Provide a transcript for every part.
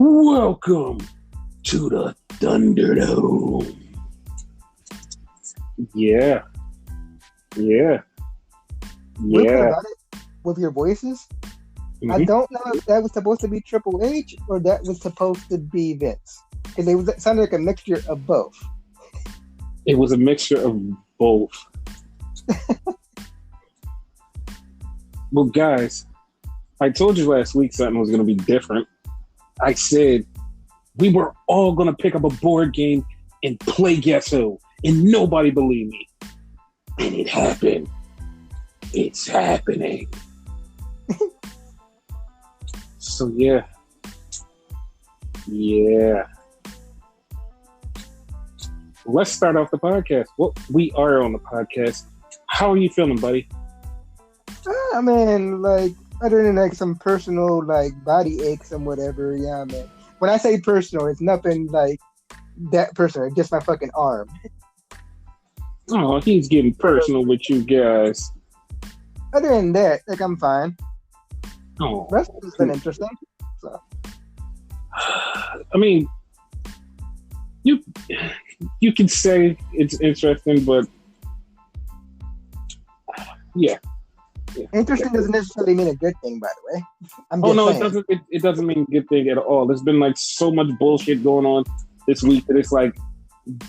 Welcome to the Thunderdome. Yeah. We're about it with your voices. Mm-hmm. I don't know if that was supposed to be Triple H or that was supposed to be Vince. Because it sounded like a mixture of both. It was a mixture of both. Well, guys, I told you last week something was going to be different. I said we were all going to pick up a board game and play Guess Who, and nobody believed me. And it happened. It's happening. So, yeah. Let's start off the podcast. Well, we are on the podcast. How are you feeling, buddy? I mean, other than some personal body aches and whatever, yeah, man. When I say personal, it's nothing that personal. It's just my fucking arm. Oh, he's getting personal with you guys. Other than that, I'm fine. Oh, rest has been interesting. So, I mean, you can say it's interesting, but yeah. Interesting doesn't necessarily mean a good thing, by the way. It doesn't. It doesn't mean a good thing at all. There's been so much bullshit going on this week that it's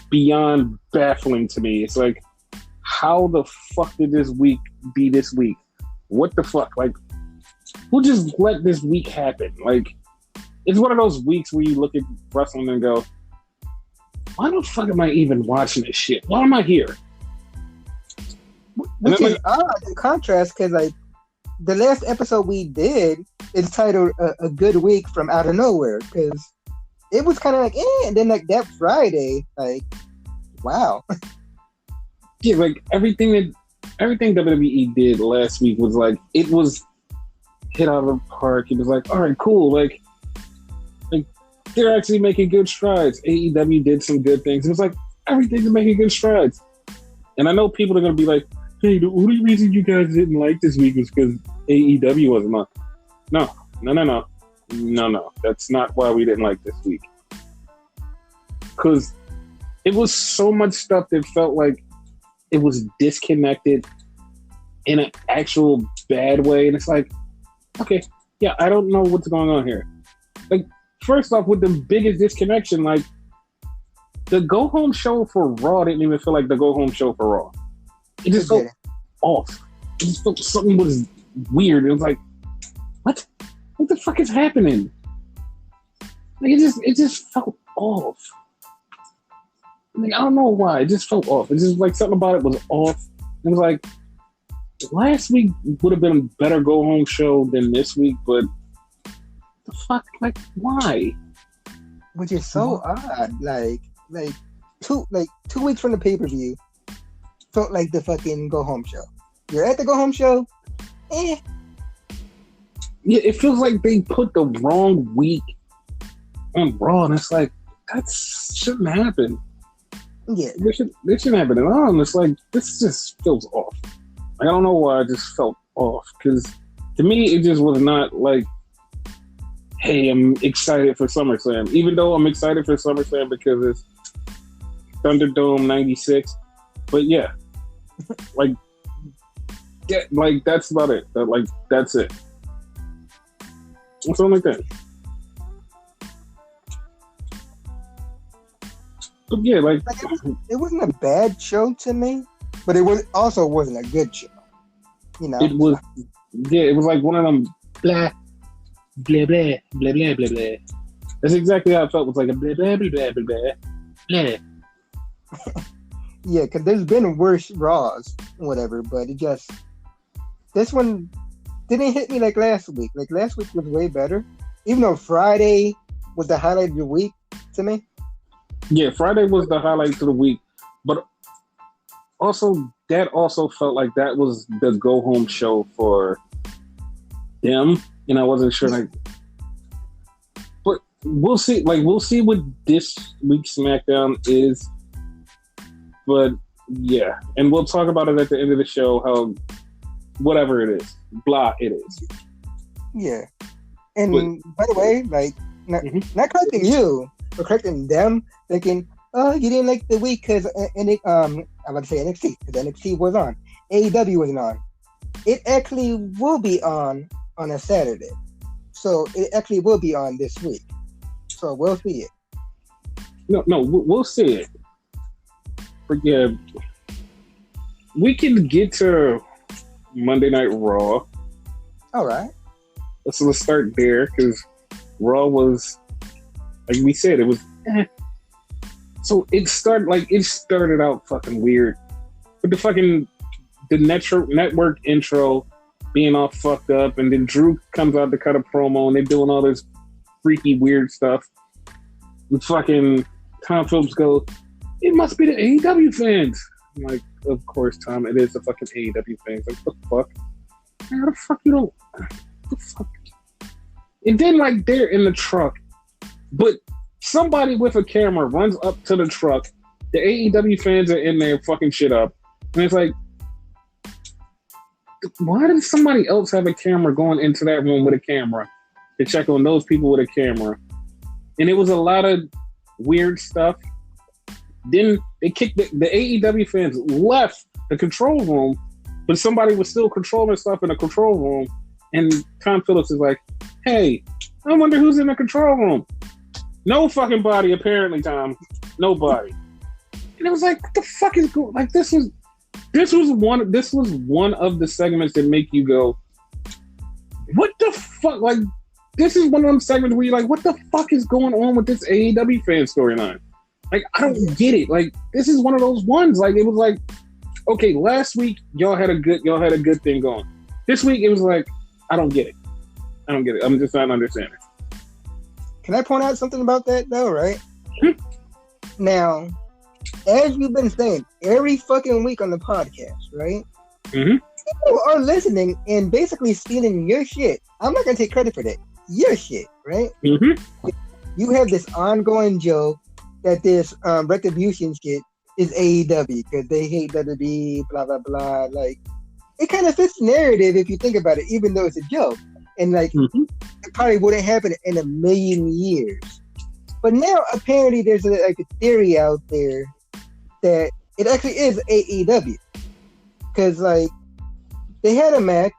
beyond baffling to me. It's how the fuck did this week be this week? What the fuck? Who just let this week happen? It's one of those weeks where you look at wrestling and go, why the fuck am I even watching this shit? Why am I here? Which is odd in contrast, because the last episode we did is titled "A Good Week from Out of Nowhere," because it was kind of and then that Friday, wow. Yeah, everything WWE did last week was it was hit out of the park. It was all right, cool. They're actually making good strides. AEW did some good things. It was everything's making good strides. And I know people are gonna be hey, the only reason you guys didn't like this week was because AEW wasn't on. No. That's not why we didn't like this week. Because it was so much stuff that felt like it was disconnected in an actual bad way. And it's okay, yeah, I don't know what's going on here. First off, with the biggest disconnection, the Go Home show for Raw didn't even feel like the Go Home show for Raw. It just felt off. It just felt something was weird. It was what? What the fuck is happening? It just felt off. I don't know why. It just felt off. It's just something about it was off. It was last week would have been a better Go Home show than this week, but the fuck? Why? Which is so odd. 2 weeks from the pay-per-view felt like the fucking Go Home show. You're at the Go Home show? Yeah, it feels like they put the wrong week on Raw, and it's that shouldn't happen. Yeah. This shouldn't happen at all. And it's this just feels off. I don't know why it just felt off, because to me, it just was not hey, I'm excited for SummerSlam. Even though I'm excited for SummerSlam because it's Thunderdome 96. But yeah, that's about it. That's it. That's the only thing. But yeah, it wasn't a bad show to me, but it also wasn't a good show. It was, it was one of them blah, blah, blah, blah, blah, blah, blah. That's exactly how it felt. It was a blah, blah, blah, blah, blah, blah, blah. Yeah, because there's been worse Raws, whatever, but this one didn't hit me like last week. Last week was way better, even though Friday was the highlight of the week to me. Yeah, Friday was the highlight of the week, but that also felt like that was the Go Home show for them, and I wasn't sure but we'll see. We'll see what this week's SmackDown is. But yeah, and we'll talk about it at the end of the show. How whatever it is, blah, it is. Yeah, and by the way, not correcting you, but correcting them, thinking, oh, you didn't like the week because I'm about to say NXT because NXT was on, AEW wasn't on. It actually will be on a Saturday, so it actually will be on this week. So we'll see it. No, we'll see it. But yeah, we can get to Monday Night Raw. All right. So let's start there because Raw was, like we said, it was. So it started out fucking weird, with the network intro being all fucked up, and then Drew comes out to cut a promo, and they're doing all this freaky weird stuff. And fucking Tom Phillips goes, "It must be the AEW fans." I'm like, of course, Tom, it is the fucking AEW fans. Like, what the fuck? How the fuck you don't? What the fuck? And then like they're in the truck, but somebody with a camera runs up to the truck. The AEW fans are in there fucking shit up, and it's like, why did somebody else have a camera going into that room with a camera to check on those people with a camera? And it was a lot of weird stuff. Then they kicked the AEW fans left the control room, but somebody was still controlling stuff in the control room. And Tom Phillips is like, "Hey, I wonder who's in the control room." No fucking body, apparently, Tom. Nobody. And it was like, what the fuck is going? Like this was one of the segments that make you go, what the fuck? Like, this is one of them segments where you're like, what the fuck is going on with this AEW fan storyline? Like, I don't get it. Like, this is one of those ones. Like, it was like, okay, last week y'all had a good thing going. This week it was like, I don't get it. I'm just not understanding. Can I point out something about that though, right? Now, as you've been saying every fucking week on the podcast, right? Mm-hmm. People are listening and basically stealing your shit. I'm not gonna take credit for that. Your shit, right? Mm-hmm. You have this ongoing joke that this retribution shit is AEW because they hate WWE, blah blah blah. Like, it kind of fits the narrative if you think about it, even though it's a joke. And like, it probably wouldn't happen in a million years. But now apparently there's a theory out there that it actually is AEW, because like they had a match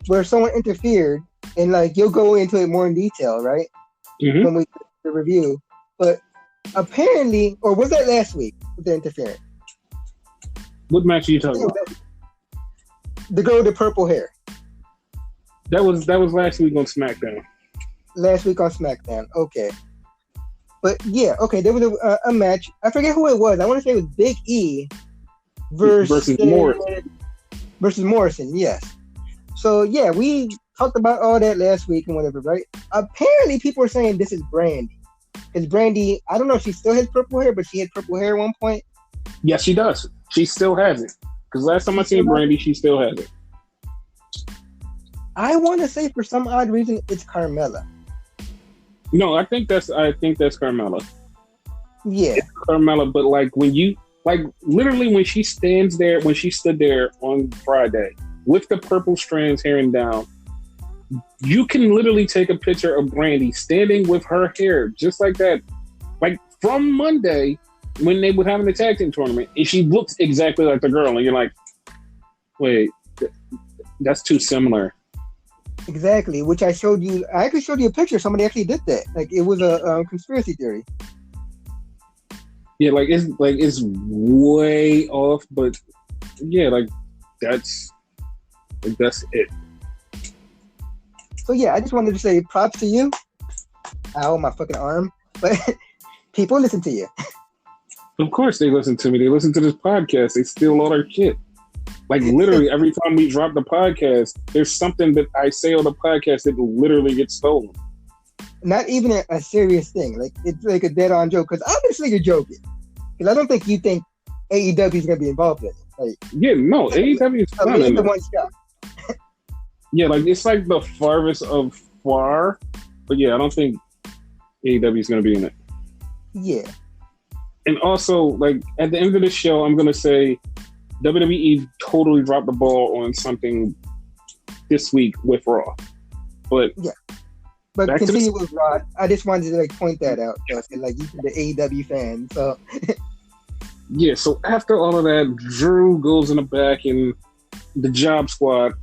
where someone interfered, and like you'll go into it more in detail, right? When we do the review. But apparently, or was that last week with the interference? What match are you talking about? The girl with the purple hair. That was last week on SmackDown. Last week on SmackDown, okay. But yeah, okay, there was a match. I forget who it was. I want to say it was Big E versus Morrison. Versus Morrison, yes. So yeah, we talked about all that last week and whatever, right? Apparently, people are saying this is Brandy. Because Brandy, I don't know if she still has purple hair, but she had purple hair at one point. Yes, she does. She still has it. Because last time I seen Brandy, she still has it. I want to say for some odd reason it's Carmella. No, I think that's Carmella. Yeah, it's Carmella. But like literally when she stood there on Friday with the purple strands hairing down, you can literally take a picture of Brandy standing with her hair just like that, like from Monday when they were having the tag team tournament, and she looks exactly like the girl, and you're like, wait, that's too similar. Exactly, which I showed you. I actually showed you a picture. Somebody actually did that. Like, it was a conspiracy theory. Yeah, it's way off, but yeah, that's it. So yeah, I just wanted to say props to you. Ow, my fucking arm. But people listen to you. Of course they listen to me. They listen to this podcast. They steal all our shit. Like, literally, every time we drop the podcast, there's something that I say on the podcast that literally gets stolen. Not even a serious thing. Like, it's like a dead-on joke. Because obviously you're joking. Because I don't think you think AEW is going to be involved in it. Like, yeah, no, AEW is fun. The one shot. Yeah, like, it's like the farthest of far. But yeah, I don't think AEW is going to be in it. Yeah. And also, like, at the end of the show, I'm going to say WWE totally dropped the ball on something this week with Raw. But But Back to continue the with Rod. I just wanted to like point that out, Justin. Like you the AEW fan, so yeah. So after all of that, Drew goes in the back, and the Job Squad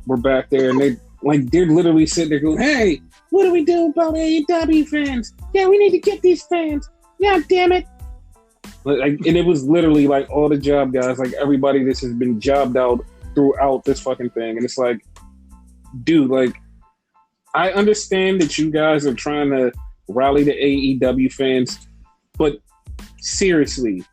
were back there, and they're literally sitting there going, "Hey, what do we do about AEW fans? Yeah, we need to get these fans. Yeah, damn it!" Like, and it was literally like all the job guys, like everybody. This has been jobbed out throughout this fucking thing, and it's like, dude, like, I understand that you guys are trying to rally the AEW fans, but seriously,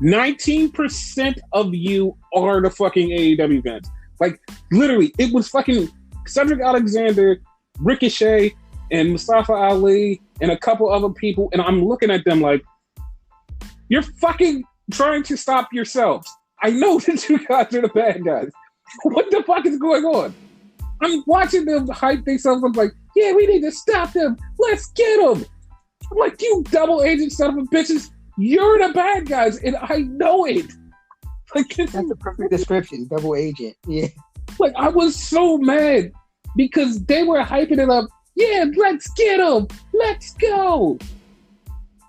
19% of you are the fucking AEW fans. Like, literally, it was fucking Cedric Alexander, Ricochet, and Mustafa Ali, and a couple other people, and I'm looking at them like, you're fucking trying to stop yourselves. I know that you guys are the bad guys. What the fuck is going on? I'm watching them hype themselves up like, yeah, we need to stop them. Let's get them. I'm like, you double agent son of a bitches, you're the bad guys, and I know it. Like, that's the perfect description. Double agent. Yeah. Like, I was so mad because they were hyping it up. Yeah, let's get them. Let's go.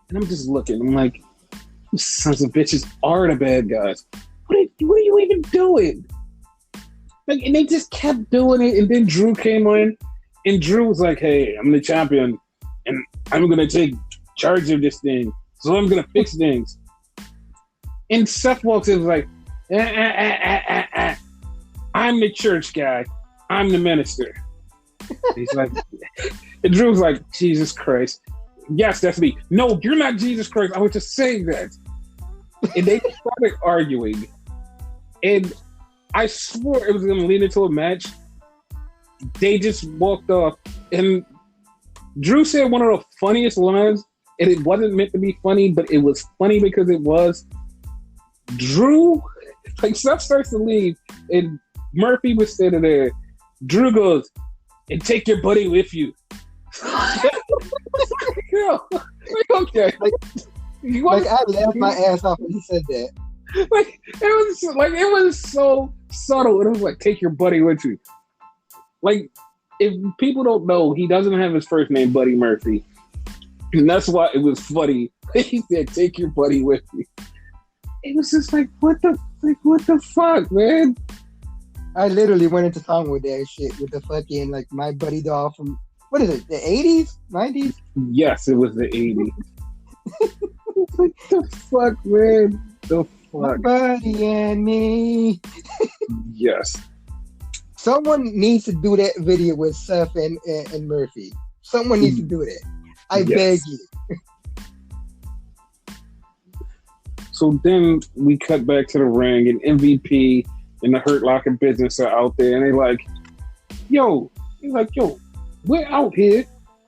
And I'm just looking. I'm like, you sons of bitches are the bad guys. What are you even doing? Like, and they just kept doing it, and then Drew came in, and Drew was like, "Hey, I'm the champion, and I'm gonna take charge of this thing, so I'm gonna fix things." And Seth walks in and was like, "I'm the church guy. I'm the minister." He's like, and Drew was like, "Jesus Christ, yes, that's me. No, you're not Jesus Christ. I was just saying that." And they started arguing, and I swore it was going to lead into a match. They just walked off, and Drew said one of the funniest lines, and it wasn't meant to be funny, but it was funny because it was. Drew, like, Seth starts to leave, and Murphy was standing there. Drew goes, "And take your buddy with you." Okay. Like I laughed my ass off when he said that. Like it was so subtle, and it was like, "Take your buddy with you." Like, if people don't know, he doesn't have his first name, Buddy Murphy, and that's why it was funny. He said, "Take your buddy with you." It was just like, what the fuck, man? I literally went into town with that shit with the fucking like My Buddy doll from what is it? The 80s, 90s? Yes, it was the 80s. What the fuck, man? The fuck. My buddy and me. Yes. Someone needs to do that video with Seth and Murphy. Someone needs to do that. I beg you. So then we cut back to the ring, and MVP and the Hurt Locker business are out there, and they're like, yo, we're out here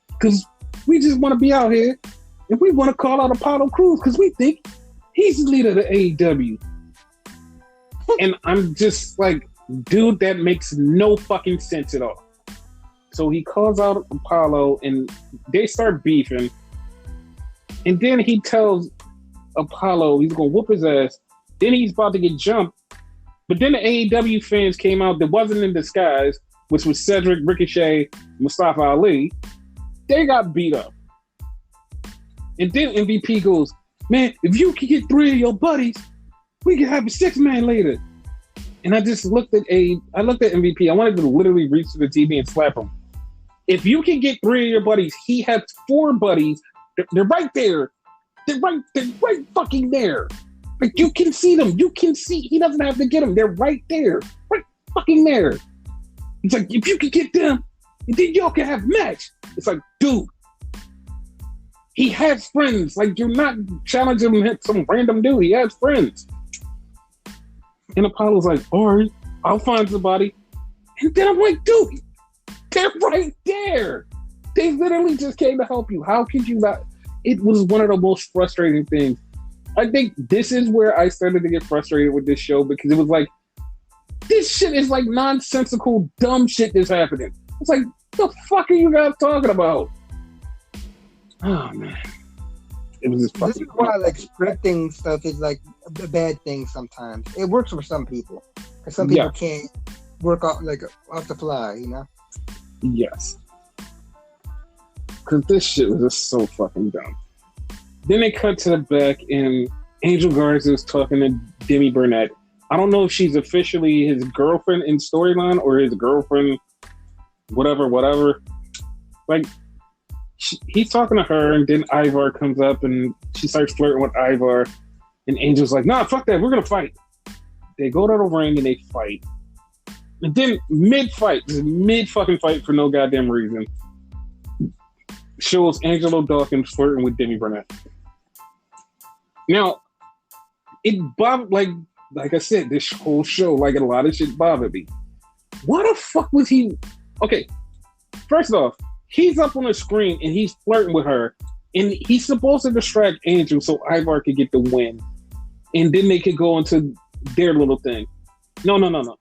because we just want to be out here, and we want to call out Apollo Crews because we think he's the leader of the AEW. And I'm just like, dude, that makes no fucking sense at all. So he calls out Apollo, and they start beefing, and then he tells Apollo he's gonna whoop his ass. Then he's about to get jumped, but then the AEW fans came out that wasn't in disguise, which was Cedric, Ricochet, Mustafa Ali. They got beat up, and then MVP goes, "Man, if you can get 3 of your buddies, we can have a 6-man later." And I just looked at MVP. I wanted to literally reach to the TV and slap him. If you can get 3 of your buddies, he has 4 buddies. They're right there. They're right fucking there. Like, you can see them. You can see. He doesn't have to get them. They're right there. Right fucking there. It's like, if you can get them, then y'all can have a match. It's like, dude, he has friends. Like, you're not challenging him at some random dude. He has friends. And Apollo's like, all right, I'll find somebody. And then I'm like, dude, they're right there. They literally just came to help you. How could you not? It was one of the most frustrating things. I think this is where I started to get frustrated with this show, because it was like, this shit is like nonsensical, dumb shit that's happening. It's like, the fuck are you guys talking about? Oh, man. It was just fucking. This is why, like, scripting stuff is like a bad thing sometimes. It works for some people, because some people can't work off the fly, you know? Yes. because this shit was just so fucking dumb. Then they cut to the back, and Angel Garza is talking to Demi Burnett. I don't know if she's officially his girlfriend in storyline or his girlfriend, whatever. Like, he's talking to her, and then Ivar comes up, and she starts flirting with Ivar, and Angel's like, nah, fuck that, we're gonna fight. They go to the ring, and they fight. And then mid-fucking fight for no goddamn reason, shows Angelo Dawkins flirting with Demi Burnett. Now, it bothered, like I said, this whole show, like a lot of shit bothered me. Why the fuck was he... Okay, first off, he's up on the screen and he's flirting with her, and he's supposed to distract Angel so Ivar could get the win, and then they could go into their little thing. No.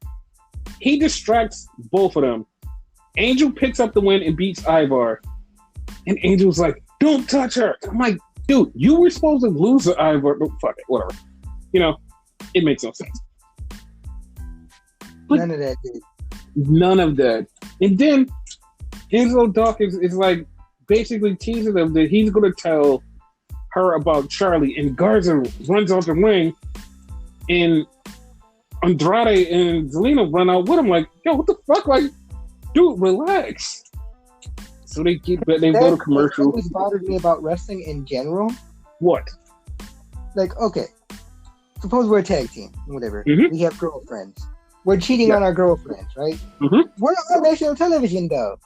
He distracts both of them. Angel picks up the win and beats Ivar, and Angel's like, don't touch her. I'm like, dude, you were supposed to lose to Ivar. Oh, fuck it, whatever. You know, it makes no sense. But none of that, dude. None of that. And then Angelo Dawkins is like basically teasing them that he's going to tell her about Charlie, and Garza runs off the ring, and Andrade and Zelina run out with him like, yo, what the fuck? Like, dude, relax. So they go to commercial. What always bothered me about wrestling in general. What? Like, okay, suppose we're a tag team, whatever. Mm-hmm. We have girlfriends. We're cheating on our girlfriends, right? Mm-hmm. We're on national television, though.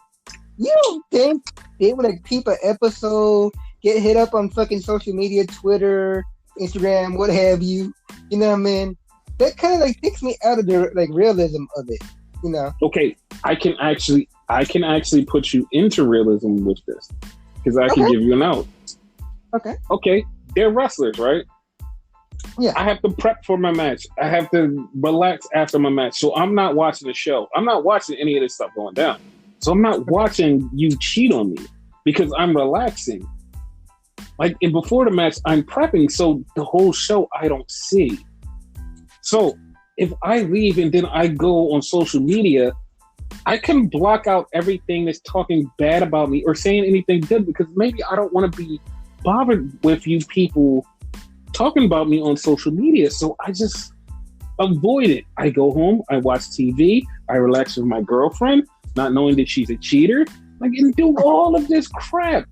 You don't think they would like peep an episode, get hit up on fucking social media, Twitter, Instagram, what have you? You know what I mean? That kind of like takes me out of the like realism of it, you know? Okay, I can actually put you into realism with this, because I can give you an out. Okay, they're wrestlers, right? Yeah. I have to prep for my match. I have to relax after my match. So I'm not watching the show. I'm not watching any of this stuff going down. So I'm not watching you cheat on me because I'm relaxing. Like, and before the match, I'm prepping. So the whole show I don't see. So if I leave and then I go on social media, I can block out everything that's talking bad about me or saying anything good, because maybe I don't want to be bothered with you people talking about me on social media. So I just avoid it. I go home, I watch TV, I relax with my girlfriend, not knowing that she's a cheater, like, and do all of this crap.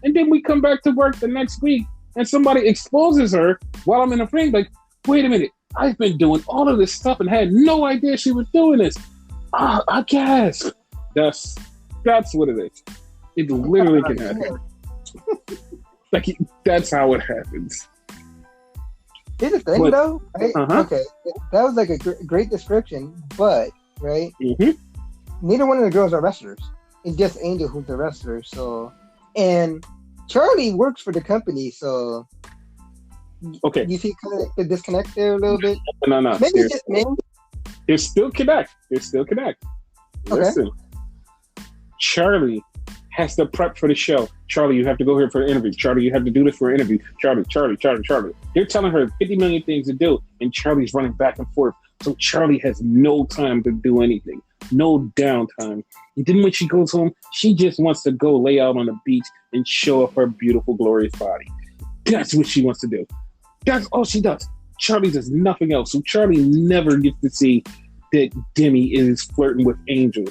And then we come back to work the next week and somebody exposes her while I'm in the ring, like, wait a minute, I've been doing all of this stuff and had no idea she was doing this. I guess. That's what it is. It literally can happen. Like, that's how it happens. Here's the thing, though. Right? Okay, that was like a great description, but right, neither one of the girls are wrestlers. It's just Angel who's the wrestler. So, and Charlie works for the company. So, okay, you see kind of the disconnect there a little bit. No. Maybe it's just me. There's still connect. Okay. Listen, Charlie has to prep for the show. Charlie, you have to go here for an interview. Charlie, you have to do this for an interview. Charlie. They're telling her 50 million things to do, and Charlie's running back and forth. So Charlie has no time to do anything, no downtime. And then when she goes home, she just wants to go lay out on the beach and show off her beautiful, glorious body. That's what she wants to do. That's all she does. Charlie does nothing else. So Charlie never gets to see that Demi is flirting with Angel.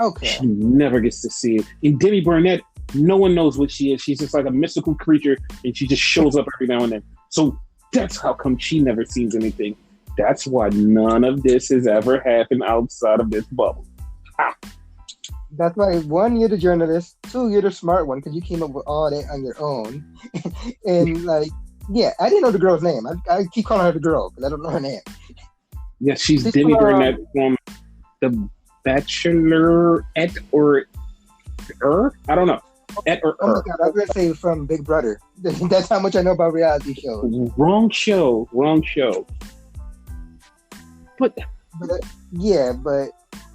Okay. She never gets to see it. And Demi Burnett, no one knows what she is. She's just like a mystical creature, and she just shows up every now and then. So that's how come she never sees anything. That's why none of this has ever happened outside of this bubble. That's why, one, you're the journalist. Two, you're the smart one, because you came up with all that on your own. And like, yeah, I didn't know the girl's name. I keep calling her the girl because I don't know her name. Yeah, she's Demi Burnett from The Bachelorette or I don't know. Oh my God, I was going to say from Big Brother. That's how much I know about reality shows. Wrong show. But yeah, but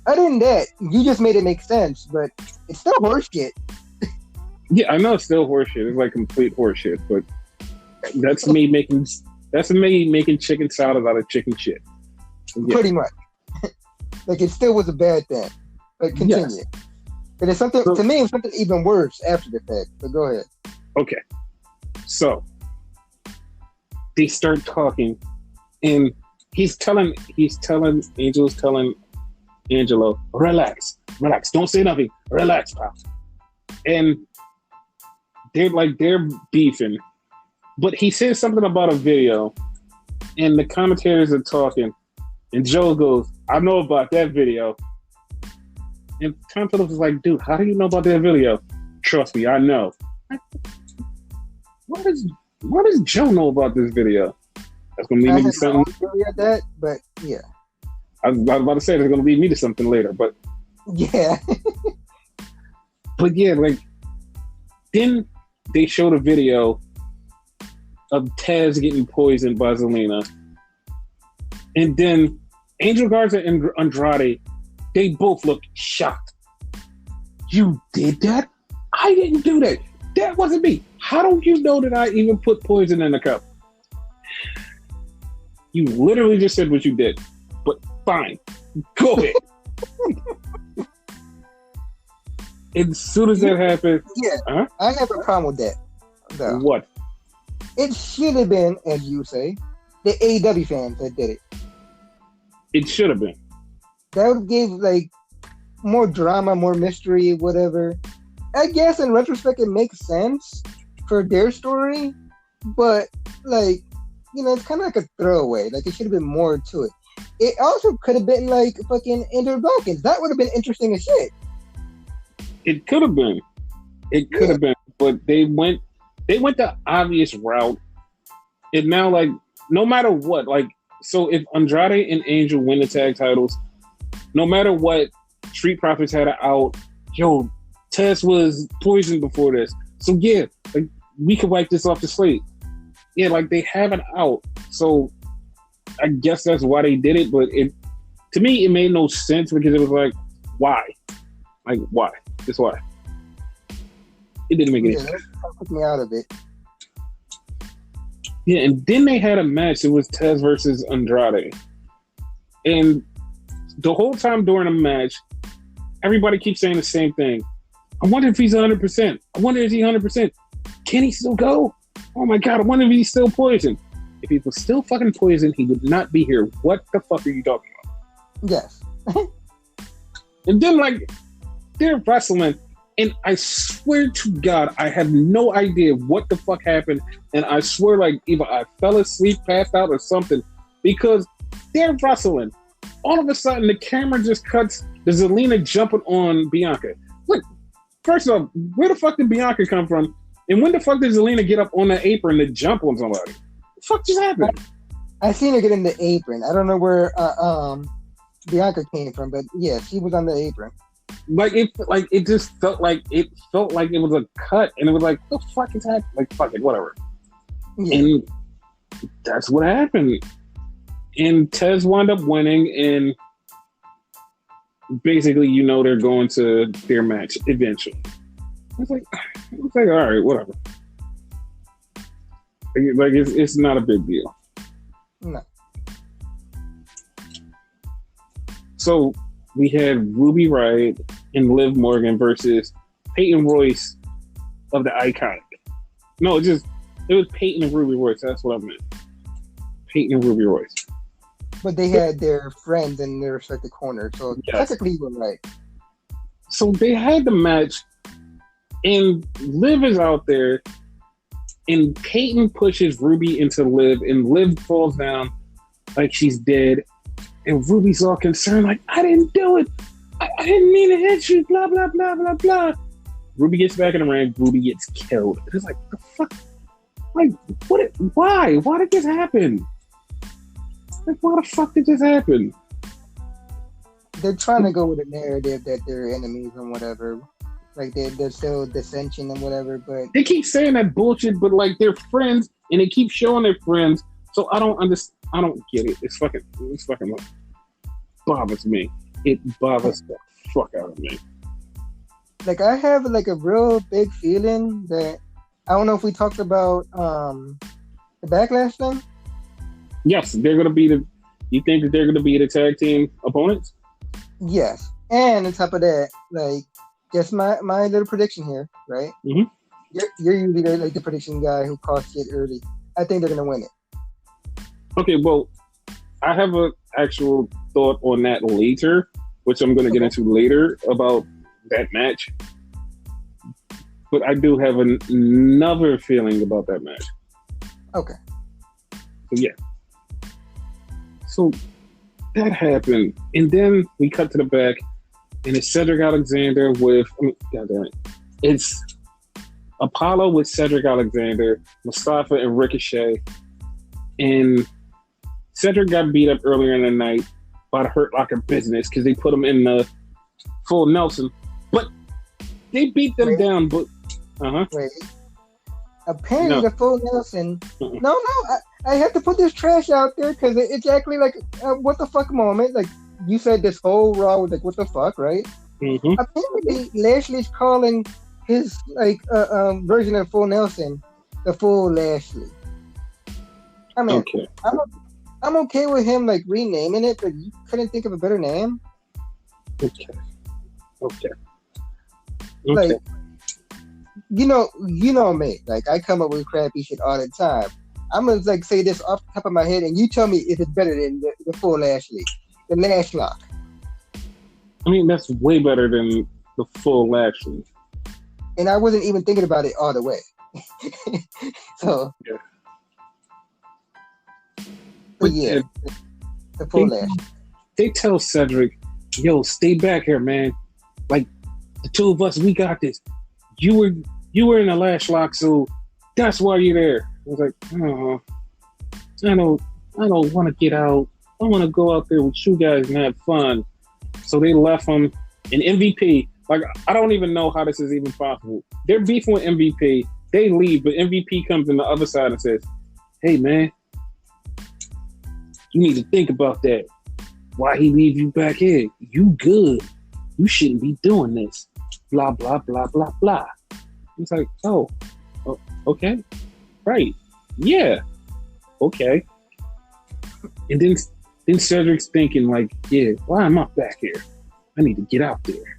other than that, you just made it make sense, but it's still horseshit. Yeah, I know it's still horseshit. It's like complete horseshit, but that's me making chicken salad out of chicken shit. Yeah. Pretty much. Like, it still was a bad thing. But continue. But it's something So, to me. It's something even worse after the fact. But go ahead. okay, so they start talking, and Angel's telling Angelo, relax, don't say nothing, relax, pal. And they're beefing, but he says something about a video, and the commentators are talking, and Joe goes, I know about that video. And Tom Phillips is like, dude, how do you know about that video? Trust me, I know. What does Joe know about this video? That's gonna lead me to something. That, but yeah, I was about to say that's gonna lead me to something later, but yeah. but yeah, like then they showed a video of Taz getting poisoned by Zelina, and then Angel Garza and Andrade, they both looked shocked. You did that? I didn't do that. That wasn't me. How don't you know that I even put poison in the cup? You literally just said what you did. But fine. Go ahead. As soon as that happened... Yeah, I have a problem with that. Though. What? It should have been, as you say, the AEW fans that did it. It should have been. That would give, like, more drama, more mystery, whatever. I guess in retrospect it makes sense for their story, but, like, you know, it's kind of like a throwaway. Like, it should have been more to it. It also could have been, like, fucking Andrew Dawkins. That would have been interesting as shit. It could have been. It could have been. But they went the obvious route. And now, like, no matter what, like, so if Andrade and Angel win the tag titles, no matter what, Street Profits had it out. Yo, Tess was poisoned before this. So yeah, like, we could wipe this off the slate. Yeah, like, they have it out. So I guess that's why they did it. But to me, it made no sense because it was like, why? Like, why? Just why? It didn't make any sense. That took me out of it. Yeah, and then they had a match. It was Tez versus Andrade. And the whole time during the match, everybody keeps saying the same thing. I wonder if he's 100%. I wonder if he's 100%. Can he still go? Oh my God, I wonder if he's still poisoned. If he was still fucking poisoned, he would not be here. What the fuck are you talking about? Yes. And then, like, they're wrestling, and I swear to God, I have no idea what the fuck happened. And I swear, like, either I fell asleep, passed out, or something, because they're wrestling. All of a sudden, the camera just cuts to Zelina jumping on Bianca. Look, first off, where the fuck did Bianca come from? And when the fuck did Zelina get up on the apron to jump on somebody? What the fuck just happened? I seen her get in the apron. I don't know where Bianca came from, but yeah, she was on the apron. It just felt like it was a cut, and it was like, what the fuck is happening? Like, fuck it, whatever. Yeah. And that's what happened. And Tez wound up winning, and basically, you know, they're going to their match eventually. It's like, all right, whatever. Like, it's not a big deal. No. So we had Ruby Riott and Liv Morgan versus Peyton Royce of the Iconic. No, it was Peyton and Ruby Royce. That's what I meant. Peyton and Ruby Royce. But they had their friends in their respective corner, so technically you were right. So they had the match, and Liv is out there, and Peyton pushes Ruby into Liv, and Liv falls down like she's dead. And Ruby's all concerned, like, I didn't do it. I didn't mean to hit you, blah, blah, blah, blah, blah. Ruby gets back in the ring. Ruby gets killed. It's like, the fuck? Like, why? Why did this happen? Like, why the fuck did this happen? They're trying to go with a narrative that they're enemies and whatever. Like, there's still dissension and whatever, but... They keep saying that bullshit, but, like, they're friends, and they keep showing their friends, so I don't understand. I don't get it. It's fucking bothers me. It bothers the fuck out of me. Like, I have, like, a real big feeling that... I don't know if we talked about the Backlash thing? Yes, they're going to be the... You think that they're going to be the tag team opponents? Yes. And on top of that, like, just my little prediction here, right? Mm-hmm. You're usually like the prediction guy who calls shit early. I think they're gonna win it. Okay, well, I have an actual thought on that later, which I'm going to get into later about that match. But I do have another feeling about that match. Okay. So yeah. So that happened, and then we cut to the back, and it's Cedric Alexander with, God damn it, it's Apollo with Cedric Alexander, Mustafa and Ricochet, and Cedric got beat up earlier in the night by the Hurt Locker Business because they put him in the full Nelson, but they beat them down. But wait, apparently the full Nelson. No, I have to put this trash out there because it's actually like a what the fuck moment. Like you said, this whole Raw was like what the fuck, right? Mm-hmm. Apparently, Lashley's calling his like version of full Nelson the full Lashley. I mean, okay. I'm okay with him like renaming it, but you couldn't think of a better name. Okay. Like, you know me. Like, I come up with crappy shit all the time. I'm gonna like say this off the top of my head, and you tell me if it's better than the full Lashley, the Lash Lock. I mean, that's way better than the full Lashley. And I wasn't even thinking about it all the way. So. Yeah. But yeah, the full Lash. They tell Cedric, "Yo, stay back here, man. Like the two of us, we got this. You were in a Lash Lock, so that's why you're there." I was like, "Oh, I don't want to get out. I want to go out there with you guys and have fun." So they left him. And MVP, like I don't even know how this is even possible. They're beefing with MVP. They leave, but MVP comes on the other side and says, "Hey, man. You need to think about that. Why he leave you back here? You good. You shouldn't be doing this. Blah, blah, blah, blah, blah." It's like, oh, okay. Right. Yeah. Okay. And then Cedric's thinking like, yeah, why am I back here? I need to get out there.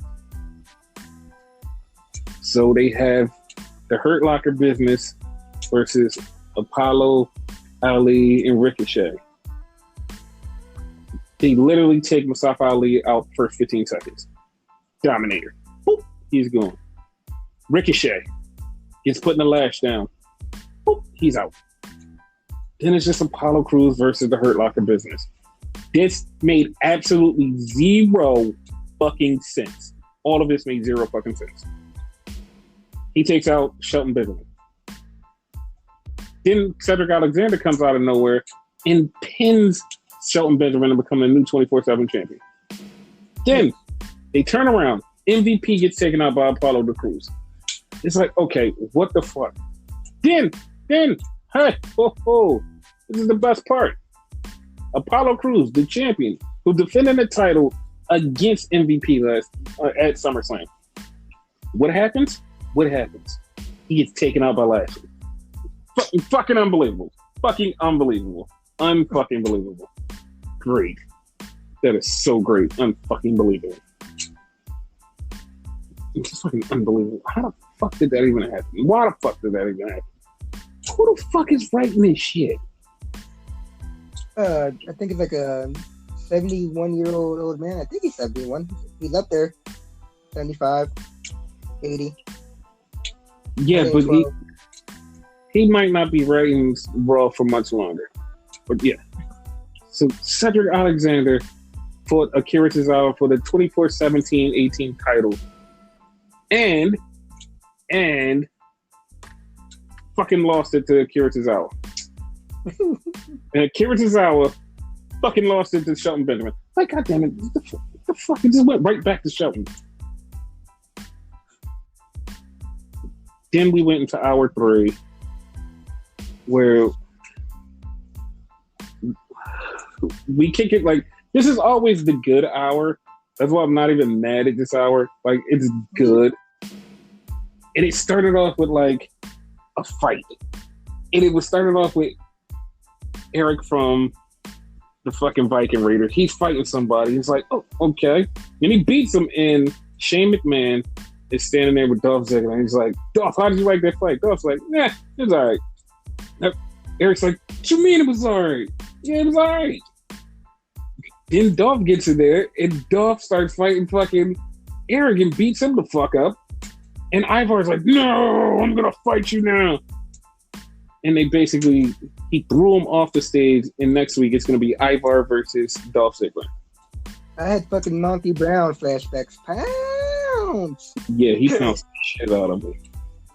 So they have the Hurt Locker Business versus Apollo, Ali, and Ricochet. They literally take Mustafa Ali out first 15 seconds. Dominator. Boop, he's gone. Ricochet gets put in the lash down. Boop, he's out. Then it's just Apollo Crews versus the Hurt Locker Business. This made absolutely zero fucking sense. All of this made zero fucking sense. He takes out Shelton Benjamin. Then Cedric Alexander comes out of nowhere and pins Shelton Benjamin and become the new 24/7 champion. Then they turn around. MVP gets taken out by Apollo Crews. It's like, okay, what the fuck? Then, hey, this is the best part. Apollo Crews, the champion, who defended the title against MVP at SummerSlam. What happens? He gets taken out by Lashley. Fucking unbelievable. Fucking unbelievable. Unfucking believable. Great. That is so great. Unfucking believable. It's just fucking unbelievable. How the fuck did that even happen? Why the fuck did that even happen? Who the fuck is writing this shit? I think it's like a 71-year-old old man. I think he's 71. He's up there. 75, 80. Yeah, but he might not be writing Raw for much longer. But yeah. So Cedric Alexander fought Akira Tozawa for the 24/17/18 title. And fucking lost it to Akira Tozawa. And Akira Tozawa fucking lost it to Shelton Benjamin. Like, goddamn it, the fuck? It just went right back to Shelton. Then we went into hour 3, where we kick it like, this is always the good hour. That's why I'm not even mad at this hour. Like, it's good. And it started off with like a fight. And it was started off with Eric from the fucking Viking Raiders. He's fighting somebody. He's like, oh, okay. And he beats him in Shane McMahon is standing there with Dolph Ziggler, and he's like, Dolph, how did you like that fight? Dolph's like, nah, it was all right. Eric's like, what you mean it was all right? Yeah, it was all right. Then Dolph gets in there, and Dolph starts fighting fucking Eric and beats him the fuck up. And Ivar's like, no, I'm going to fight you now. And they basically, he threw him off the stage, and next week it's going to be Ivar versus Dolph Ziggler. I had fucking Monty Brown flashbacks. Pounds. Yeah, he pounced the shit out of me.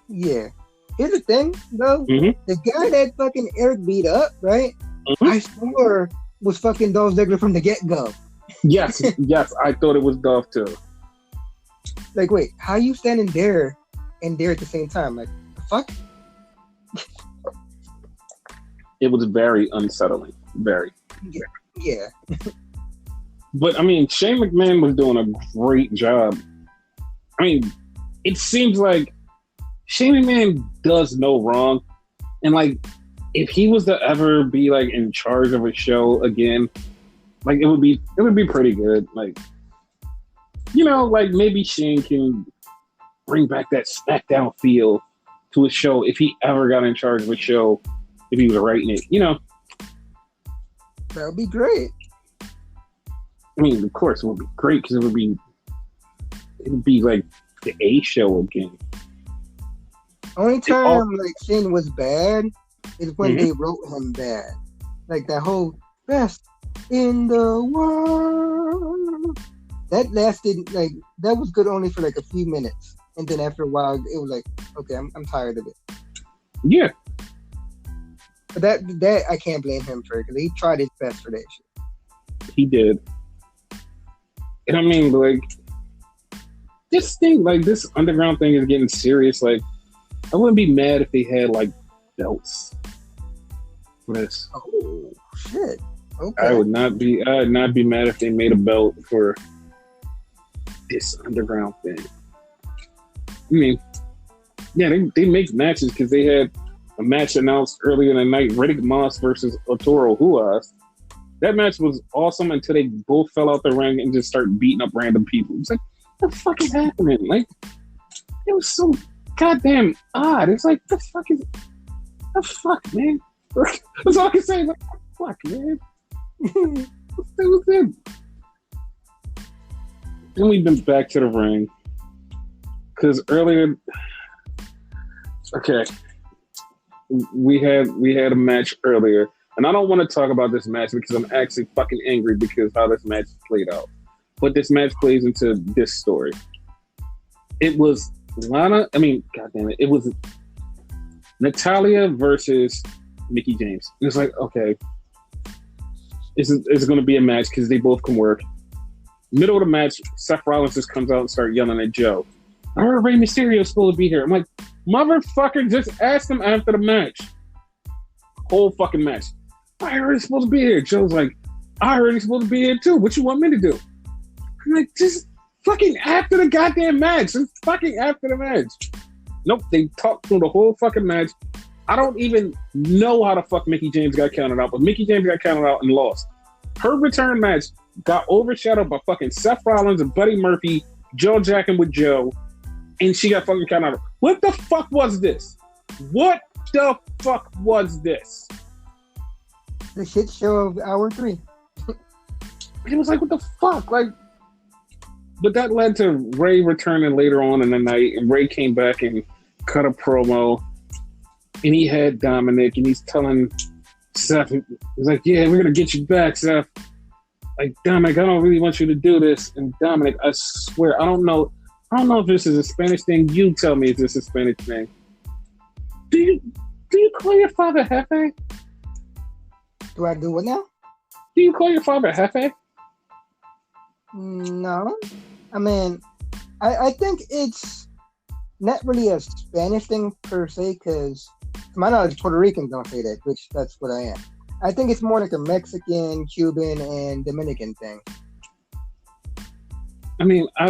Yeah. Here's the thing, though. Mm-hmm. The guy that fucking Eric beat up, right? Mm-hmm. I swore was fucking Dolph Ziggler from the get-go. Yes, I thought it was Dolph too. Like, wait, how you standing there and there at the same time? Like, the fuck? It was very unsettling. Very. Yeah. But, I mean, Shane McMahon was doing a great job. I mean, it seems like Shane McMahon does no wrong. And, like, if he was to ever be, like, in charge of a show again, like, it would be pretty good. Like, you know, like, maybe Shane can bring back that SmackDown feel to a show if he ever got in charge of a show, if he was writing it, you know. That would be great. I mean, of course, it would be great because it would be like the A show again. Only time like Shane was bad is when they wrote him bad. Like that whole best in the world. That lasted like that was good only for like a few minutes, and then after a while it was like, okay, I'm tired of it. Yeah. But that I can't blame him for because he tried his best for that shit. He did. And I mean, like, this thing, like, this underground thing is getting serious. Like, I wouldn't be mad if they had, like, belts for this. Oh, shit. Okay. I would not be mad if they made a belt for this underground thing. I mean, yeah, they make matches because they had a match announced earlier in the night, Riddick Moss versus Arturo Ruas. That match was awesome until they both fell out the ring and just started beating up random people. It's like, what the fuck is happening? Like, it was so goddamn odd. It's like, the fuck, man? That's all I can say. Like, fuck, man. That was it. Then we've been back to the ring. Because earlier, okay, we had a match earlier. And I don't want to talk about this match because I'm actually fucking angry because how this match played out. But this match plays into this story. It was it was Natalya versus Mickie James. And it's like, okay, it's going to be a match because they both can work. Middle of the match, Seth Rollins just comes out and starts yelling at Joe. I heard Rey Mysterio's supposed to be here. I'm like, motherfucker, just ask him after the match. Whole fucking match. I heard he's supposed to be here. Joe's like, I heard he's supposed to be here too. What you want me to do? I'm like, just fucking after the goddamn match. Just fucking after the match. Nope, they talked through the whole fucking match. I don't even know how the fuck Mickie James got counted out, but Mickie James got counted out and lost. Her return match got overshadowed by fucking Seth Rollins and Buddy Murphy, Joe jacking with Joe, and she got fucking counted out. What the fuck was this? What the fuck was this? The shit show of hour 3. It was like, what the fuck? Like, but that led to Ray returning later on in the night, and Ray came back and cut a promo, and he had Dominic, and he's telling Seth, he's like, yeah, we're gonna get you back, Seth. Like, Dominic, I don't really want you to do this. And Dominic, I swear, I don't know if this is a Spanish thing. You tell me if this is a Spanish thing. Do you call your father Jefe? Do I do what now? Do you call your father Jefe? No. I mean, I think it's not really a Spanish thing per se, because to my knowledge, Puerto Ricans don't say that, which that's what I am. I think it's more like a Mexican, Cuban, and Dominican thing. I mean, I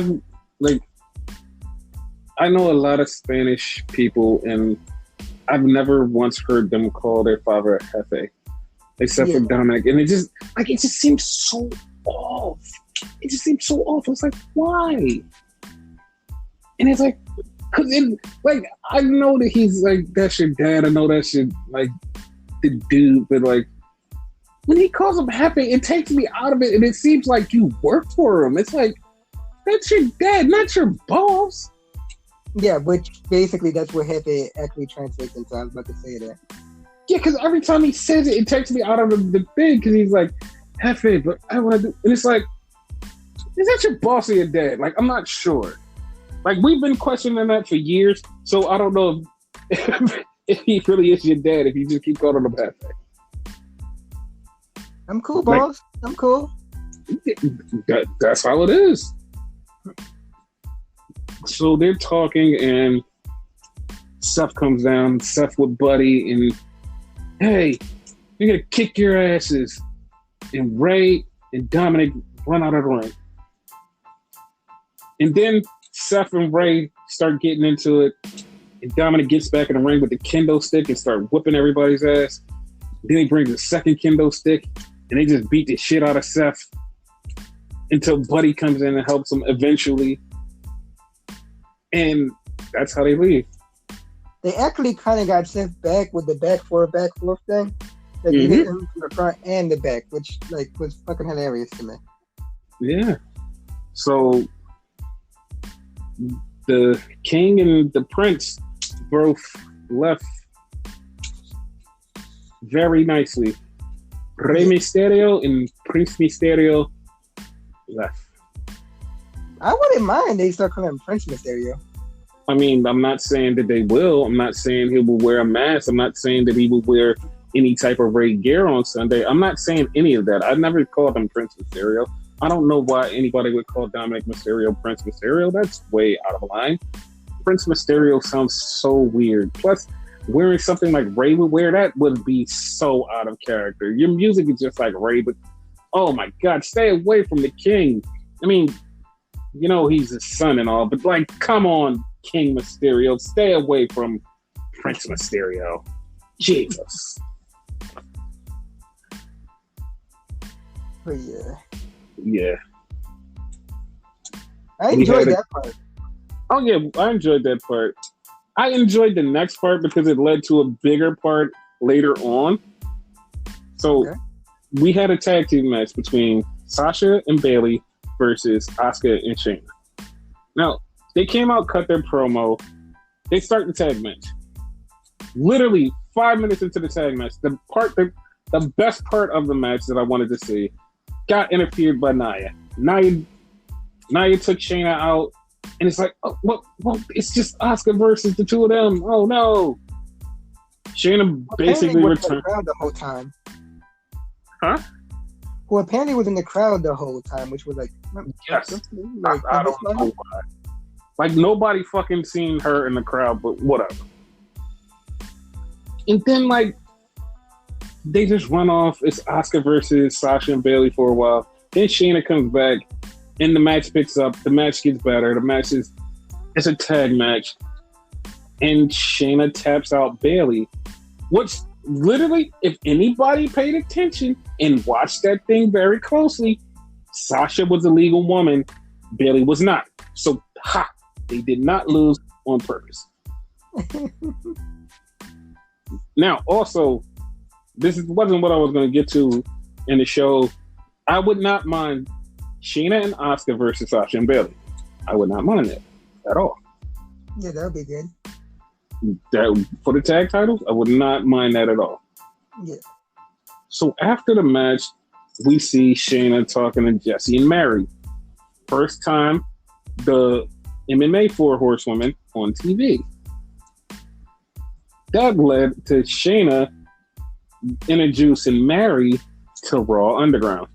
know a lot of Spanish people, and I've never once heard them call their father Jefe, except for Dominic. And it just seems so off. It just seems so off. It's like, why? And it's like, cause it, like, I know that he's like, that's your dad. I know that shit, like, the dude, but like, when he calls him Hefe, it takes me out of it, and it seems like you work for him. It's like, that's your dad, not your boss. Yeah, which basically that's what Hefe actually translates into. I was about to say that. Yeah, because every time he says it, it takes me out of the thing, because he's like, Hefe, but I want to do, and it's like, is that your boss or your dad? Like, I'm not sure. Like, we've been questioning that for years, so I don't know if he really is your dad, if you just keep calling him Hefe. I'm cool, boss. Like, I'm cool. That's how it is. So they're talking, and Seth comes down, Seth with Buddy, and hey, you're gonna kick your asses. And Ray and Dominic run out of the ring. And then Seth and Ray start getting into it, and Dominic gets back in the ring with the kendo stick and start whooping everybody's ass. Then he brings a second kendo stick, and they just beat the shit out of Seth until Buddy comes in and helps him eventually. And that's how they leave. They actually kind of got Seth back with the back forth thing. Like, he hit him from the front and the back, which like was fucking hilarious to me. Yeah. So the King and the Prince both left very nicely. Rey Mysterio and Prince Mysterio left. I wouldn't mind they start calling him Prince Mysterio. I mean, I'm not saying that they will. I'm not saying he will wear a mask. I'm not saying that he will wear any type of red gear on Sunday. I'm not saying any of that. I never called him Prince Mysterio. I don't know why anybody would call Dominic Mysterio Prince Mysterio. That's way out of line. Prince Mysterio sounds so weird. Plus, wearing something like Ray would wear, that would be so out of character. Your music is just like Ray, but oh my God, stay away from the King. I mean, you know, he's his son and all, but like, come on, King Mysterio, stay away from Prince Mysterio. Jesus. But yeah. Yeah. I enjoyed that part. Oh yeah, I enjoyed that part. I enjoyed the next part because it led to a bigger part later on. So we had a tag team match between Sasha and Bayley versus Asuka and Shayna. Now, they came out, cut their promo. They start the tag match. Literally 5 minutes into the tag match, the best part of the match that I wanted to see got interfered by Nia. Nia took Shayna out, and it's like, oh, well, it's just Asuka versus the two of them. Oh no! Shayna basically returned. The crowd the whole time. Huh? Who apparently was in the crowd the whole time, which was like, yes, like, I don't know why. Like, nobody fucking seen her in the crowd, but whatever. And then, like, they just run off. It's Asuka versus Sasha and Bayley for a while. Then Shayna comes back, and the match picks up. The match gets better. The match it's a tag match. And Shayna taps out Bayley. Which, literally, if anybody paid attention and watched that thing very closely, Sasha was a legal woman. Bayley was not. So, they did not lose on purpose. Now, also, wasn't what I was going to get to in the show. I would not mind Shayna and Asuka versus Sasha and Bayley. I would not mind that at all. Yeah, that would be good. That, for the tag titles, I would not mind that at all. Yeah. So after the match, we see Shayna talking to Jessie and Mary. First time the MMA 4 Horsewomen on TV. That led to Shayna introducing Mary to Raw Underground.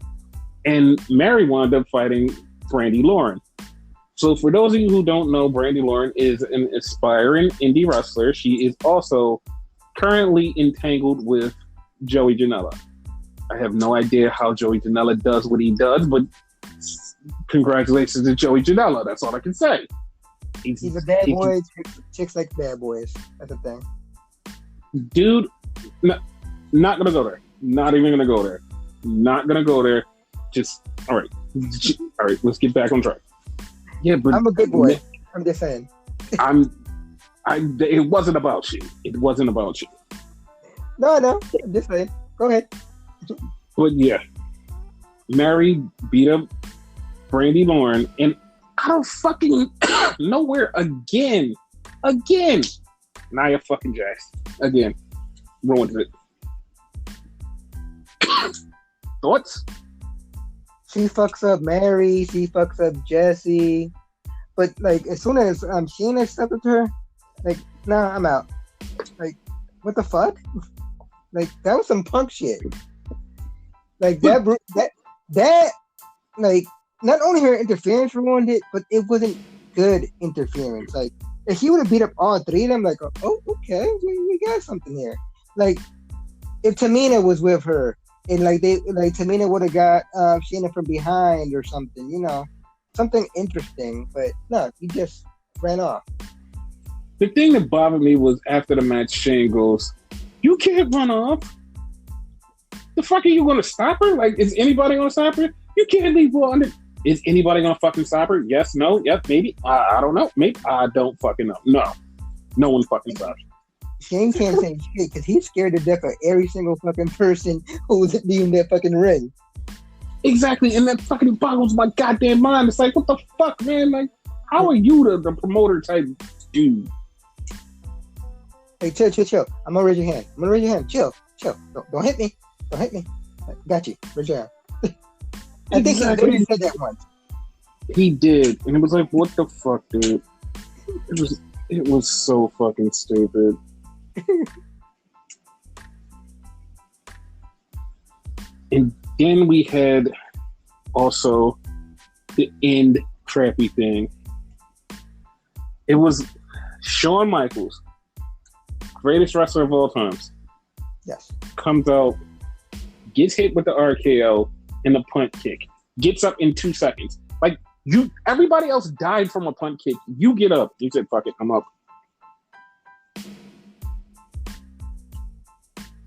And Mary wound up fighting Brandi Lauren. So for those of you who don't know, Brandi Lauren is an aspiring indie wrestler. She is also currently entangled with Joey Janela. I have no idea how Joey Janela does what he does, but congratulations to Joey Janela. That's all I can say. He's a bad boy. Chicks like bad boys. That's the thing. Dude, not gonna go there. Not even gonna go there. Not gonna go there. Just all right. Let's get back on track. Yeah, but I'm a good boy. I'm just saying. It wasn't about you. It wasn't about you. No, I'm just saying. Go ahead. But yeah, Mary beat up Brandy Lauren, and I don't fucking nowhere again. Nia fucking Jax again ruined it. Thoughts? She fucks up Mary. She fucks up Jesse. But like, as soon as Sheena stepped up to her, like, nah, I'm out. Like, what the fuck? Like, that was some punk shit. Like that, like, not only her interference ruined it, but it wasn't good interference. Like, if he would have beat up all three of them, like, oh, okay, we got something here. Like, if Tamina was with her, and like Tamina would have got Sheena from behind or something, you know, something interesting. But no, he just ran off. The thing that bothered me was after the match, Shane goes, "You can't run off. The fuck are you going to stop her? Like, is anybody going to stop her? You can't leave her under. Is anybody going to fucking stop her? Yes, no, yep, maybe. I don't know. Maybe I don't fucking know. No one fucking stops her." Shane can't say shit because he's scared to death of every single fucking person who's in that fucking ring. Exactly, and that fucking boggles my goddamn mind. It's like, what the fuck, man? Like, how are you the promoter type dude? Hey, chill. I'm gonna raise your hand. Chill. Don't hit me. Got you. Raise your hand. I think he literally said that once. He did, and it was like, what the fuck, dude? It was so fucking stupid. And then we had also the end crappy thing. It was Shawn Michaels, greatest wrestler of all times. Yes. Comes out, gets hit with the RKO and a punt kick. Gets up in 2 seconds. Like, everybody else died from a punt kick. You get up. You said, fuck it, I'm up.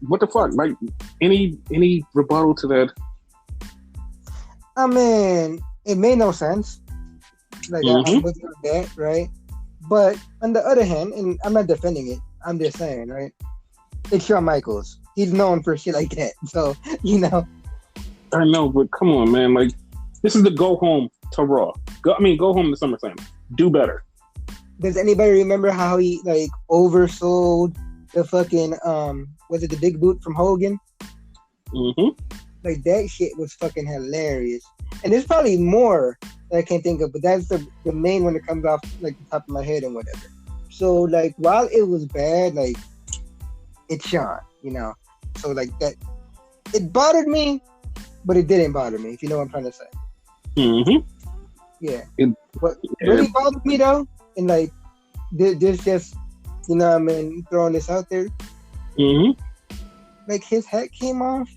What the fuck? Like, any rebuttal to that? I mean, it made no sense. Like, I'm with you on that, right? But on the other hand, and I'm not defending it, I'm just saying, right? It's Shawn Michaels. He's known for shit like that. So, you know. I know, but come on, man. Like, this is the go home to Raw. Go home to SummerSlam. Do better. Does anybody remember how he, like, oversold the fucking, was it the big boot from Hogan? Mm-hmm. Like, that shit was fucking hilarious. And there's probably more that I can't think of, but that's the main one that comes off, like, the top of my head and whatever. So, like, while it was bad, like, it's Shawn, you know? So, like, that, it bothered me, but it didn't bother me, if you know what I'm trying to say. Mm-hmm. Yeah. What really bothered me, though, and, like, this just, you know what I mean, throwing this out there. Mm-hmm. Like, his hat came off.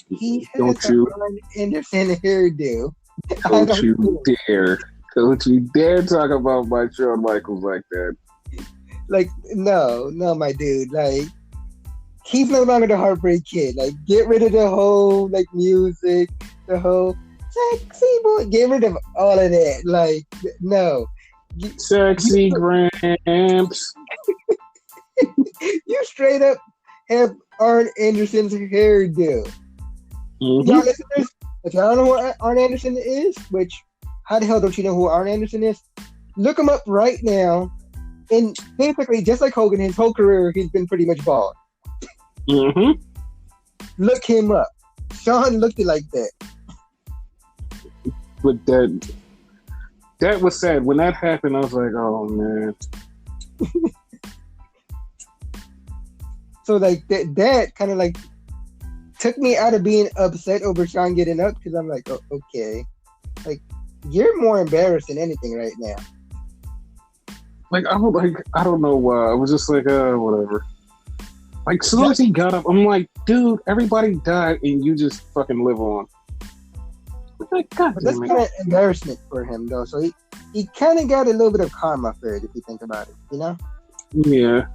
He had Don't a you Arn Anderson hairdo. Don't you dare talk about my Shawn Michaels like that. Like, no, my dude. Like, he's no longer the Heartbreak Kid. Like, get rid of the whole, like, music, the whole sexy boy. Get rid of all of that. Like, no. Sexy Gramps. You straight up have Arn Anderson's hairdo. Mm-hmm. Y'all listeners, if y'all don't know who Arn Anderson is, which, how the hell don't you know who Arn Anderson is? Look him up right now. And basically, just like Hogan, his whole career, he's been pretty much bald. Mm-hmm. Look him up. Shawn looked it like that. But that was sad. When that happened, I was like, oh, man. So, like, that kind of, like, took me out of being upset over Shawn getting up, because I'm like, oh, okay. Like, you're more embarrassed than anything right now. Like, I don't know why. I was just like, whatever. Like, as soon as he got up, I'm like, dude, everybody died and you just fucking live on. Like, God, but that's kind of embarrassment for him, though. So he kind of got a little bit of karma for it, if you think about it, you know? Yeah.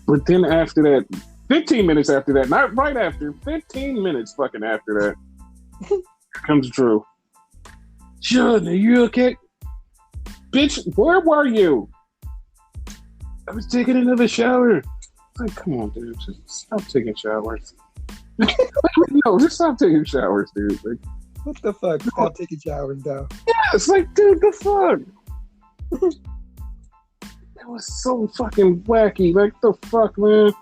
But then after that, 15 minutes after that, not right after, 15 minutes fucking after that, here comes Drew. John, are you okay? Bitch, where were you? I was taking another shower. Like, come on, dude. Just stop taking showers. No, just stop taking showers, dude. Like, What the fuck? Stop taking showers, though. yeah, it's like, dude, the fuck? That was so fucking wacky. Like, the fuck, man?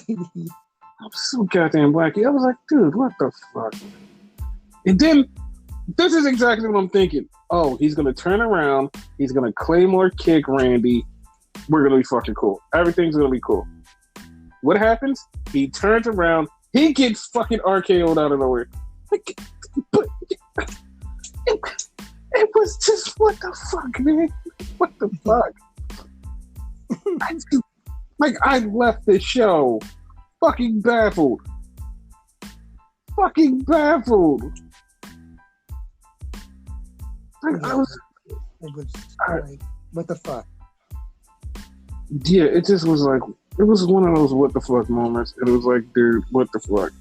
I'm so goddamn wacky. I was like, dude, what the fuck? And then, this is exactly what I'm thinking. Oh, he's going to turn around. He's going to Claymore kick Randy. We're going to be fucking cool. Everything's going to be cool. What happens? He turns around. He gets fucking RKO'd out of nowhere. Like, but it was just, what the fuck, man? What the fuck? I left the show fucking baffled. Fucking baffled. Like, I was... It was like, what the fuck? Yeah, it just was like, it was one of those what the fuck moments. It was like, dude, what the fuck?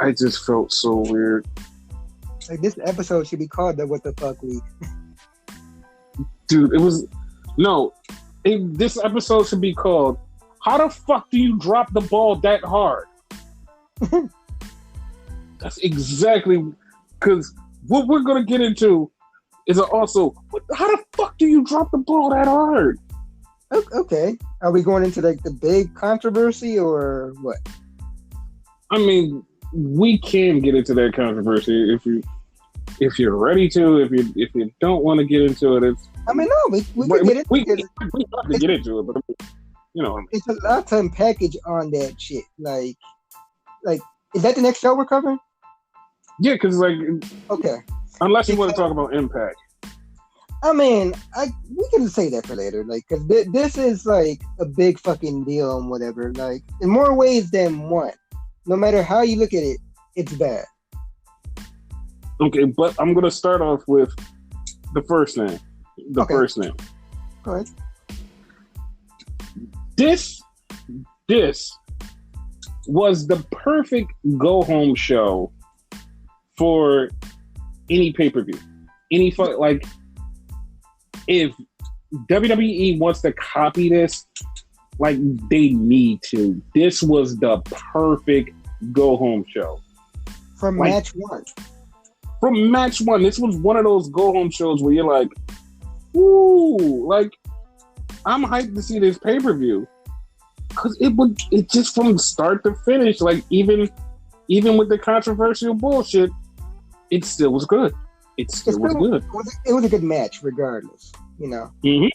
I just felt so weird. Like, this episode should be called the What the Fuck Week. Dude, it was... No, this episode should be called, How the fuck do you drop the ball that hard? That's exactly... Because what we're going to get into is also, how the fuck do you drop the ball that hard? Okay. Are we going into like the big controversy or what? I mean, we can get into that controversy if you're ready to. If you don't want to get into it, it's... I mean, no, we can get it. We have to get into it, but you know, it's a lot to unpackage on that shit. Like, is that the next show we're covering? Yeah, because like, okay, unless you want to talk about Impact. I mean, we can say that for later, like, because this is like a big fucking deal and whatever. Like, in more ways than one. No matter how you look at it, it's bad. Okay, but I'm gonna start off with the first name. First name. Go ahead. This was the perfect go home show for any pay-per-view. Like, if WWE wants to copy this, like, they need to. This was the perfect go home show. From like, match one. From match one. This was one of those go home shows where you're like, ooh, like, I'm hyped to see this pay-per-view. Because it just from start to finish, like, even with the controversial bullshit, it still was good. It still was good. It was a good match, regardless, you know. Mm-hmm.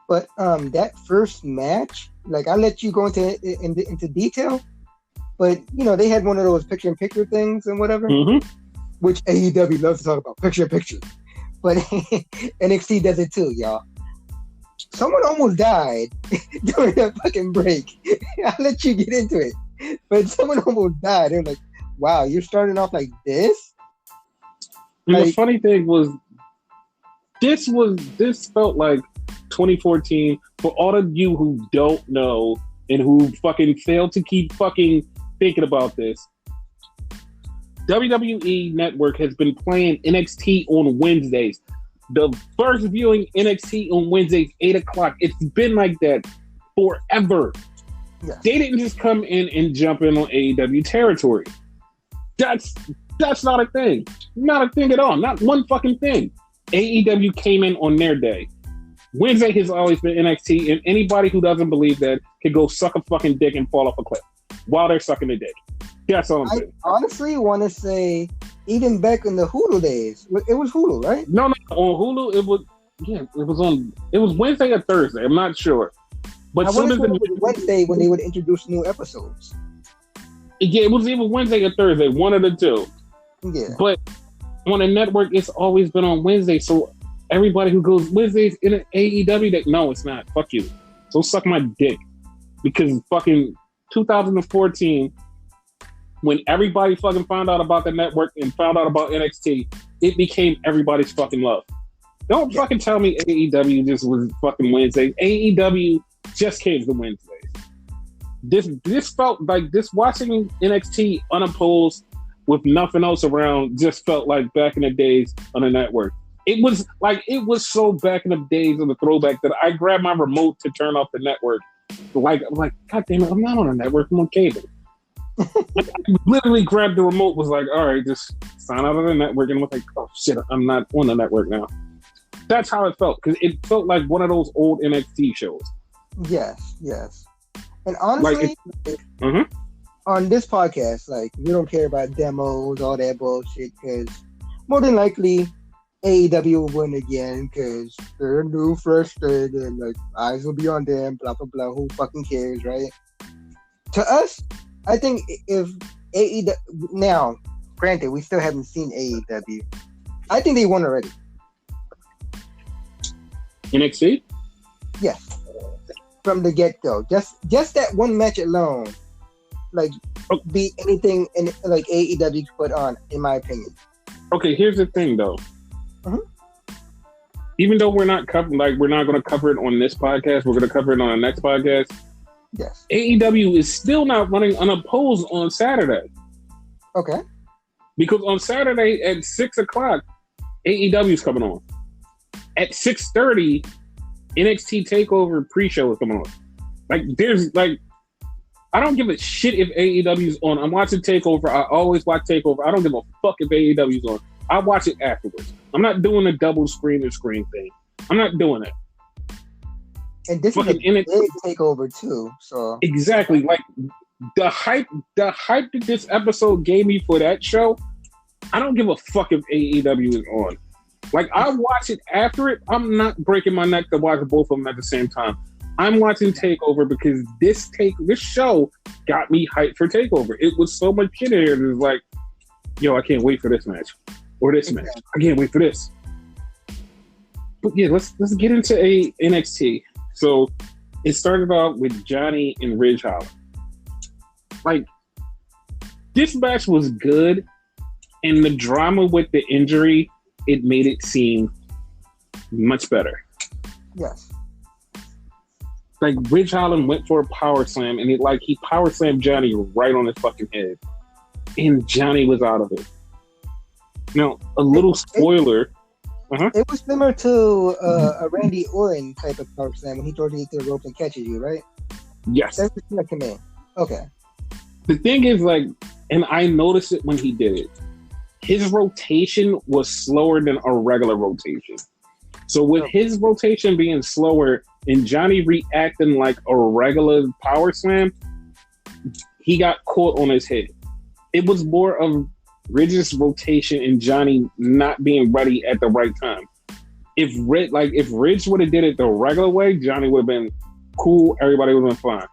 But that first match, like, I'll let you go into detail, but, you know, they had one of those picture-in-picture things and whatever, which AEW loves to talk about, picture-in-picture. But NXT does it too, y'all. Someone almost died during that fucking break. I'll let you get into it. But someone almost died. They're like, wow, you're starting off like this? And the funny thing was, this felt like 2014 for all of you who don't know and who fucking fail to keep fucking thinking about this. WWE Network has been playing NXT on Wednesdays. The first viewing NXT on Wednesdays, 8 o'clock. It's been like that forever. Yeah. They didn't just come in and jump in on AEW territory. That's not a thing. Not a thing at all. Not one fucking thing. AEW came in on their day. Wednesday has always been NXT, and anybody who doesn't believe that can go suck a fucking dick and fall off a cliff while they're sucking the dick. That's all I'm saying. I honestly want to say, even back in the Hulu days, it was Hulu, right? No, on Hulu, it was Wednesday or Thursday. I'm not sure. But I want to say it was Wednesday when they would introduce new episodes. Yeah, it was either Wednesday or Thursday, one of the two. Yeah. But on a network, it's always been on Wednesday. So everybody who goes Wednesdays in an AEW, no, it's not. Fuck you. So suck my dick. Because fucking 2014, when everybody fucking found out about the network and found out about NXT, it became everybody's fucking love. Don't fucking tell me AEW just was fucking Wednesdays. AEW just came to Wednesdays. This felt like this watching NXT unopposed with nothing else around just felt like back in the days on the network. It was so back in the days of the throwback that I grabbed my remote to turn off the network. I'm like, God damn it, I'm not on a network, I'm on cable. I literally grabbed the remote, was like, all right, just sign out of the network, and was like, oh shit, I'm not on the network now. That's how it felt, because it felt like one of those old NXT shows. Yes. And honestly, on this podcast, like, we don't care about demos, all that bullshit, because more than likely AEW will win again because they're a new, fresh thing, and like eyes will be on them. Blah blah blah. Who fucking cares, right? To us, I think if AEW now, granted, we still haven't seen AEW. I think they won already. NXT? Yes, from the get go. Just that one match alone, like, beat anything in like AEW put on, in my opinion. Okay, here's the thing though. Even though we're not going to cover it on this podcast, we're going to cover it on the next podcast. Yes. AEW is still not running unopposed on Saturday. Okay. Because on Saturday at 6:00, AEW is coming on. At 6:30, NXT Takeover pre-show is coming on. Like, there's like, I don't give a shit if AEW is on. I'm watching Takeover. I always watch Takeover. I don't give a fuck if AEW is on. I watch it afterwards. I'm not doing the double screen thing. I'm not doing it. And this is a big takeover too. So exactly, like the hype that this episode gave me for that show. I don't give a fuck if AEW is on. Like, I watch it after it. I'm not breaking my neck to watch both of them at the same time. I'm watching Takeover because this show got me hyped for Takeover. It was so much shit in here. It was like, yo, I can't wait for this match. Or this match. I can't wait for this. But yeah, let's get into NXT. So it started off with Johnny and Ridge Holland. Like, this match was good, and the drama with the injury, it made it seem much better. Yes. Like, Ridge Holland went for a power slam, and he power slammed Johnny right on his fucking head. And Johnny was out of it. Now, a little spoiler. It was similar to a Randy Orton type of power slam when he throws you through the rope and catches you, right? Yes. That's the second man. Okay. The thing is, like, and I noticed it when he did it, his rotation was slower than a regular rotation. So with his rotation being slower and Johnny reacting like a regular power slam, he got caught on his head. It was more of Ridge's rotation and Johnny not being ready at the right time. If Ridge would have did it the regular way, Johnny would have been cool. Everybody would have been fine.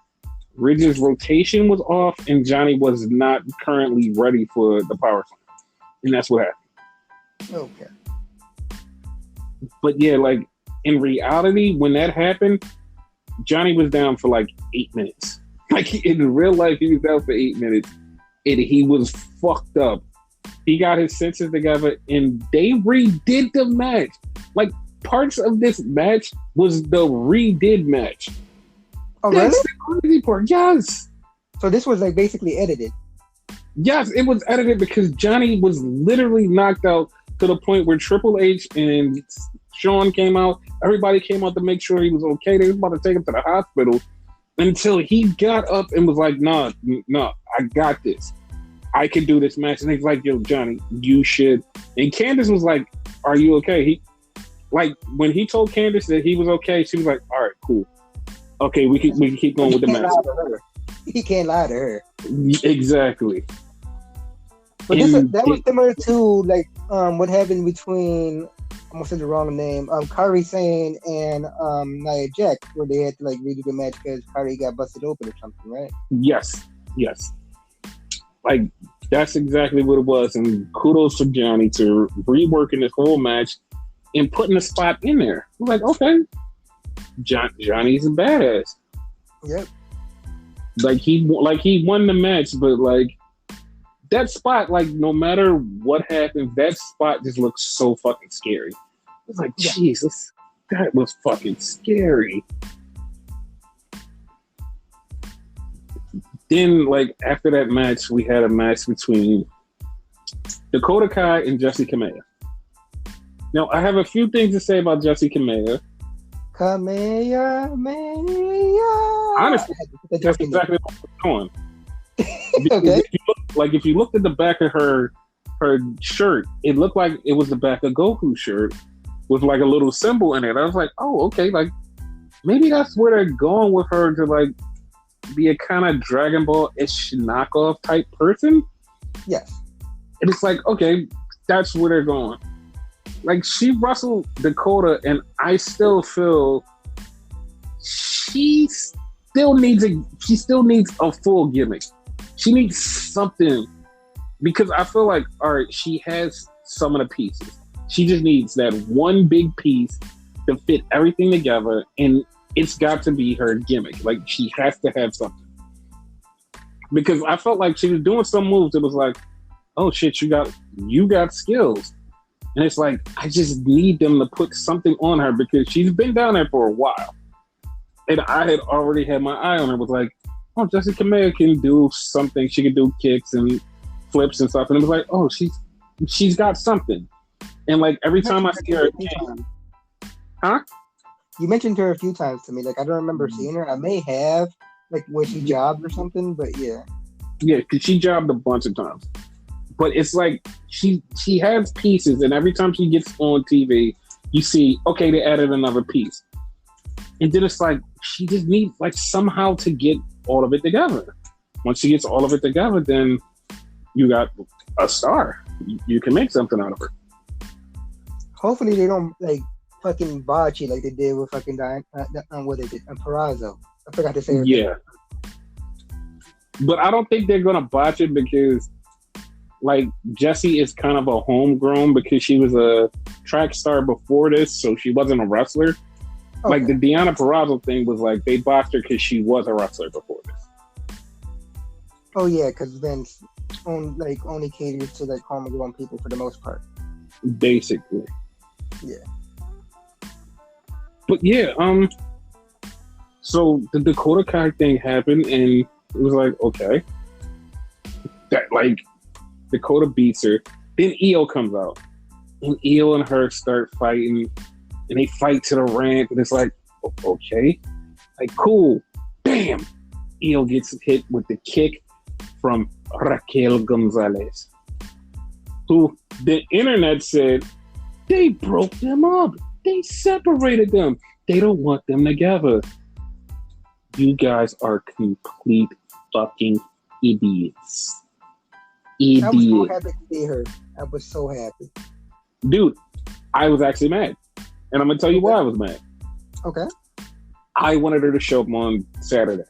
Ridge's rotation was off, and Johnny was not currently ready for the power slam, and that's what happened. Okay. But yeah, like, in reality, when that happened, Johnny was down for like 8 minutes. Like, in real life, he was down for 8 minutes, and he was fucked up. He got his senses together, and they redid the match. Like, parts of this match was the redid match. Oh, That's really? the crazy part. Yes. So this was like basically edited. Yes, it was edited because Johnny was literally knocked out to the point where Triple H and Shawn came out. Everybody came out to make sure he was okay. They was about to take him to the hospital until he got up and was like, nah, I got this. I can do this match. And he's like, yo, Johnny, you should. And Candice was like, are you okay? When he told Candice that he was okay, she was like, all right, cool. Okay, we can keep going with the match. He can't lie to her. Exactly. But that was similar to like what happened between, I almost said the wrong name, Kairi Sane and Nia Jax, where they had to like redo the match because Kairi got busted open or something, right? Yes. Like, that's exactly what it was. And kudos to Johnny to reworking this whole match and putting a spot in there. I'm like, okay, Johnny's a badass. Yep. Like he won the match, but like that spot, like no matter what happens, that spot just looks so fucking scary. It's like, Jesus, that was fucking scary. Then, like, after that match, we had a match between Dakota Kai and Jessi Kamea. Now, I have a few things to say about Jessi Kamea. Honestly, that's exactly what I'm doing. Okay. If you looked at the back of her shirt, it looked like it was the back of Goku's shirt with like a little symbol in it. I was like, oh, okay, like maybe that's where they're going with her to like be a kind of Dragon Ball-ish knockoff type person. Yes. And it's like, okay, that's where they're going. Like, she wrestled Dakota, and I still feel she still needs a full gimmick. She needs something, because I feel like, all right, she has some of the pieces. She just needs that one big piece to fit everything together, and it's got to be her gimmick. Like, she has to have something. Because I felt like she was doing some moves that was like, oh shit, you got skills. And it's like, I just need them to put something on her, because she's been down there for a while. And I had already had my eye on her. Was like, oh, Jessi Kamea can do something. She can do kicks and flips and stuff. And it was like, oh, she's got something. And like every time I see her again, huh? You mentioned her a few times to me. Like, I don't remember seeing her. I may have, like, where she jobbed or something, but yeah. Yeah, because she jobbed a bunch of times. But it's like she has pieces, and every time she gets on TV, you see, okay, they added another piece. And then it's like, she just needs, like, somehow to get all of it together. Once she gets all of it together, then you got a star. You can make something out of her. Hopefully they don't, like, fucking botch it like they did with fucking what they did, Perazo. I forgot to say her name. But I don't think they're gonna botch it, because like Jessi is kind of a homegrown, because she was a track star before this, so she wasn't a wrestler. Okay. Like the Deonna Purrazzo thing was like they botched her because she was a wrestler before this. Oh yeah, because Vince only caters to like homegrown people for the most part. Basically. Yeah. But yeah, so the Dakota Kai thing happened, and it was like, okay, that like Dakota beats her. Then Io comes out, and Io and her start fighting, and they fight to the ramp, and it's like, okay, like cool. Bam! Io gets hit with the kick from Raquel Gonzalez, who the internet said they broke them up. They separated them. They don't want them together. You guys are complete fucking idiots. I was so happy to see her. I was so happy. Dude, I was actually mad. And I'm going to tell you why I was mad. Okay. I wanted her to show up on Saturday.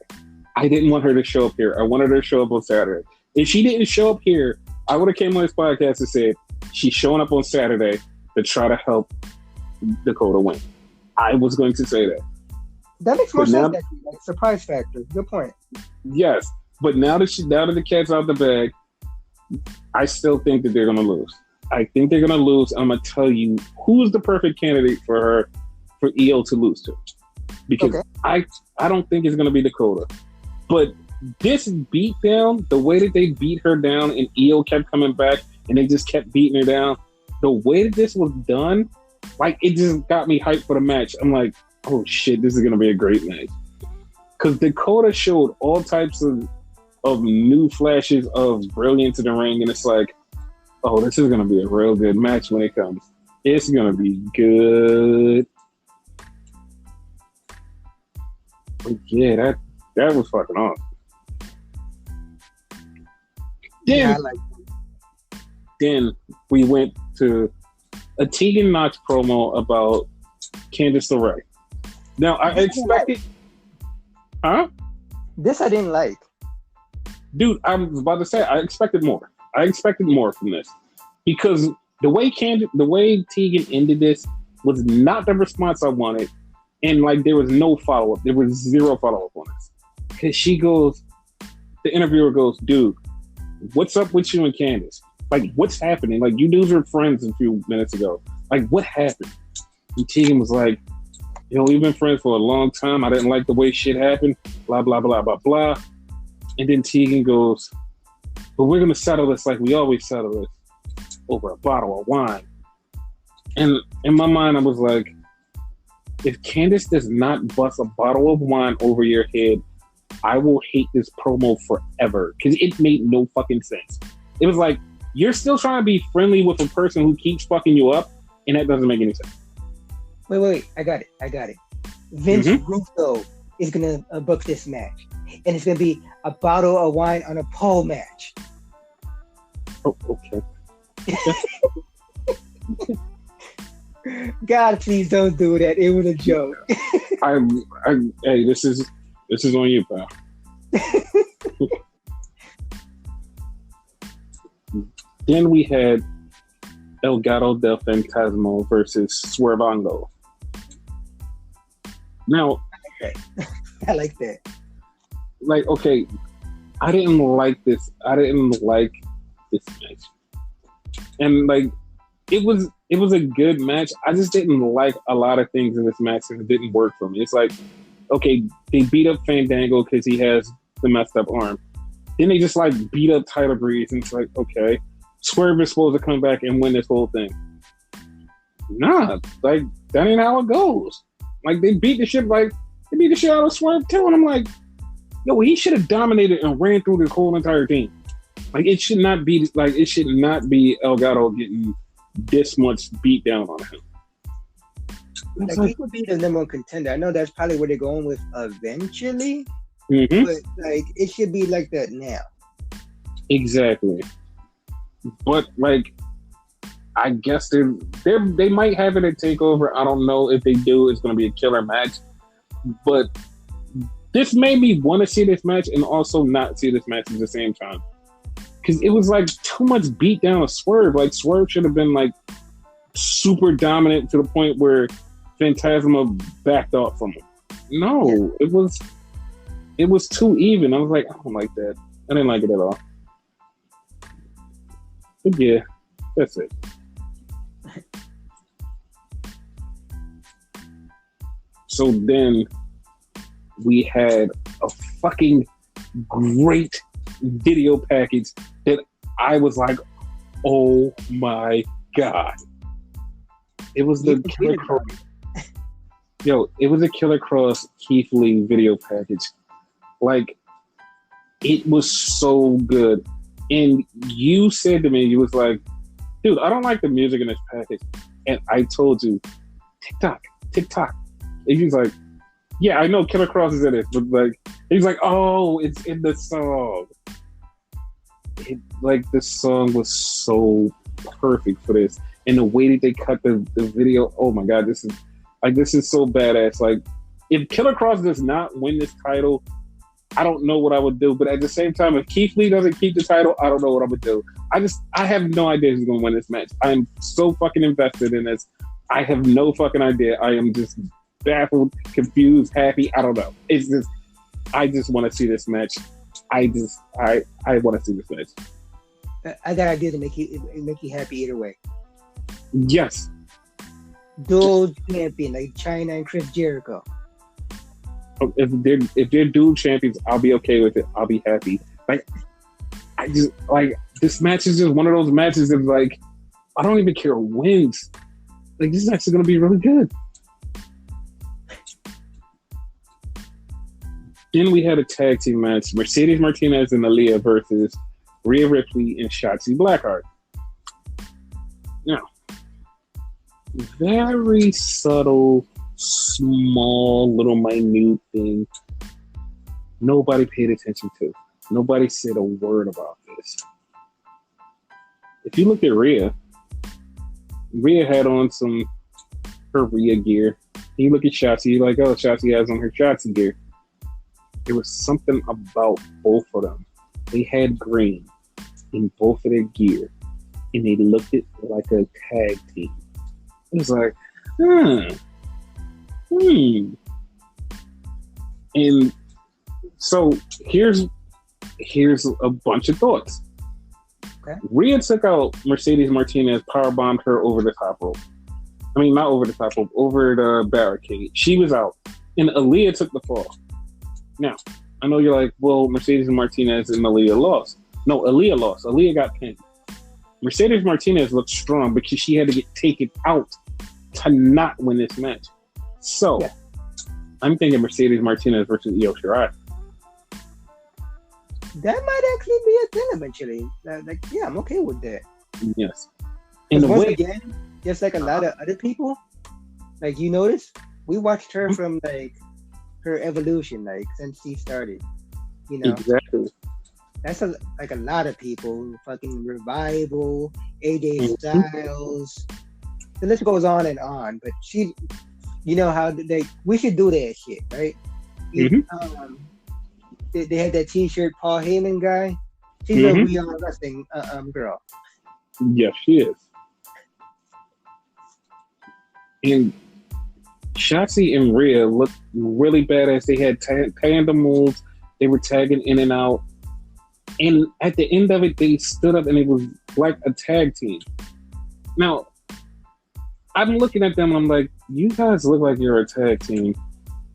I didn't want her to show up here. I wanted her to show up on Saturday. If she didn't show up here, I would have came on this podcast and said, she's showing up on Saturday to try to help Dakota win. I was going to say that. That makes more sense. Like, surprise factor. Good point. Yes, but now that the cat's out the bag, I still think that they're going to lose. I think they're going to lose. I'm going to tell you who's the perfect candidate for Io to lose to, because I don't think it's going to be Dakota. But this beatdown, the way that they beat her down, and Io kept coming back, and they just kept beating her down. The way that this was done, like, it just got me hyped for the match. I'm like, oh shit, this is going to be a great match. Because Dakota showed all types of new flashes of brilliance in the ring, and it's like, oh, this is going to be a real good match when it comes. It's going to be good. But yeah, that was fucking awesome. Then we went to a Tegan Knox promo about Candice LeRae. Now, I expected... Huh? This I didn't like. Dude, I was about to say, I expected more. I expected more from this. Because the way Tegan ended this was not the response I wanted. And, like, there was no follow-up. There was zero follow-up on this. Because the interviewer goes, dude, what's up with you and Candice? Like, what's happening? Like, you dudes were friends a few minutes ago. Like, what happened? And Tegan was like, we've been friends for a long time. I didn't like the way shit happened. Blah, blah, blah, blah, blah. And then Tegan goes, but we're going to settle this like we always settle this. over a bottle of wine. And in my mind, I was like, if Candice does not bust a bottle of wine over your head, I will hate this promo forever. Because it made no fucking sense. It was like, you're still trying to be friendly with a person who keeps fucking you up, and that doesn't make any sense. Wait. I got it. Vince Russo is going to book this match. And it's going to be a bottle of wine on a pole match. Oh, okay. God, please don't do that. It was a joke. Hey, this is on you, pal. Then we had El Gato del Fantasma versus Swervango. Now, I like that. Like, okay, I didn't like this. I didn't like this match, and like, it was a good match. I just didn't like a lot of things in this match, and it didn't work for me. It's like, okay, they beat up Fandango because he has the messed up arm. Then they just like beat up Tyler Breeze, and it's like, okay, Swerve is supposed to come back and win this whole thing. Nah, like that ain't how it goes. Like they beat the shit out of Swerve too, and I'm like, yo, he should have dominated and ran through this whole entire team. Like it should not be El Gato getting this much beat down on him. Like he could be the number one contender. I know that's probably where they're going with eventually, but like it should be like that now. Exactly. But like, I guess they might have it at TakeOver. I don't know if they do. It's going to be a killer match, but this made me want to see this match and also not see this match at the same time. Because it was like too much beat down of Swerve. Like Swerve should have been like super dominant to the point where Phantasma backed off from him. No, it was too even. I was like, I don't like that. I didn't like it at all. But yeah, that's it. So then we had a fucking great video package that I was like, oh my God. It was the Killer Cross. It was a Killer Cross Keith Lee video package. Like, it was so good. And you said to me, you was like, dude, I don't like the music in this package. And I told you, TikTok. And he was like, yeah, I know Killer Cross is in it, but like, he's like, oh, it's in the song. The song was so perfect for this. And the way that they cut the video, oh my God, this is so badass. Like, if Killer Cross does not win this title, I don't know what I would do. But at the same time, if Keith Lee doesn't keep the title, I don't know what I would do. I have no idea who's going to win this match. I'm so fucking invested in this. I have no fucking idea. I am just baffled, confused, happy. I don't know. It's just, I just want to see this match. I want to see this match. I got ideas to make you happy either way. Yes. Dual champion like China and Chris Jericho. If they're dual champions, I'll be okay with it. I'll be happy. Like, I just like this match is just one of those matches that like I don't even care who wins. Like, this match is gonna be really good. Then we had a tag team match: Mercedes Martinez and Aaliyah versus Rhea Ripley and Shotzi Blackheart. Now, very subtle, small, little minute thing nobody paid attention to. Nobody said a word about this. If you look at Rhea had on her Rhea gear. You look at Shotzi, you're like, oh, Shotzi has on her Shotzi gear. There was something about both of them. They had green in both of their gear, and they looked it like a tag team. It was like, And so here's a bunch of thoughts. Okay. Rhea took out Mercedes Martinez, powerbombed her over the top rope. I mean, not over the top rope, over the barricade. She was out. And Aaliyah took the fall. Now, I know you're like, well, Mercedes Martinez and Aaliyah lost. No, Aaliyah lost. Aaliyah got pinned. Mercedes Martinez looked strong because she had to get taken out to not win this match. So, Yeah. I'm thinking Mercedes Martinez versus Io Shirai. That might actually be a thing eventually. Yeah, I'm okay with that. Yes. And the Once way, again, just like a lot of other people, like you notice, we watched her from like her evolution, like since she started. You know, exactly. that's like a lot of people. Fucking Revival, AJ Styles. The list goes on and on. But she, you know how we should do that shit, right? They had that T-shirt Paul Heyman guy. She's a We Are Wrestling girl. Yes, she is. And Shotzi and Rhea looked really badass. They had tandem moves. They were tagging in and out. And at the end of it, they stood up and it was like a tag team. Now, I'm looking at them. I'm like, you guys look like you're a tag team.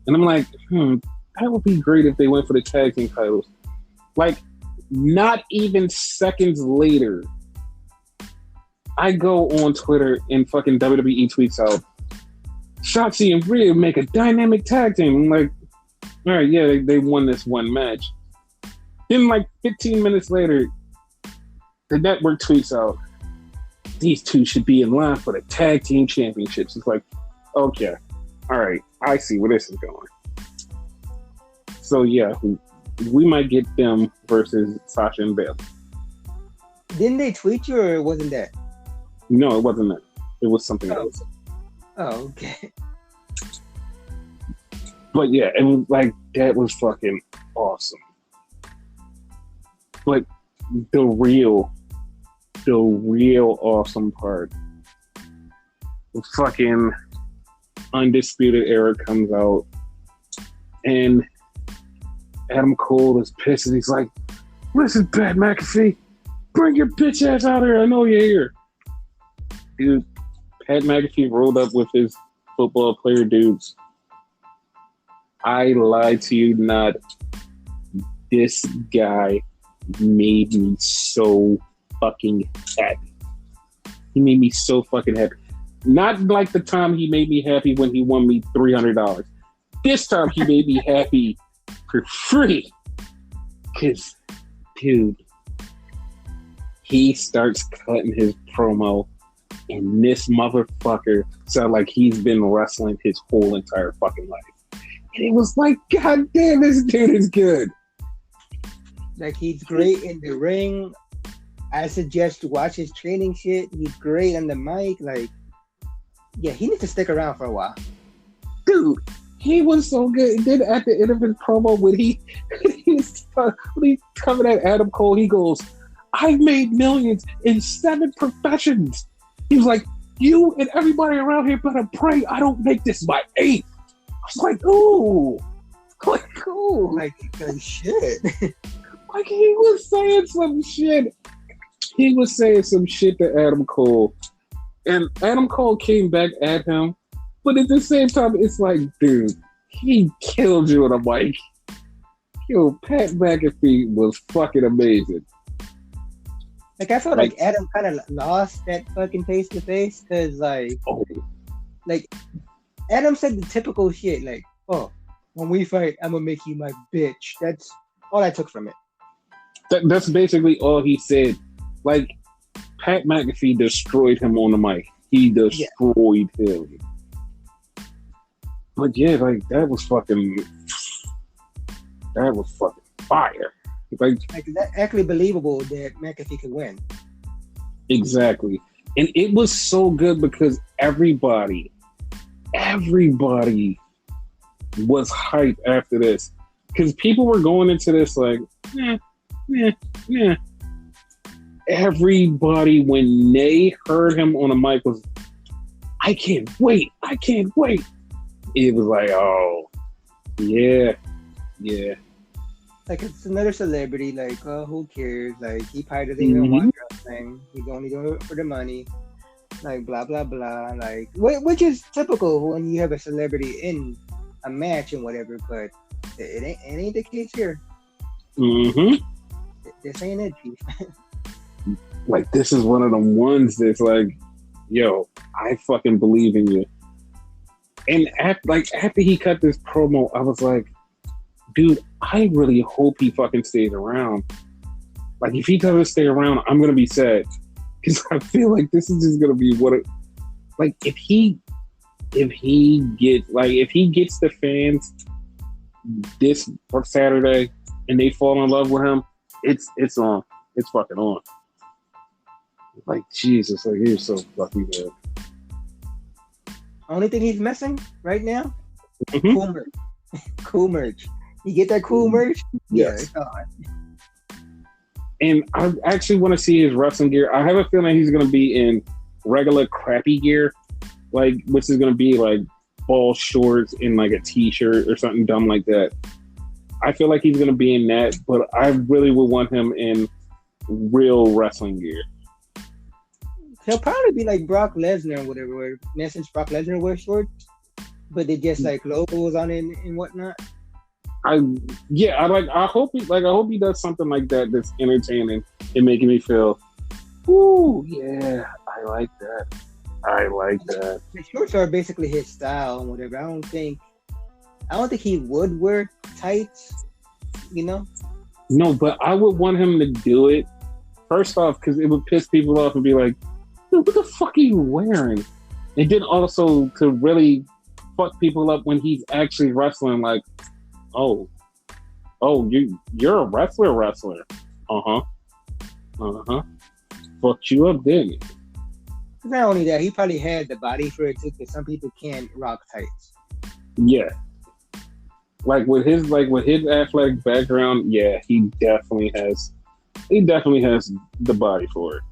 And I'm like, that would be great if they went for the tag team titles. Like, not even seconds later, I go on Twitter and fucking WWE tweets out, Shotzi and Rhea make a dynamic tag team. I'm like, all right, yeah, they won this one match. Then, like 15 minutes later, the network tweets out, these two should be in line for the tag team championships. It's like, okay, all right, I see where this is going. So yeah, we might get them versus Sasha and Bayley. Didn't they tweet you, or wasn't that? No, it wasn't that. It was something else. Oh, okay. But yeah, it was like, that was fucking awesome. But the real awesome part, the fucking Undisputed Era comes out, and Adam Cole is pissed, and he's like, listen, Pat McAfee, bring your bitch ass out here. I know you're here. Dude, Pat McAfee rolled up with his football player dudes. I lied to you not. This guy made me so fucking happy. He made me so fucking happy. Not like the time he made me happy when he won me $300. This time he made me happy for free. Because, dude, he starts cutting his promo, and this motherfucker sounds like he's been wrestling his whole entire fucking life. And it was like, God damn, this dude is good. Like, he's great in the ring. I suggest to watch his training shit. He's great on the mic. Like, yeah, he needs to stick around for a while. Dude, he was so good. And then at the end of his promo, when he coming at Adam Cole, he goes, I've made millions in 7 professions. He was like, you and everybody around here better pray I don't make this my 8th. I was like, ooh. Like, ooh. Like shit. Like, he was saying some shit. He was saying some shit to Adam Cole. And Adam Cole came back at him. But at the same time, it's like, dude, he killed you on a mic. Yo, Pat McAfee was fucking amazing. Like, I felt like Adam kind of lost that fucking face-to-face. Because, like, Adam said the typical shit. Like, oh, when we fight, I'm going to make you my bitch. That's all I took from it. That's basically all he said. Like, Pat McAfee destroyed him on the mic. He destroyed him. But yeah, like, that was fucking fire. Like, that's actually believable that McAfee could win. Exactly. And it was so good because everybody was hyped after this. Because people were going into this like, yeah. Everybody, when they heard him on the mic, was, I can't wait. It was like, oh, yeah. Like, it's another celebrity. Like, who cares? Like, he probably doesn't even watch wrestling. He's only doing it for the money. Like, blah, blah, blah. Like, which is typical when you have a celebrity in a match and whatever, but it ain't the case here. Mm-hmm. This ain't it, Chief. Like, this is one of them ones that's like, yo, I fucking believe in you. And after he cut this promo, I was like, dude, I really hope he fucking stays around. Like, if he doesn't stay around, I'm gonna be sad because I feel like this is just gonna be what it. Like, if he gets the fans this Saturday and they fall in love with him, it's on. It's fucking on. Like, Jesus, like, he's so fucking good. Only thing he's missing right now, Mm-hmm. cool merch. Cool merch. You get that cool merch? Yes. Yeah, it's on. And I actually want to see his wrestling gear. I have a feeling he's going to be in regular crappy gear, like, which is going to be like ball shorts and like a t-shirt or something dumb like that. I feel like he's going to be in that, but I really would want him in real wrestling gear. He'll probably be like Brock Lesnar or whatever, where in essence Brock Lesnar wears shorts, but they just like logos on it and whatnot. I hope he does something like that that's entertaining and making me feel, ooh, yeah, I like that. The shorts are basically his style and whatever. I don't think he would wear tights, you know? No, but I would want him to do it, first off, because it would piss people off and be like, dude, what the fuck are you wearing? And then also to really fuck people up when he's actually wrestling, like, oh, you're a wrestler. Fucked you up, didn't it? Not only that, he probably had the body for it too, because some people can't rock tights. Yeah. Like with his athletic background, yeah, he definitely has the body for it.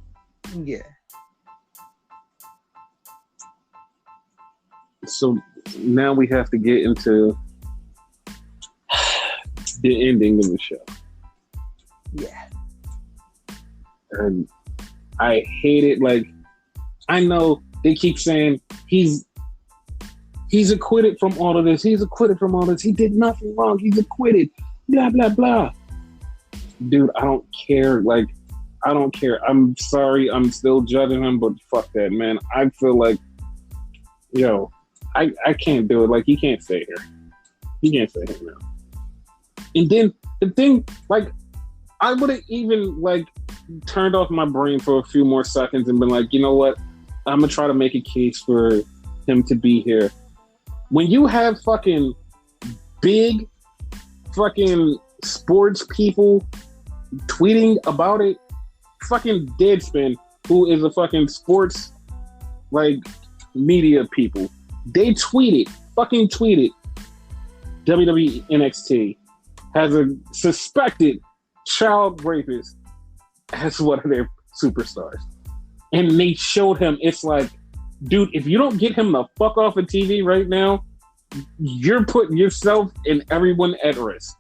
Yeah. So now we have to get into the ending of the show. Yeah. And I hate it. Like, I know they keep saying he's acquitted from all of this. He's acquitted from all this. He did nothing wrong. He's acquitted. Blah, blah, blah. Dude, I don't care. Like, I don't care. I'm sorry. I'm still judging him, but fuck that, man. I feel like, yo, I can't do it. Like, he can't stay here. He can't stay here now. And then the thing, like, I would have even, like, turned off my brain for a few more seconds and been like, you know what? I'm going to try to make a case for him to be here. When you have fucking big fucking sports people tweeting about it, fucking Deadspin, who is a fucking sports, like, media people, they tweeted WWE NXT has a suspected child rapist as one of their superstars. And they showed him, it's like, dude, if you don't get him the fuck off of TV right now, you're putting yourself and everyone at risk.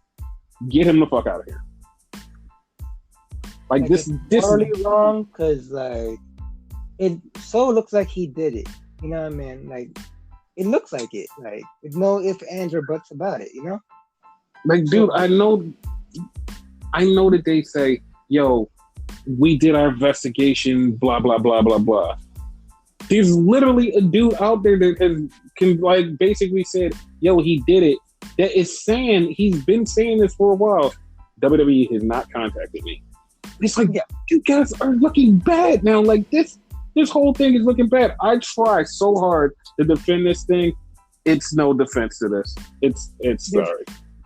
Get him the fuck out of here. Like this totally wrong, because like it so looks like he did it. You know what I mean? Like, it looks like it. Like, there's no ifs, ands, or buts about it, you know? Like, dude, I know that they say, yo, we did our investigation, blah, blah, blah, blah, blah. There's literally a dude out there that can like basically said, yo, he did it. That is saying, he's been saying this for a while. WWE has not contacted me. It's like, yeah, you guys are looking bad now. Like, this whole thing is looking bad. I try so hard to defend this thing. It's no defense to this. It's sorry.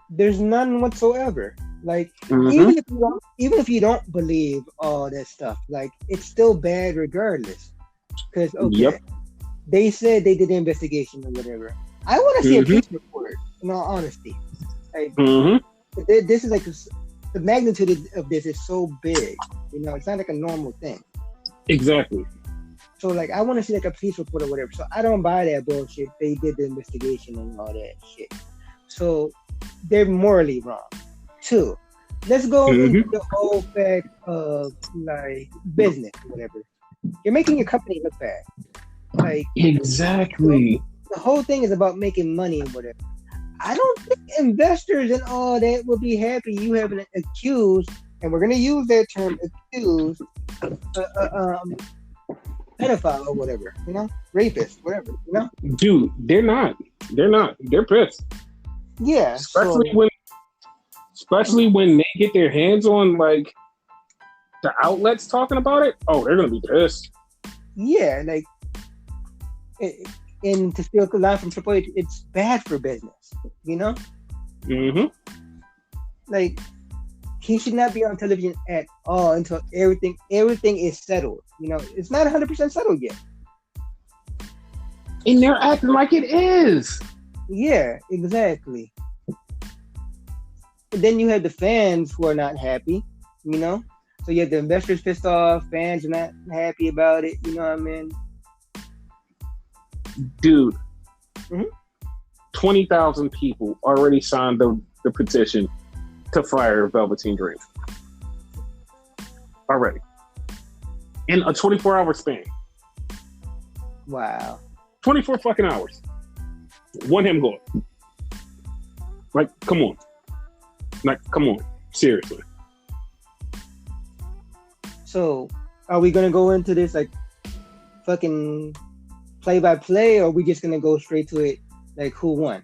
There's none whatsoever. Like, even if you don't believe all that stuff, like, it's still bad regardless. Because they said they did the investigation or whatever. I want to see a police report. In all honesty, like, this is like the magnitude of this is so big. You know, it's not like a normal thing. Exactly. So, like, I want to see like a police report or whatever. So I don't buy that bullshit. They did the investigation and all that shit. So they're morally wrong. 2, let's go into the whole fact of like business or whatever. You're making your company look bad. Like, exactly. The whole thing is about making money and whatever. I don't think investors and all that will be happy you having accused and we're gonna use that term accused, pedophile or whatever, rapist, whatever, Dude, they're not. They're not. They're pissed. Yeah. Especially when they get their hands on like the outlets talking about it. Oh, they're gonna be pissed. Yeah, like, and to steal a line from Triple H, it's bad for business, Mm-hmm. Like, he should not be on television at all until everything is settled. It's not 100% settled yet. And they're acting like it is. Yeah, exactly. And then you have the fans who are not happy, So you have the investors pissed off, fans are not happy about it, you know what I mean? Dude, mm-hmm. 20,000 people already signed the petition to fire Velveteen Dream. Already. In a 24-hour span. Wow. 24 fucking hours. Want him going. Like, come on. Like, come on. Seriously. So, are we gonna go into this like fucking play-by-play, or are we just gonna go straight to it, like who won?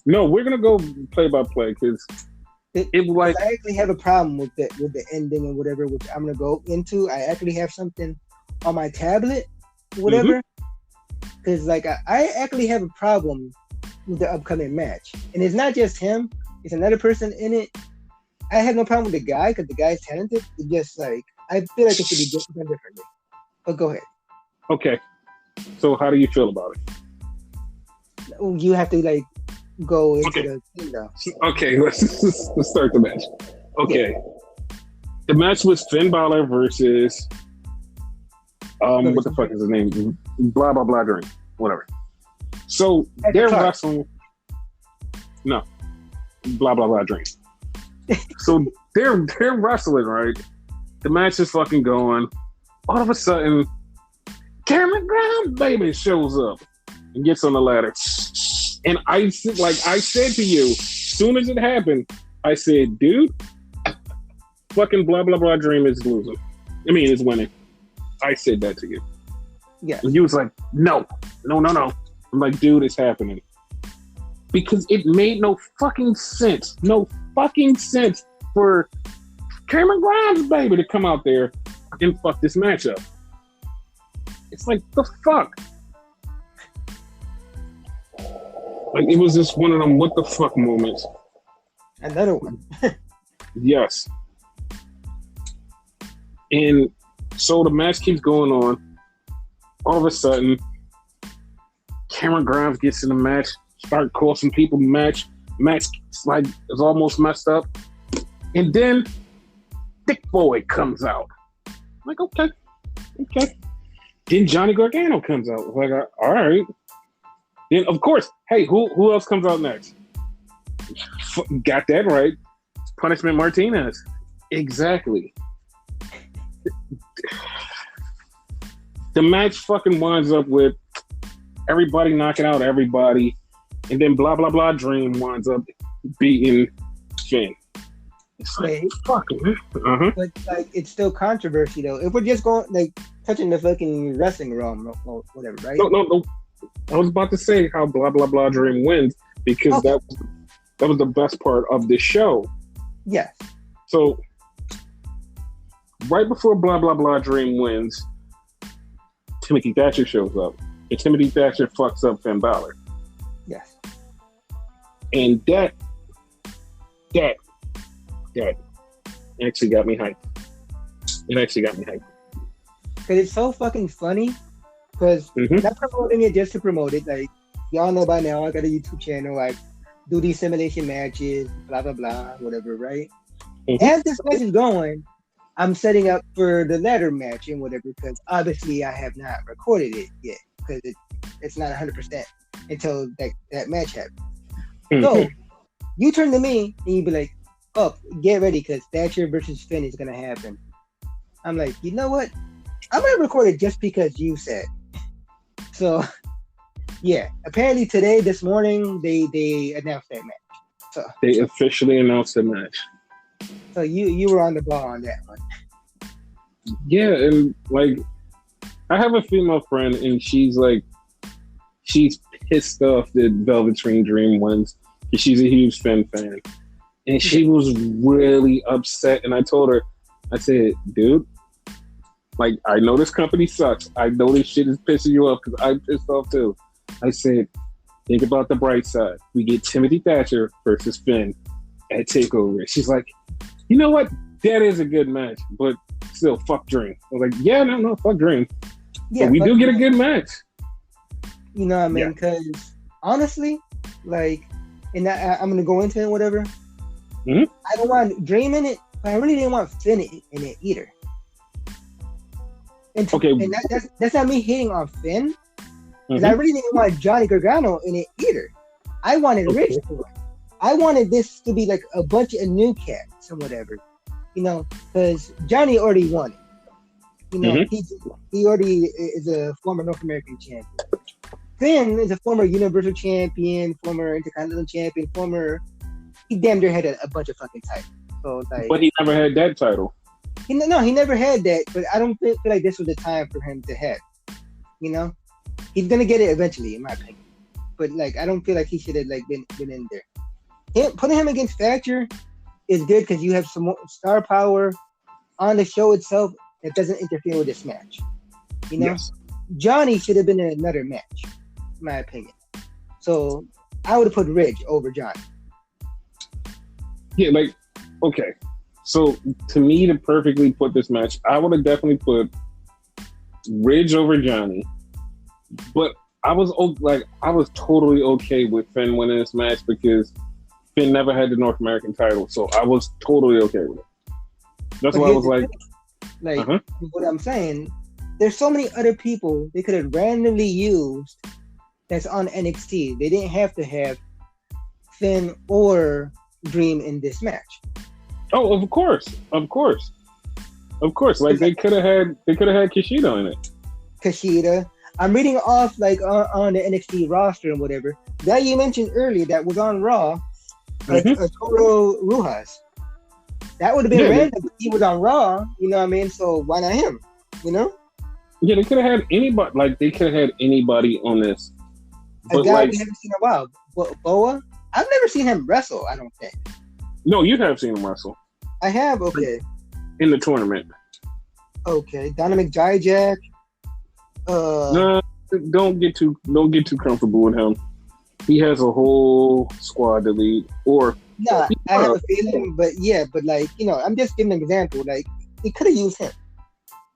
No, we're gonna go play-by-play because it was like, I actually have a problem with the ending and whatever, which I'm gonna go into. I actually have something on my tablet, whatever, because like I actually have a problem with the upcoming match, and it's not just him; it's another person in it. I have no problem with the guy because the guy's talented. It's just like I feel like it should be done differently. But go ahead. Okay. So how do you feel about it? You have to like go into the thing now. Okay, let's start the match. Okay. Yeah. The match was Finn Balor versus what the fuck is his name? Blah blah blah Dream. Whatever. So they're wrestling. No. Blah blah blah Dream. So they're wrestling, right? The match is fucking going. All of a sudden, Cameron Grimes baby shows up and gets on the ladder. And I said to you, as soon as it happened, I said, dude, fucking blah blah blah Dream is losing. I mean, is winning. I said that to you. Yeah. And you was like, no. I'm like, dude, it's happening. Because it made no fucking sense. No fucking sense for Cameron Grimes baby to come out there and fuck this matchup. It's like, the fuck? Like, it was just one of them what the fuck moments. Another one. Yes. And so the match keeps going on. All of a sudden, Cameron Grimes gets in the match, start causing people match. Match like is almost messed up. And then Dick Boy comes out. I'm like, okay. Then Johnny Gargano comes out. I'm like, all right. Then of course, hey, who else comes out next? Got that right. It's Punishment Martinez. Exactly. The match fucking winds up with everybody knocking out everybody, and then blah blah blah Dream winds up beating Finn. It's like, fuck, man. But like, it's still controversy though. If we're just going like touching the fucking wrestling realm or whatever, right? No. I was about to say how blah blah blah Dream wins because that was the best part of the show. Yes. So right before blah blah blah Dream wins, Timothy Thatcher shows up, and Timothy Thatcher fucks up Finn Balor. Yes. And that actually got me hyped. It actually got me hyped. Because it's so fucking funny. Because not promoting it just to promote it. Like, y'all know by now, I got a YouTube channel. Like, do these simulation matches, blah, blah, blah, whatever, right? As this match is going, I'm setting up for the ladder match and whatever. Because obviously, I have not recorded it yet. Because it's not 100% until that match happens. So, you turn to me and you be like, oh, get ready because Thatcher versus Finn is going to happen. I'm like, you know what? I'm going to record it just because you said. So, yeah. Apparently this morning, they announced that match. So, they officially announced the match. So you were on the ball on that one. Yeah, and like I have a female friend, and she's pissed off that Velveteen Dream wins because she's a huge Finn fan, and she was really upset. And I told her, I said, dude, like I know this company sucks. I know this shit is pissing you off because I'm pissed off too. I said, think about the bright side. We get Timothy Thatcher versus Finn at TakeOver. She's like, you know what? That is a good match, but still, fuck Dream. I was like, yeah, no, fuck Dream. Yeah, but we do get a good match. You know what I mean? Because honestly, like, and I'm gonna go into it, whatever. Mm-hmm. I don't want Dream in it, but I really didn't want Finn in it either. And okay, and that's not me hating on Finn. Because I really didn't want Johnny Gargano in it either. I wanted Rich to win. I wanted this to be like a bunch of new cats and whatever, you know, because Johnny already won it. You know, he already is a former North American champion. Finn is a former Universal Champion, former Intercontinental Champion, he damn near had a bunch of fucking titles. So like, but he never had that title. He never had that. But I don't feel like this was the time for him to have. You know, he's gonna get it eventually, in my opinion. But like, I don't feel like he should have like been in there. Putting him against Thatcher is good because you have some more star power on the show itself that doesn't interfere with this match. You know, Johnny should have been in another match, in my opinion. So I would have put Ridge over Johnny. Yeah, like, okay. So to me, to perfectly put this match, I would have definitely put Ridge over Johnny. But I was totally okay with Finn winning this match because Finn never had the North American title, so I was totally okay with it. That's why I was like, what I'm saying, there's so many other people they could have randomly used that's on NXT. They didn't have to have Finn or Dream in this match. Oh, of course. Like they could have had Kushida in it. Kushida. I'm reading off like on the NXT roster and whatever. That you mentioned earlier that was on Raw, like Toro Rujas. That would have been random if he was on Raw, you know what I mean? So why not him? You know? Yeah, they could have had anybody. Like they could have had anybody on this. But a guy we haven't seen in a while, Boa. I've never seen him wrestle. I don't think. No, you have seen him wrestle. I have. Okay. In the tournament. Okay, Dynamic Dijak. No, don't get too comfortable with him. He has a whole squad to lead. Or I have a feeling, but like I'm just giving an example. Like they could have used him.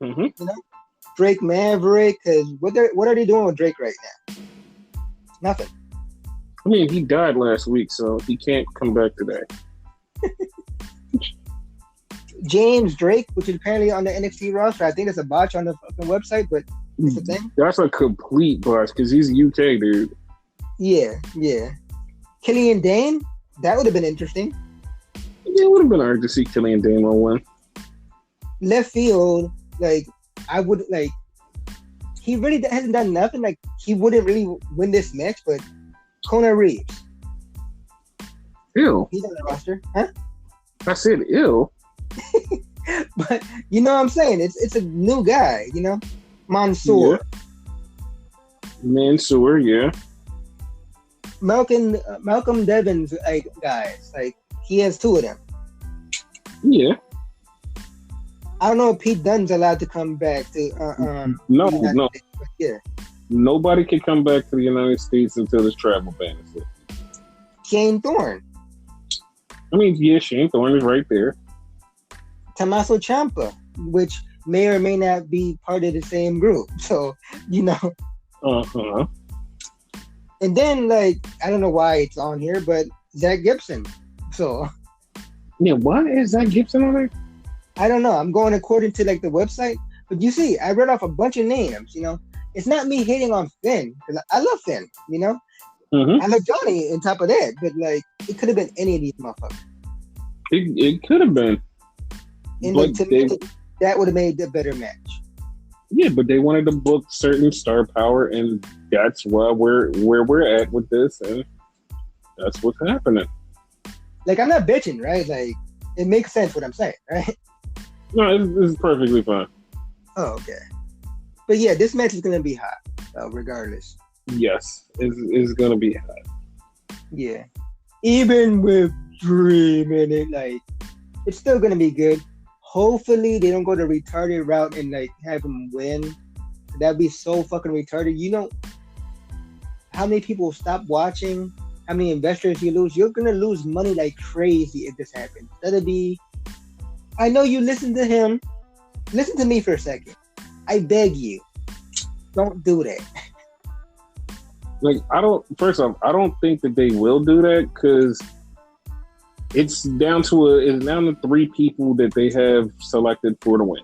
You know, Drake Maverick. Because what are they doing with Drake right now? Nothing. I mean, he died last week, so he can't come back today. James Drake, which is apparently on the NXT roster. I think it's a botch on the fucking website, but it's a thing. That's a complete botch because he's a UK dude. Yeah. Killian Dane, that would have been interesting. Yeah, it would have been hard to see Killian Dane win. Left field, like I would like. He really hasn't done nothing. Like he wouldn't really win this match, but Kona Reeves. Ew. He's on the roster, huh? I said ew. But you know what I'm saying? It's a new guy, you know? Mansoor. Yeah. Malcolm Devon's like guys. Like he has two of them. Yeah. I don't know if Pete Dunne's allowed to come back to No. States, yeah. Nobody can come back to the United States until this travel ban is lifted. Shane Thorne. I mean, yeah, Shane Thorne is right there. Tommaso Ciampa, which may or may not be part of the same group. So, you know. Uh-huh. And then, like, I don't know why it's on here, but Zach Gibson. So. Yeah, why is Zach Gibson on there? I don't know. I'm going according to, like, the website. But you see, I read off a bunch of names, you know. It's not me hating on Finn, because I love Finn, you know. I love Johnny on top of that, but, like, it could have been any of these motherfuckers. It could have been. And like, to me, that would have made the better match. Yeah, but they wanted to book certain star power, and that's why where we're at with this, and that's what's happening. Like, I'm not bitching, right? Like, It makes sense what I'm saying, right? No, it's perfectly fine. Oh, okay. But yeah, this match is gonna be hot, regardless. Yes, it's gonna be hot. Yeah, even with Dream in it, like it's still gonna be good. Hopefully, they don't go the retarded route and like have him win. That'd be so fucking retarded. You know how many people stop watching? How many investors you lose? You're gonna lose money like crazy if this happens. That'd be. I know you listen to him. Listen to me for a second. I beg you, don't do that. Like, first off, I don't think that they will do that because it's down to 3 people that they have selected for the win.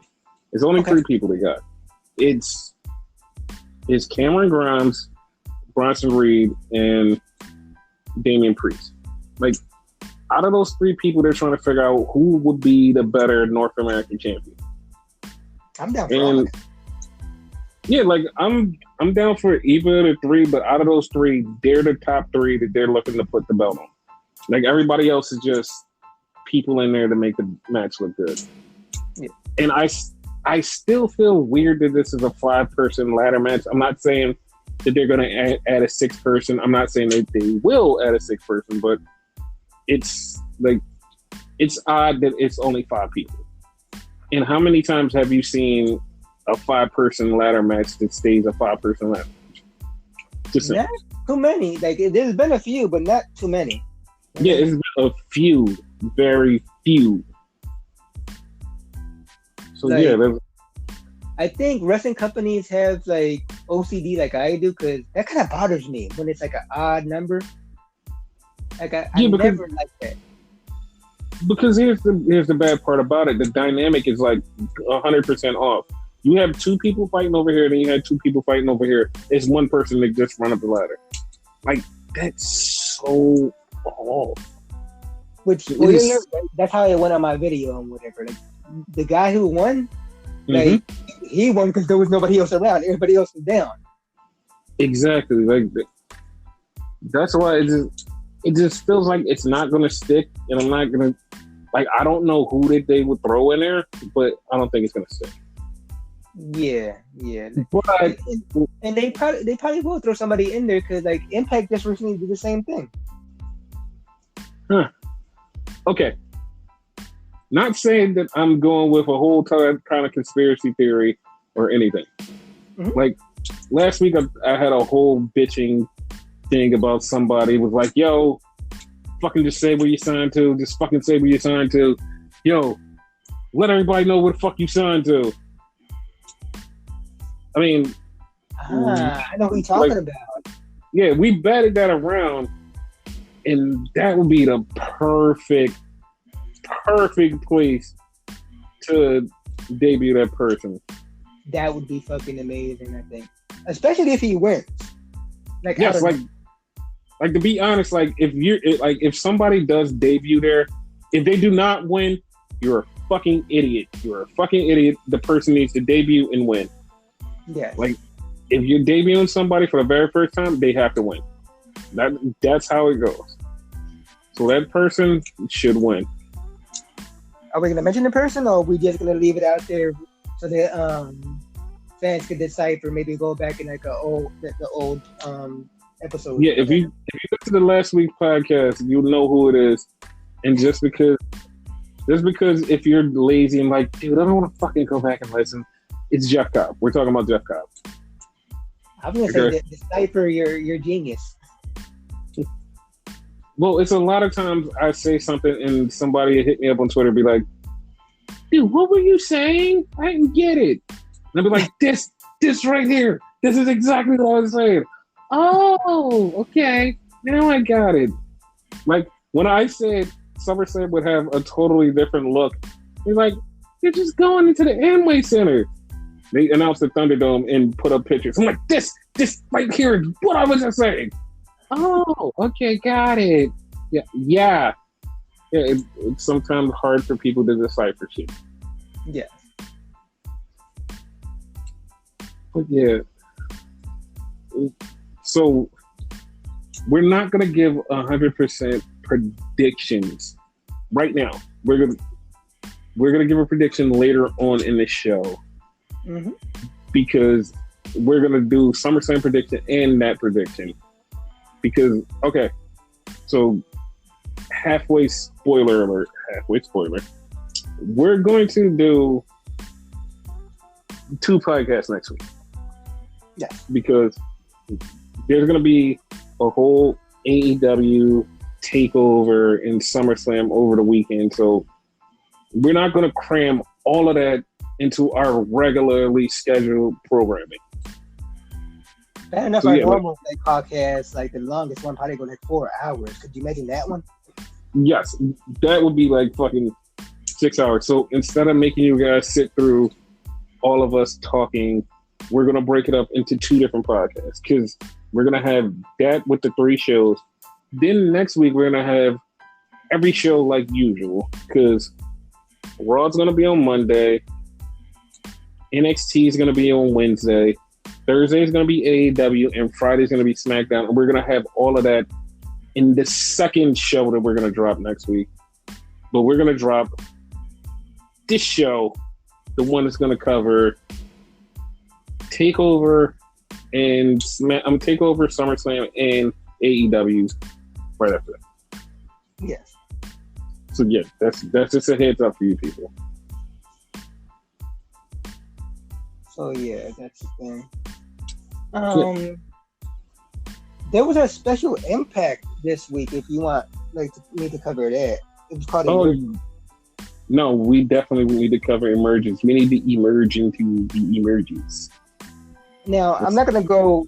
It's only 3 people they got. It's Cameron Grimes, Bronson Reed, and Damian Priest. Like, out of those 3 people, they're trying to figure out who would be the better North American champion. I'm down for all of it. Yeah, like I'm down for either of the 3, but out of those 3, they're the top 3 that they're looking to put the belt on. Like everybody else is just people in there to make the match look good. Yeah. And I still feel weird that this is a 5-person ladder match. I'm not saying that they're going to add a 6th person. I'm not saying that they will add a 6th person, but it's odd that it's only 5 people. And how many times have you seen a 5-person ladder match that stays a 5-person ladder match? Just not too many. Like there's been a few, but not too many. Yeah, it's been a few, very few. So like, yeah, I think wrestling companies have like OCD like I do because that kind of bothers me when it's like an odd number. Like I never like that. Because here's the bad part about it: the dynamic is like 100% off. You have 2 people fighting over here, then you have 2 people fighting over here. It's one person that just run up the ladder. Like that's so off. Which that's how it went on my video and whatever. Like the guy who won, like he won because there was nobody else around. Everybody else was down. Exactly. Like that's why it just feels like it's not going to stick, and I'm not going to like. I don't know who they would throw in there, but I don't think it's going to stick. Yeah. But and they probably will throw somebody in there because like Impact just recently did the same thing. Huh. Okay. Not saying that I'm going with a whole kind of conspiracy theory or anything. Mm-hmm. Like last week, I had a whole bitching thing about somebody was like, "Yo, fucking just say where you signed to. Just fucking say where you signed to. Yo, let everybody know where the fuck you signed to." I mean, I know who you're talking about. Yeah, we batted that around, and that would be the perfect place to debut that person. That would be fucking amazing, I think. Especially if he wins. Like, yes, like to be honest, like if somebody does debut there, if they do not win, you're a fucking idiot. You're a fucking idiot. The person needs to debut and win. Yeah. Like if you're debuting somebody for the very first time, they have to win. That's how it goes. So that person should win. Are we gonna mention the person, or are we just gonna leave it out there so that fans can decipher? Maybe go back in like the old episode. Yeah, if you go to the last week's podcast, you'll know who it is. And just because if you're lazy and like, dude, I don't want to fucking go back and listen, it's Jeff Cobb. We're talking about Jeff Cobb. I'm gonna say decipher your genius. Well, it's a lot of times I say something and somebody hit me up on Twitter and be like, dude, what were you saying? I didn't get it. And I'd be like, this right here. This is exactly what I was saying. Oh, okay. Now I got it. Like when I said Somerset would have a totally different look, he's like, you're just going into the Amway Center. They announced the Thunderdome and put up pictures. I'm like, this right here is what I was just saying. Oh, okay, got it. Yeah. It's sometimes hard for people to decipher shit. Yeah. But yeah. So we're not gonna give 100% predictions right now. we're gonna give a prediction later on in the show Mm-hmm. because we're gonna do SummerSlam prediction and that prediction. Because okay, so halfway spoiler alert, we're going to do 2 podcasts next week. Yes. Because there's going to be a whole AEW takeover in SummerSlam over the weekend. So we're not going to cram all of that into our regularly scheduled programming. Fair enough. So, Our yeah, normal podcast, like the longest one, probably go like 4 hours. Could you imagine that one? Yes, that would be like fucking 6 hours. So instead of making you guys sit through all of us talking, we're going to break it up into 2 different podcasts because we're going to have that with the 3 shows. Then next week, we're going to have every show like usual because Raw's going to be on Monday. NXT is going to be on Wednesday. Thursday is going to be AEW, and Friday is going to be SmackDown. And we're going to have all of that in the second show that we're going to drop next week. But we're going to drop this show, the one that's going to cover TakeOver and TakeOver, SummerSlam, and AEW right after that. Yes. So yeah, that's just a heads up for you people. So yeah, that's the thing. There was a special Impact this week. If you want, me to cover that, it was called. No, we definitely need to cover Emergence. We need to emerge into the Emergence. Now, I'm not gonna go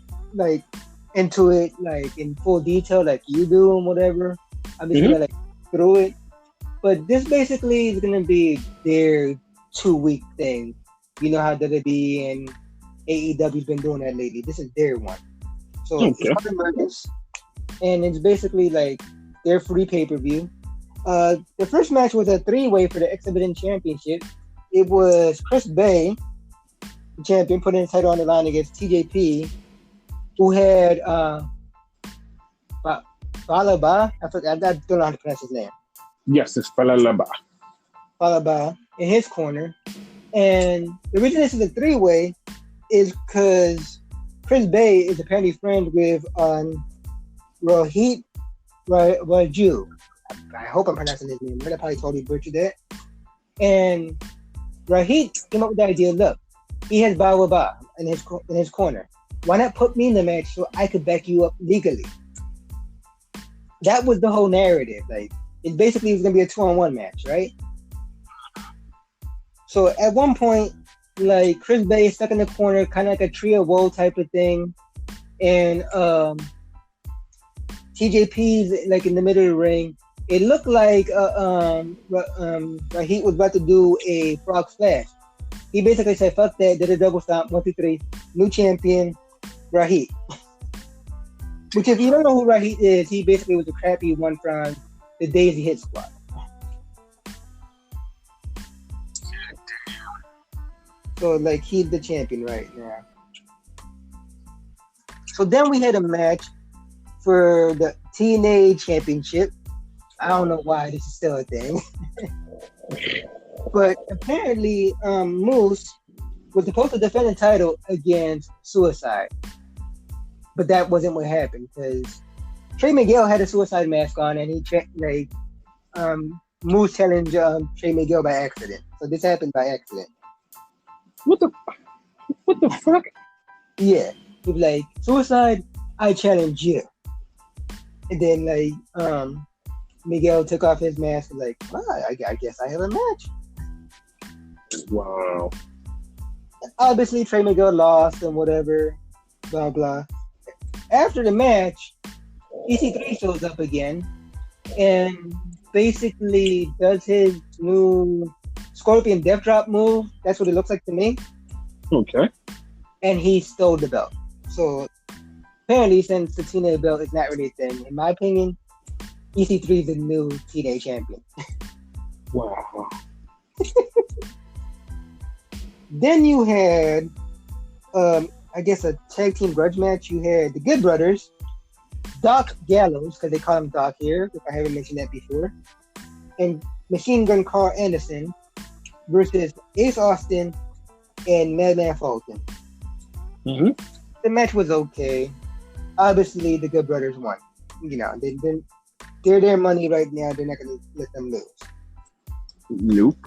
into it in full detail like you do and whatever. I'm just gonna through it. But this basically is gonna be their 2-week thing. You know how WWE and AEW's been doing that lately. This is their one. So it's called Emergence, and it's basically their free pay-per-view. The first match was a 3-way for the Exhibition Championship. It was Chris Bay, the champion, putting his title on the line against TJP, who had Falaba. I don't know how to pronounce his name. Yes, it's Falaba. Falaba in his corner. And the reason this is a 3-way is because Chris Bay is apparently friends with Rohit Raju. I hope I'm pronouncing his name. I probably totally butchered that. And Rohit came up with the idea, look, he has Baba in his corner. Why not put me in the match so I could back you up legally? That was the whole narrative. It basically was going to be a 2-on-1 match, right? So at one point, Chris Bay is stuck in the corner, kind of like a tree of woe type of thing. And TJP's in the middle of the ring. It looked like Rahit was about to do a frog splash. He basically said, fuck that, did a double stomp, 1, 2, 3, new champion, Rahit. Which if you don't know who Rahit is, he basically was the crappy one from the Daisy Hit Squad. So he's the champion right now. So then we had a match for the TNA Championship. I don't know why this is still a thing. But apparently Moose was supposed to defend the title against Suicide. But that wasn't what happened because Trey Miguel had a Suicide mask on and he Moose challenged Trey Miguel by accident. So this happened by accident. What the fuck? Yeah. He was like, Suicide, I challenge you. And then Miguel took off his mask and I guess I have a match. Wow. Obviously Trey Miguel lost and whatever, blah blah. After the match, EC3 shows up again and basically does his new Scorpion Death Drop move. That's what it looks like to me. Okay. And he stole the belt. So apparently, since the TNA belt is not really a thing, in my opinion, EC3 is the new TNA champion. Wow. Then you had, I guess, a tag team grudge match. You had the Good Brothers, Doc Gallows, because they call him Doc here, if I haven't mentioned that before, and Machine Gun Carl Anderson versus Ace Austin and Madman Fulton. Mm-hmm. The match was okay. Obviously, the Good Brothers won. You know, they're their money right now. They're not going to let them lose. Nope.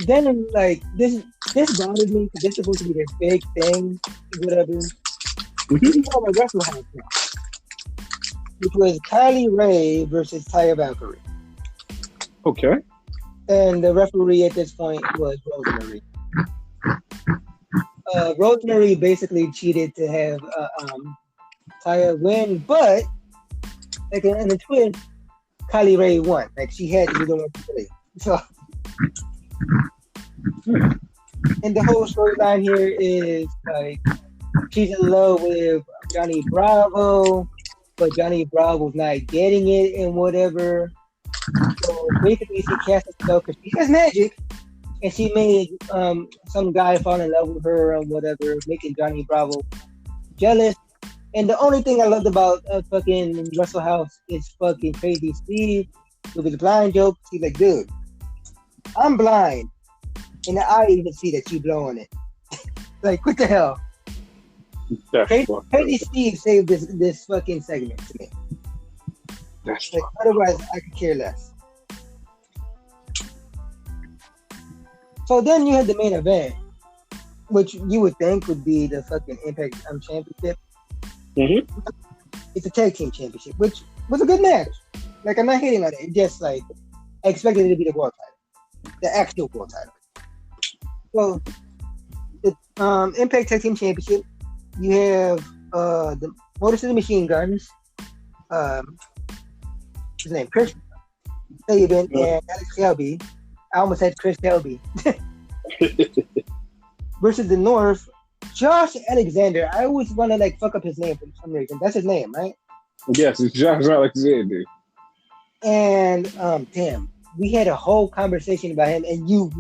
Then, like, this bothered me because this is supposed to be their big thing, whatever. Mm-hmm. We have a Wrestle House now, which was Kylie Ray versus Taya Valkyrie. Okay. And the referee at this point was Rosemary. Rosemary basically cheated to have Taya win, but like in the twist, Kylie Ray won. Like she had to be the one to play. So, and the whole storyline here is like she's in love with Johnny Bravo, but Johnny Bravo's not getting it and whatever. So basically, she cast herself because she has magic, and she made some guy fall in love with her and whatever, making Johnny Bravo jealous. And the only thing I loved about fucking Russell House is fucking Crazy Steve with his blind joke. He's like, dude, I'm blind, and I even see that you blowing it. Like, what the hell? Crazy Steve saved this fucking segment to me. That's like, otherwise, I could care less. So then you had the main event, which you would think would be the fucking Impact Championship. Mm-hmm. It's a tag team championship, which was a good match. Like, I'm not hating on it. It's just like I expected it to be the world title, the actual world title. So the Impact Tag Team Championship, you have the Motor City Machine Guns. His name Chris Sabin and Alex Shelby. I almost said Chris Shelby. Versus the North, Josh Alexander. I always want to like fuck up his name for some reason. That's his name, right? Yes, it's Josh Alexander. And damn, we had a whole conversation about him, and you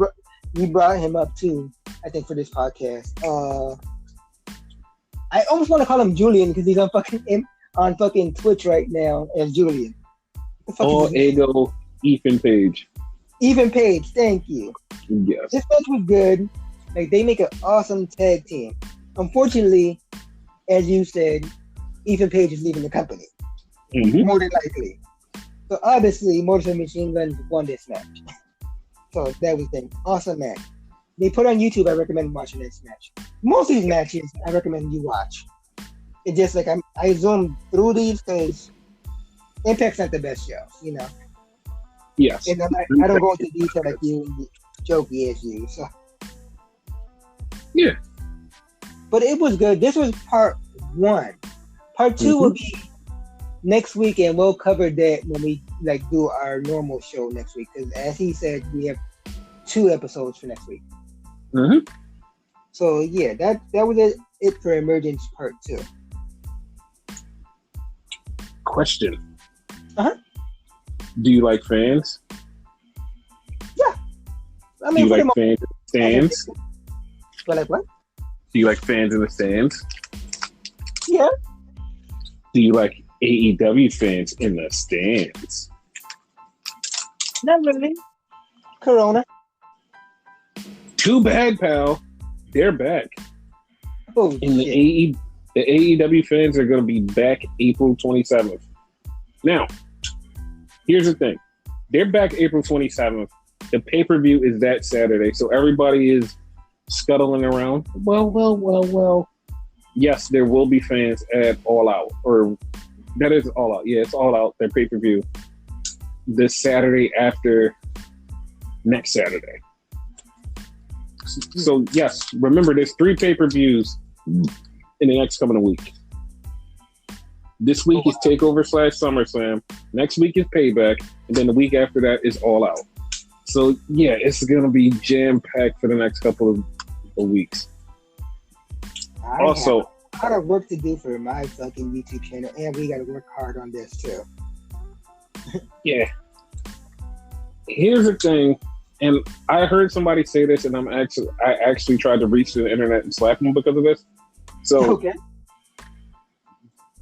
brought him up too. I think for this podcast. I almost want to call him Julian because he's on fucking Twitch right now as Julian. All ego, Ethan Page. Ethan Page, thank you. Yes. This match was good. Like, they make an awesome tag team. Unfortunately, as you said, Ethan Page is leaving the company. Mm-hmm. More than likely. So obviously, Motor City Machine Guns won this match. So that was an awesome match. They put on YouTube. I recommend watching this match. Most of these matches, I recommend you watch. It's just like I zoom through these because Impact's not the best show, you know. Yes. And I don't go into detail like you, jokey as you. So yeah. But it was good. This was part one. Part two will be next week, and we'll cover that when we like do our normal show next week. Because as he said, we have 2 episodes for next week. Mm-hmm. So yeah, that was it for Emergence Part 2. Question. Uh-huh. Do you like fans? Yeah. I mean, do you like fans in the stands? Like what? Do you like fans in the stands? Yeah. Do you like AEW fans in the stands? Not really. Corona. Too bad, pal. They're back. Oh, and the AEW fans are going to be back April 27th. Now, here's the thing. They're back April 27th. The pay-per-view is that Saturday, so everybody is scuttling around. Well. Yes, there will be fans at All Out. Or, that is All Out. Yeah, it's All Out, their pay-per-view. This Saturday after next Saturday. So, yes, remember, there's 3 pay-per-views in the next coming week. This week is TakeOver / SummerSlam. Next week is Payback. And then the week after that is All Out. So, yeah, it's going to be jam-packed for the next couple of weeks. I have a lot of work to do for my fucking YouTube channel, and we got to work hard on this, too. Yeah. Here's the thing. And I heard somebody say this, and I actually tried to reach the internet and slap them because of this. So, okay.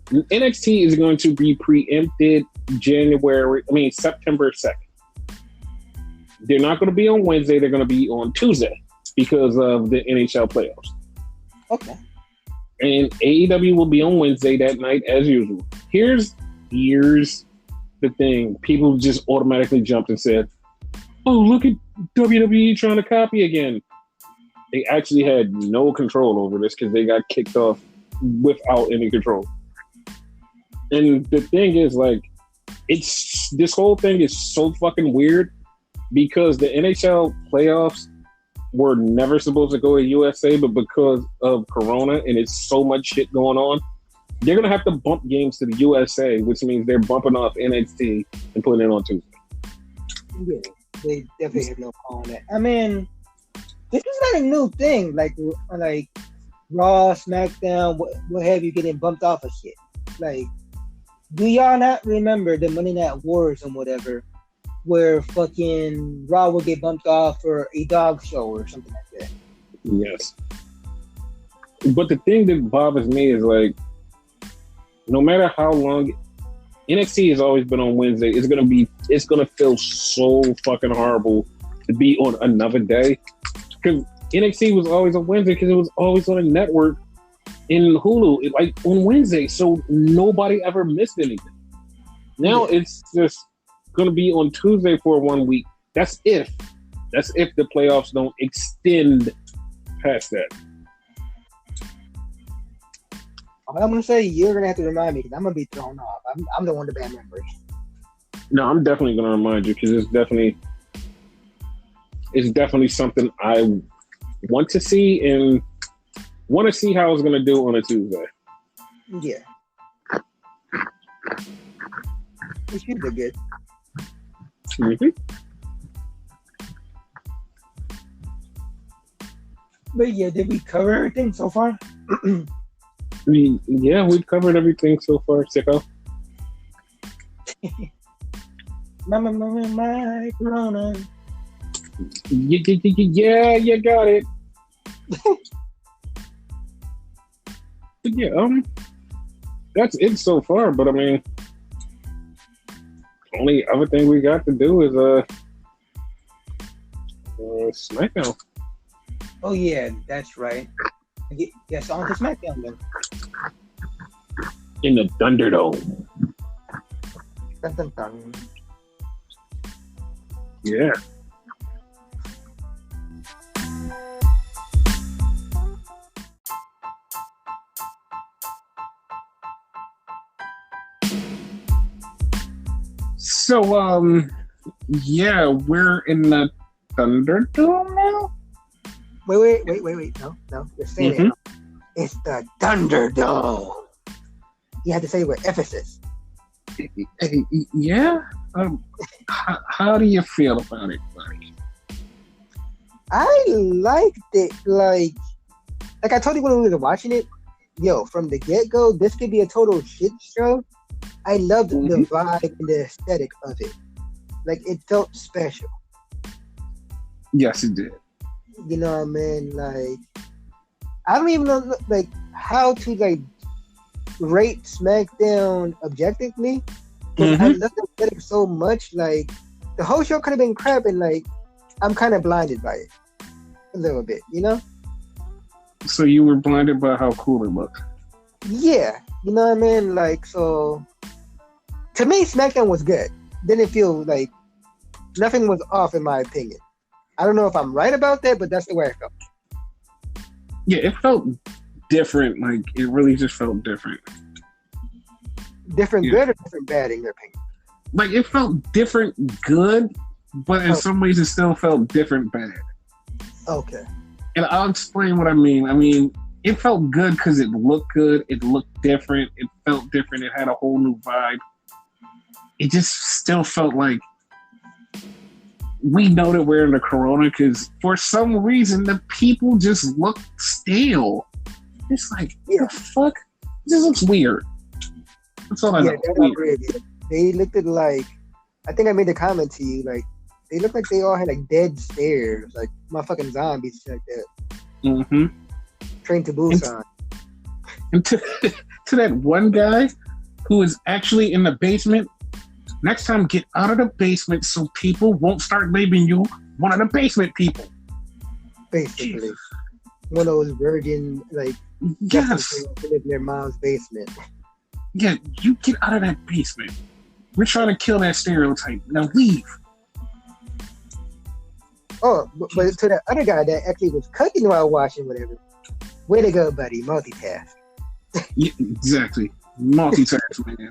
NXT is going to be preempted September 2nd. They're not going to be on Wednesday. They're going to be on Tuesday because of the NHL playoffs. Okay. And AEW will be on Wednesday that night as usual. Here's the thing. People just automatically jumped and said, oh, look at WWE trying to copy again. They actually had no control over this because they got kicked off without any control. And the thing is, like, this whole thing is so fucking weird because the NHL playoffs were never supposed to go to USA, but because of Corona and it's so much shit going on, they're going to have to bump games to the USA, which means they're bumping off NXT and putting it on Tuesday. Yeah, they definitely have no call on that. I mean, this is not a new thing. Like Raw, SmackDown, what have you, getting bumped off of shit. Like, do y'all not remember the Monday Night Wars and whatever, where fucking Raw would get bumped off for a dog show or something like that? Yes. But the thing that bothers me is, like, no matter how long NXT has always been on Wednesday, it's gonna feel so fucking horrible to be on another day. Because NXT was always on Wednesday because it was always on a network in Hulu, like on Wednesday, so nobody ever missed anything. Now it's just gonna be on Tuesday for 1 week. That's if the playoffs don't extend past that. All I'm gonna say, you're gonna have to remind me because I'm gonna be thrown off. I'm the one to bad memory. No, I'm definitely gonna remind you because it's definitely something I want to see and want to see how it's gonna do on a Tuesday. Yeah, it should be good. Mm-hmm. But yeah, did we cover everything so far? We've covered everything so far, sicko. My Corona. Yeah, you got it. But yeah, that's it so far. But I mean, only other thing we got to do is SmackDown. Oh yeah, that's right. Yes, on to SmackDown then. In the Thunderdome. Dun, dun, dun. Yeah. So, we're in the Thunderdome now? Wait. No. You're saying it. It's the Thunderdome. You have to say it with emphasis. Yeah? How do you feel about it, buddy? I liked it. Like I told you when we were watching it, from the get-go, this could be a total shit show. I loved the vibe and the aesthetic of it. Like, it felt special. Yes, it did. You know what I mean? Like, I don't even know, like, how to, like, rate SmackDown objectively. Because I love the aesthetic so much. Like, the whole show could have been crap, and, like, I'm kind of blinded by it. A little bit, you know? So you were blinded by how cool it looked? Yeah. You know what I mean? Like, so... To me, SmackDown was good. Didn't feel like nothing was off, in my opinion. I don't know if I'm right about that, but that's the way I felt. Yeah, it felt different. Like, it really just felt different. Different good or different bad, in your opinion? Like, it felt different good, but in some ways it still felt different bad. Okay. And I'll explain what I mean. I mean, it felt good because it looked good. It looked different. It felt different. It had a whole new vibe. It just still felt like we know that we're in the Corona because for some reason the people just look stale. It's like, the fuck? This looks weird. That's all I know. They looked at like, I think I made the comment to you, like, they looked like they all had like dead stares, like motherfucking zombies like that. Mm-hmm. Train to Busan. to that one guy who is actually in the basement, next time get out of the basement so people won't start labeling you one of the basement people. Basically. One of those virgin, like, yes, who live in their mom's basement. Yeah, you get out of that basement. We're trying to kill that stereotype. Now leave. Oh, but to the other guy that actually was cooking while watching whatever. Way to go, buddy. Multitask. Yeah, exactly. Multitask, man.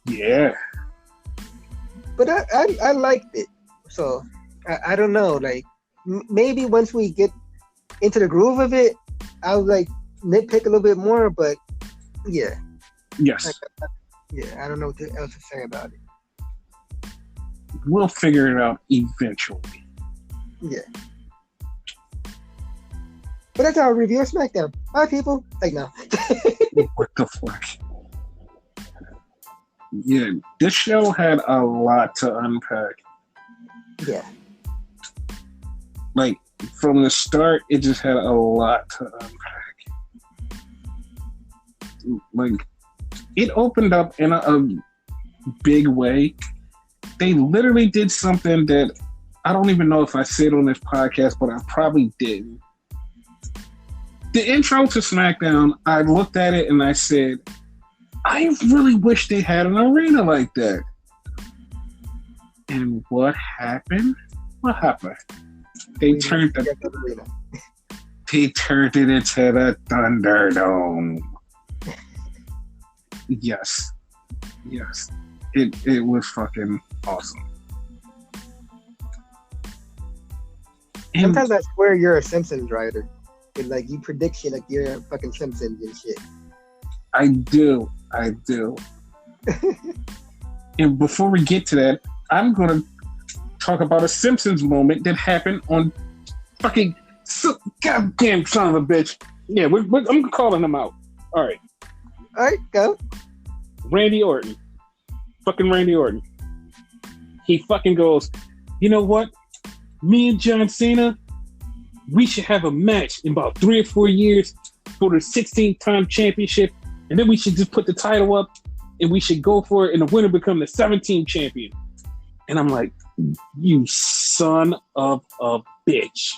Yeah. But I liked it. So, I don't know. Like, maybe once we get into the groove of it, I'll, like, nitpick a little bit more. But, yeah. Yes. Like, yeah, I don't know what else to say about it. We'll figure it out eventually. Yeah. But that's our review of SmackDown. Bye, people. Like, no. What the fuck? Yeah, this show had a lot to unpack. Yeah. Like, from the start, it just had a lot to unpack. Like, it opened up in a big way. They literally did something that I don't even know if I said on this podcast, but I probably didn't. The intro to SmackDown, I looked at it and I said, I really wish they had an arena like that. And what happened? What happened? They turned it into the Thunderdome. Yes. It was fucking awesome. And sometimes I swear you're a Simpsons writer. And, like, you predict shit like you're a fucking Simpsons and shit. I do. And before we get to that, I'm going to talk about a Simpsons moment that happened on fucking goddamn son of a bitch. Yeah, I'm calling him out. All right, go. Randy Orton. Fucking Randy Orton. He fucking goes, you know what? Me and John Cena, we should have a match in about 3 or 4 years for the 16th time championship. And then we should just put the title up and we should go for it. And the winner become the 17th champion. And I'm like, you son of a bitch.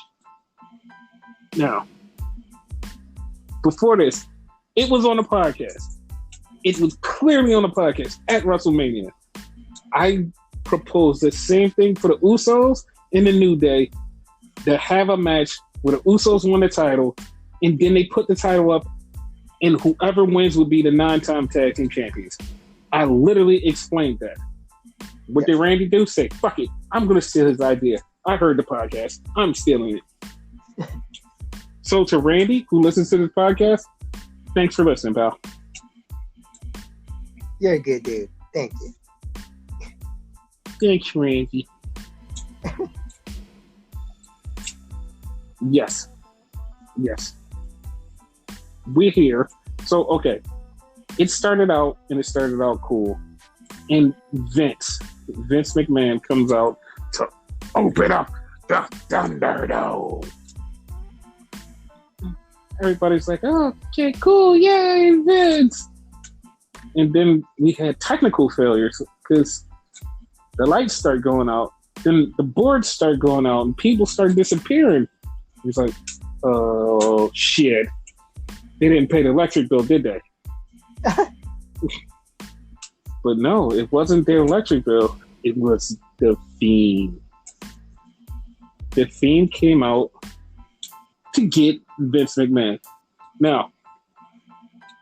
Now, before this, it was on the podcast. It was clearly on the podcast at WrestleMania. I proposed the same thing for the Usos in the New Day, to have a match where the Usos won the title, and then they put the title up, and whoever wins would be the 9-time tag team champions. I literally explained that. What did Randy do? Say, fuck it, I'm going to steal his idea. I heard the podcast. I'm stealing it. So to Randy, who listens to this podcast, thanks for listening, pal. You're a good dude. Thank you. Thanks, Randy. Yes. We're here. So, okay. It started out cool. And Vince McMahon comes out to open up the Thunderdome. Everybody's like, oh, okay, cool, yay, Vince. And then we had technical failures because the lights start going out. Then the boards start going out and people start disappearing. He's like, oh, shit. They didn't pay the electric bill, did they? But no, it wasn't their electric bill. It was The Fiend. The Fiend came out to get Vince McMahon. Now,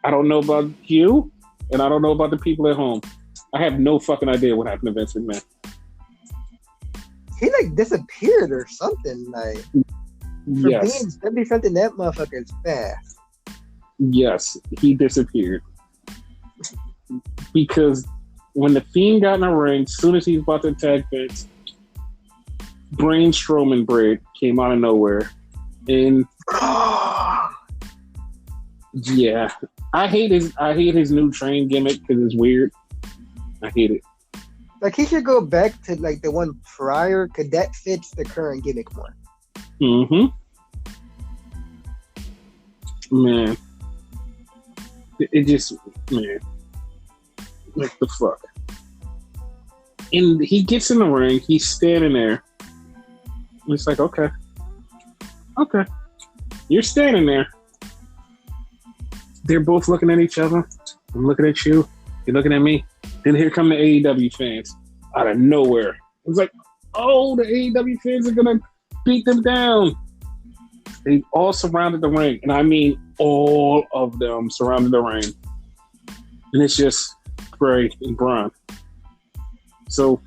I don't know about you, and I don't know about the people at home. I have no fucking idea what happened to Vince McMahon. He, like, disappeared or something, like... For Yes. being 70-something, that motherfucker's fast. Yes, he disappeared. Because when the Fiend got in the ring, as soon as he was about to attack Vince, Braun Strowman bread came out of nowhere. And yeah, I hate his new train gimmick because it's weird. I hate it. Like, he should go back to, like, the one prior, because that fits the current gimmick more. Mm-hmm. Man, it just, man, what the fuck? And he gets in the ring, he's standing there. And it's like, okay, you're standing there. They're both looking at each other. I'm looking at you. You're looking at me. Then here come the AEW fans out of nowhere. It was like, oh, the AEW fans are gonna beat them down. They all surrounded the ring, and I mean all of them surrounded the ring. And it's just Bray and Braun. So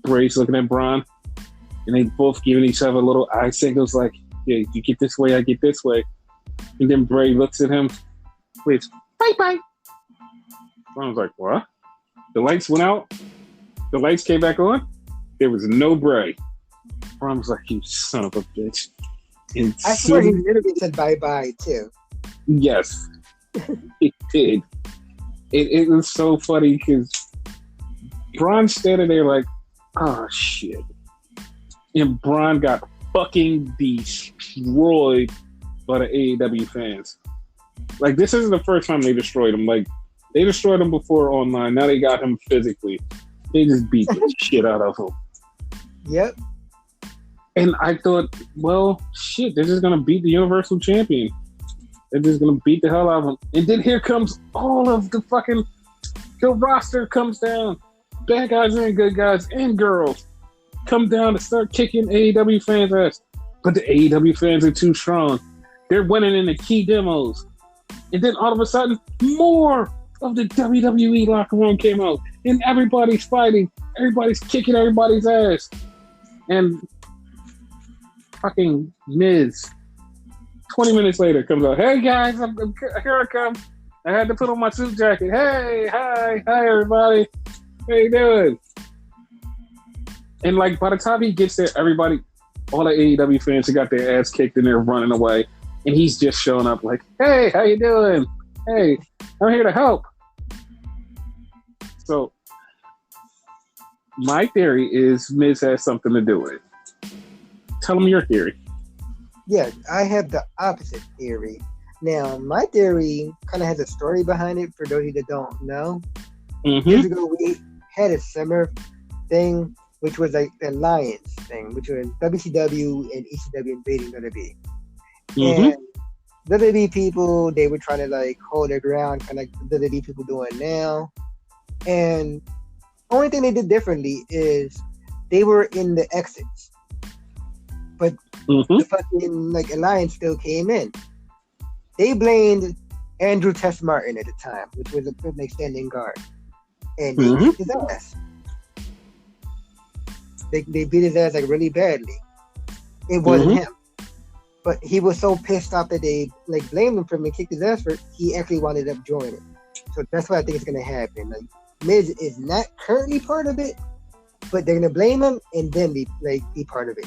Bray's looking at Braun, and they both giving each other little eye signals like, yeah, you get this way, I get this way. And then Bray looks at him, waves, bye-bye. Braun was like, what? The lights went out. The lights came back on. There was no Bray. Braun was like, you son of a bitch. And I swear he literally said bye-bye, too. Yes, it did. It was so funny because Braun's standing there like, oh, shit. And Braun got fucking destroyed by the AEW fans. Like, this isn't the first time they destroyed him. Like, they destroyed him before online. Now they got him physically. They just beat the shit out of him. Yep. And I thought, well, shit, they're just going to beat the Universal Champion. They're just going to beat the hell out of him. And then here comes all of the roster comes down. Bad guys and good guys and girls come down to start kicking AEW fans' ass. But the AEW fans are too strong. They're winning in the key demos. And then all of a sudden, more of the WWE locker room came out. And everybody's fighting. Everybody's kicking everybody's ass. And fucking Miz, 20 minutes later, comes out, hey guys, here I come. I had to put on my suit jacket. Hey, hi everybody. How you doing? And like by the time he gets there, everybody, all the AEW fans have got their ass kicked and they're running away. And he's just showing up like, hey, how you doing? Hey, I'm here to help. So my theory is Miz has something to do with it. Tell them your theory. Yeah, I have the opposite theory. Now, my theory kind of has a story behind it for those of you that don't know. Mm-hmm. Years ago, we had a similar thing, which was like the Alliance thing, which was WCW and ECW invading WWE. Mm-hmm. And WWE people, they were trying to like hold their ground, kind of like the WWE people doing now. And the only thing they did differently is they were in the exits. But the fucking like Alliance still came in. They blamed Andrew Test Martin at the time, which was an extending guard, and they beat his ass. They beat his ass like really badly. It wasn't him, but he was so pissed off that they like blamed him for him and kicked his ass for it. He actually wound up joining. So that's what I think is gonna happen. Like Miz is not currently part of it, but they're gonna blame him and then be part of it.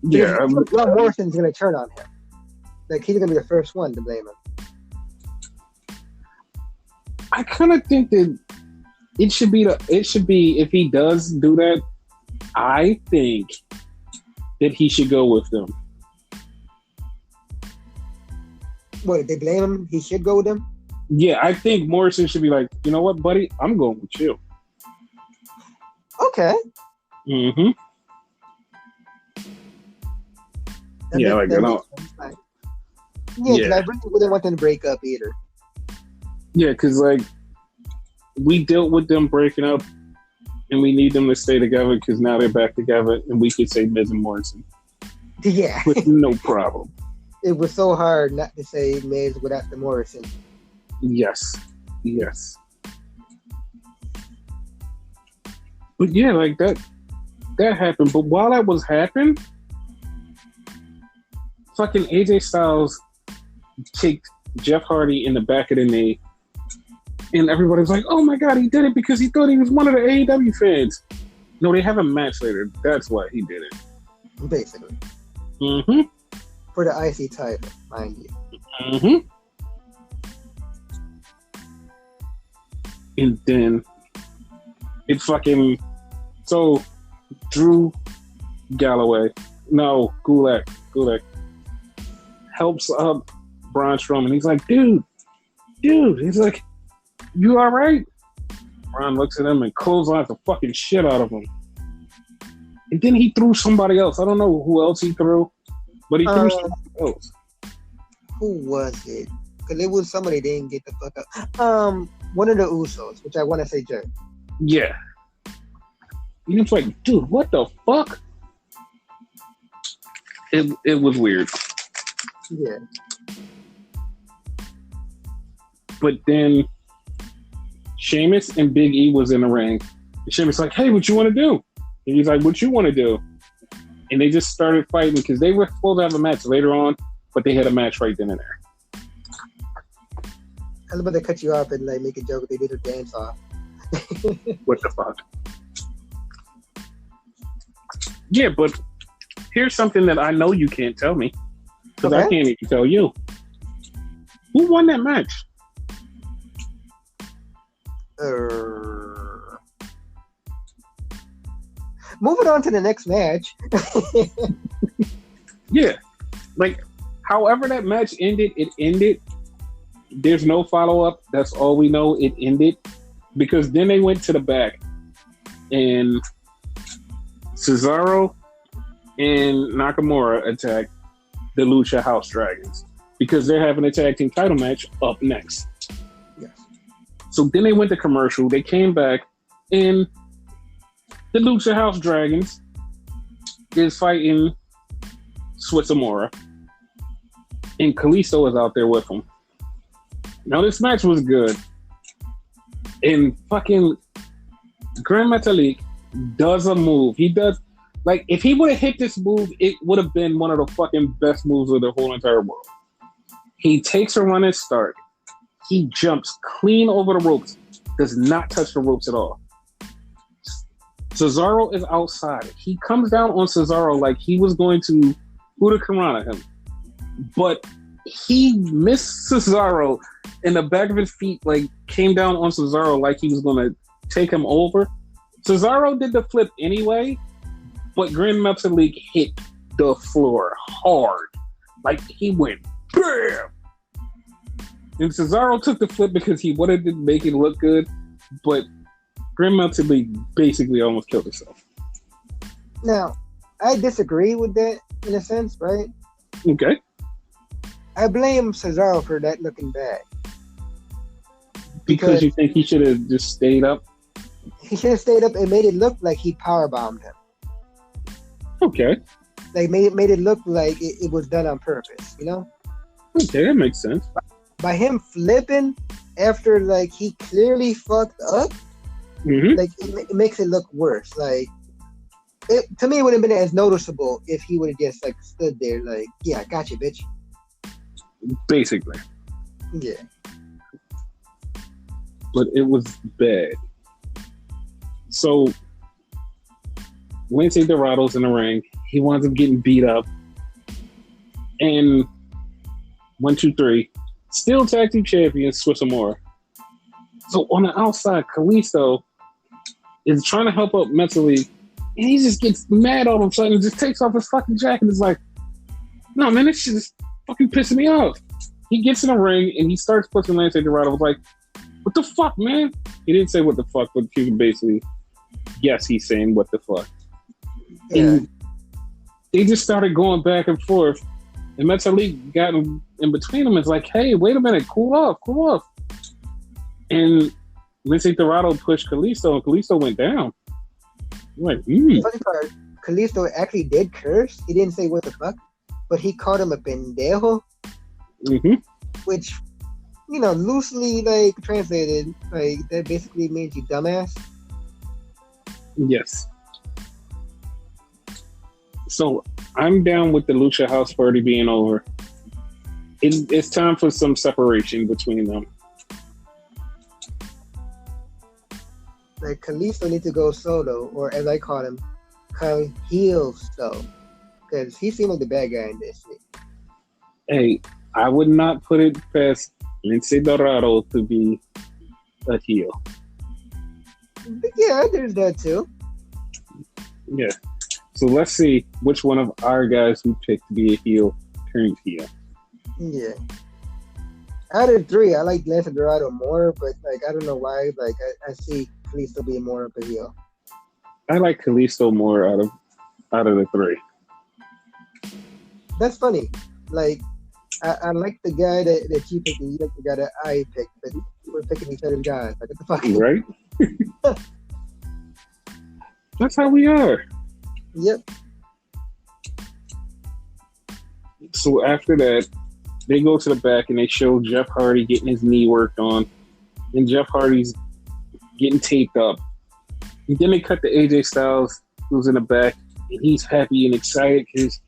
Yeah, John Morrison's gonna turn on him. Like he's gonna be the first one to blame him. I kind of think that it should be if he does do that, I think that he should go with them. What, if they blame him, he should go with them? Yeah, I think Morrison should be like, you know what, buddy, I'm going with you. Okay. Mm-hmm. Yeah, like I know. Yeah, because I really wouldn't want them to break up either. Yeah, because like we dealt with them breaking up, and we need them to stay together because now they're back together, and we could say Miz and Morrison. Yeah, with no problem. It was so hard not to say Miz without the Morrison. Yes. But yeah, like that happened. But while that was happening, fucking AJ Styles kicked Jeff Hardy in the back of the knee. And everybody was like, oh my God, he did it because he thought he was one of the AEW fans. No, they have a match later. That's why he did it. Basically. Mm-hmm. For the IC title, mind you. Mm-hmm. And then it fucking... So, Drew Galloway No, Gulak helps up Braun Strowman. He's like, dude. He's like, you all right? Braun looks at him and clotheslines the fucking shit out of him. And then he threw somebody else. I don't know who else he threw, but he threw somebody else. Who was it? Because it was somebody they didn't get the fuck up. One of the Usos, which I want to say Jerry. Yeah. And it's like, dude, what the fuck? It was weird. Yeah. But then Sheamus and Big E was in the ring. And Sheamus like, hey, what you want to do? And he's like, what you want to do? And they just started fighting because they were supposed to have a match later on, but they had a match right then and there. I was about to cut you off and like make a joke. They did a dance off. What the fuck? Yeah, but here's something that I know you can't tell me because I can't even tell you. Who won that match? Moving on to the next match. Yeah, like however that match ended, it ended. There's no follow-up. That's all we know. It ended because then they went to the back and Cesaro and Nakamura attacked the Lucha House Dragons because they're having a tag team title match up next. Yes. So then they went to commercial. They came back and the Lucha House Dragons is fighting Switzamora and Kalisto is out there with them. Now, this match was good. And fucking Grand Metalik does a move. He does, like, if he would have hit this move, it would have been one of the fucking best moves of the whole entire world. He takes a running start. He jumps clean over the ropes. Does not touch the ropes at all. Cesaro is outside. He comes down on Cesaro like he was going to Hurricanrana him. But he missed Cesaro and the back of his feet like came down on Cesaro like he was going to take him over. Cesaro did the flip anyway, but Grand Metalik hit the floor hard. Like he went BAM! And Cesaro took the flip because he wanted to make it look good, but Grand Metalik basically almost killed himself. Now, I disagree with that in a sense, right? Okay. I blame Cesaro for that looking bad. Because you think he should have just stayed up? He should have stayed up and made it look like he powerbombed him. Okay. Like made it look like it was done on purpose, you know? Okay, that makes sense. By him flipping after like he clearly fucked up, like it makes it look worse. Like to me, it would have been as noticeable if he would have just like stood there, like, "Yeah, I got you, bitch." Basically. Yeah. But it was bad. So Lince Dorado's in the ring. He winds up getting beat up. And 1, 2, 3. Still tag team champion, Switzamora. So on the outside, Kalisto is trying to help out mentally, and he just gets mad all of a sudden and just takes off his fucking jacket and is like, no, man, this shit is fucking pissing me off. He gets in the ring and he starts pushing Lince Dorado. I was like, what the fuck, man? He didn't say what the fuck, but you can basically guess he's saying what the fuck. Yeah. And they just started going back and forth. And Metalik got in between them. It's like, hey, wait a minute, cool off. And Lince Dorado pushed Kalisto, and Kalisto went down. I'm like, The funny part, Kalisto actually did curse. He didn't say what the fuck, but he called him a pendejo, which, you know, loosely like translated, like that basically means you dumbass. Yes. So I'm down with the Lucha House Party being over. It's time for some separation between them. Like Kalisto needs to go solo, or as I call him, Kalisto, because he seemed like the bad guy in this shit. Hey, I would not put it past Lince Dorado to be a heel. But yeah, there's that too. Yeah. So let's see which one of our guys we picked to be a heel turns heel. Yeah. Out of three, I like Lance Dorado more, but like I don't know why. Like I see Kalisto being more of a heel. I like Kalisto more out of the three. That's funny. Like I like the guy that you picked, and you like the guy that I picked, but we're picking each other's guys. Like what the fuck? Right? That's how we are. Yep. So after that, they go to the back and they show Jeff Hardy getting his knee worked on, and Jeff Hardy's getting taped up. And then they cut to AJ Styles, who's in the back, and he's happy and excited because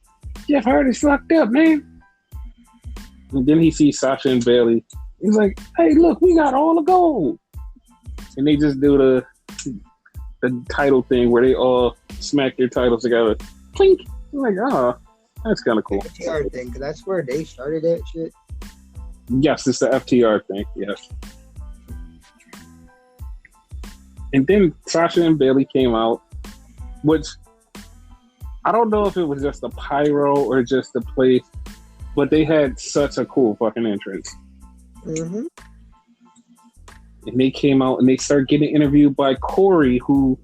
Jeff Hardy's fucked up, man. And then he sees Sasha and Bayley. He's like, "Hey, look, we got all the gold." And they just do the title thing where they all smack their titles together. Clink. I'm like, oh, that's kind of cool. FTR thing, because that's where they started that shit. Yes, it's the FTR thing. Yes. And then Sasha and Bayley came out, which I don't know if it was just a pyro or just the place, but they had such a cool fucking entrance. Mm-hmm. And they came out and they started getting interviewed by Corey, who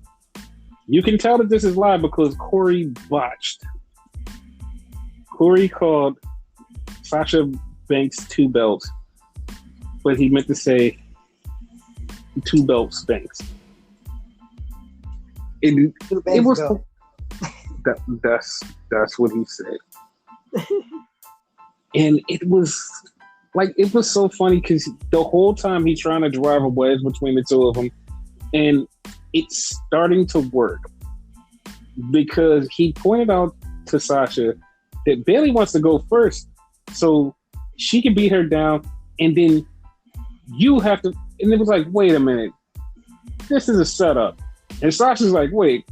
you can tell that this is live because Corey botched. Corey called Sasha Banks 2 belts, but he meant to say 2 belts Banks. It was that's what he said. And it was so funny because the whole time he's trying to drive a wedge between the two of them, and it's starting to work because he pointed out to Sasha that Bayley wants to go first so she can beat her down, and then you have to. And it was like, wait a minute, this is a setup. And Sasha's like, wait,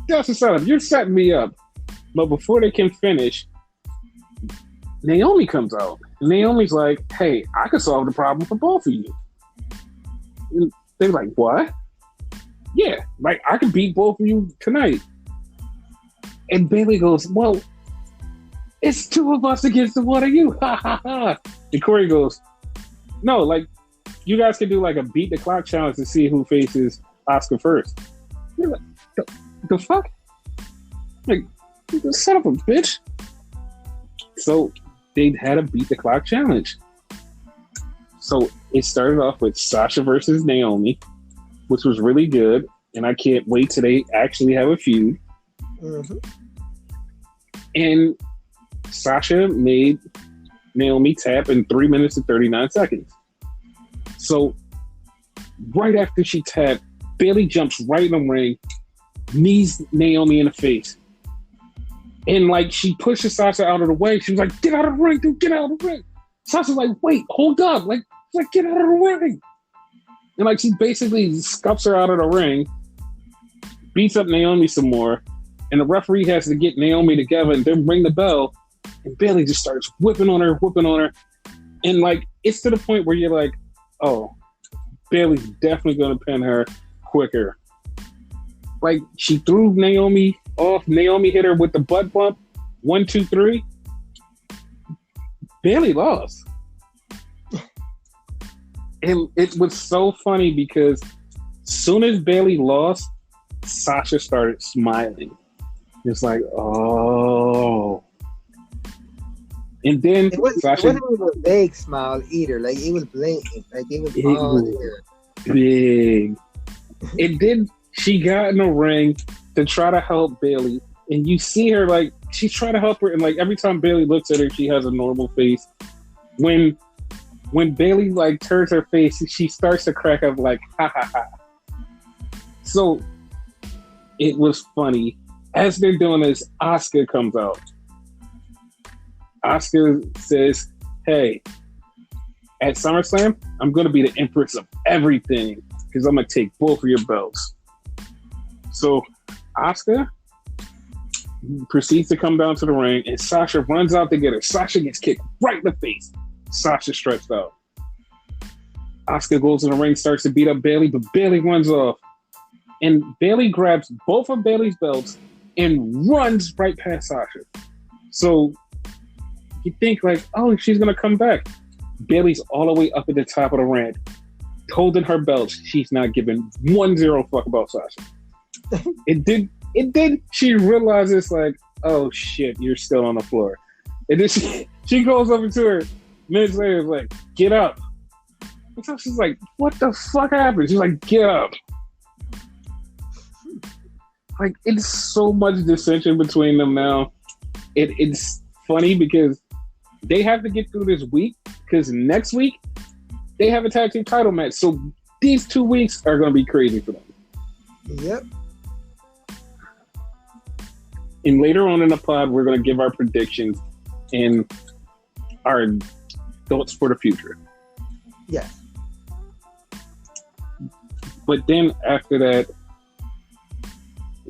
that's a setup. You're setting me up. But before they can finish, Naomi comes out. Naomi's like, hey, I could solve the problem for both of you. And they're like, what? Yeah, like I could beat both of you tonight. And Bayley goes, well, it's 2 of us against the 1 of you. Ha ha ha. And Corey goes, no, like you guys can do like a beat the clock challenge to see who faces Asuka first. You're like, the fuck? Like, son of a bitch. So they had a beat the clock challenge. So it started off with Sasha versus Naomi, which was really good, and I can't wait till they actually have a feud. Mm-hmm. And Sasha made Naomi tap in 3 minutes and 39 seconds. So right after she tapped, Bayley jumps right in the ring, knees Naomi in the face. And like she pushes Sasha out of the way. She was like, get out of the ring, dude, get out of the ring. Sasha's like, wait, hold up. Like get out of the ring. And like she basically scuffs her out of the ring, beats up Naomi some more, and the referee has to get Naomi together and then ring the bell. And Bayley just starts whipping on her. And like it's to the point where you're like, oh, Bayley's definitely gonna pin her quicker. Like she threw Naomi off. Naomi hit her with the butt bump. 1, 2, 3. Bayley lost. And it was so funny because soon as Bayley lost, Sasha started smiling. It's like, oh. And then it wasn't even a vague smile either. Like it was blatant. Like it was all there. Big. And then she got in the ring to try to help Bayley, and you see her like she's trying to help her, and like every time Bayley looks at her, she has a normal face. When Bayley like turns her face, she starts to crack up like ha ha ha. So it was funny. As they're doing this, Asuka comes out. Asuka says, hey, at SummerSlam, I'm going to be the empress of everything because I'm going to take both of your belts. So Asuka proceeds to come down to the ring, and Sasha runs out to get her. Sasha gets kicked right in the face. Sasha stretched out. Asuka goes in the ring, starts to beat up Bayley, but Bayley runs off. And Bayley grabs both of Bayley's belts and runs right past Sasha. So you think like, oh, she's gonna come back. Bayley's all the way up at the top of the ramp, holding her belt. She's not giving 1-0 fuck about Sasha. It did. She realizes like, oh shit, you're still on the floor. And then she goes over to her. Minutes later, is like, get up. And so she's like, what the fuck happened? She's like, get up. Like, it's so much dissension between them now. It's funny because they have to get through this week because next week they have a tag team title match. So these 2 weeks are going to be crazy for them. Yep. And later on in the pod, we're going to give our predictions and our thoughts for the future. Yes. But then after that,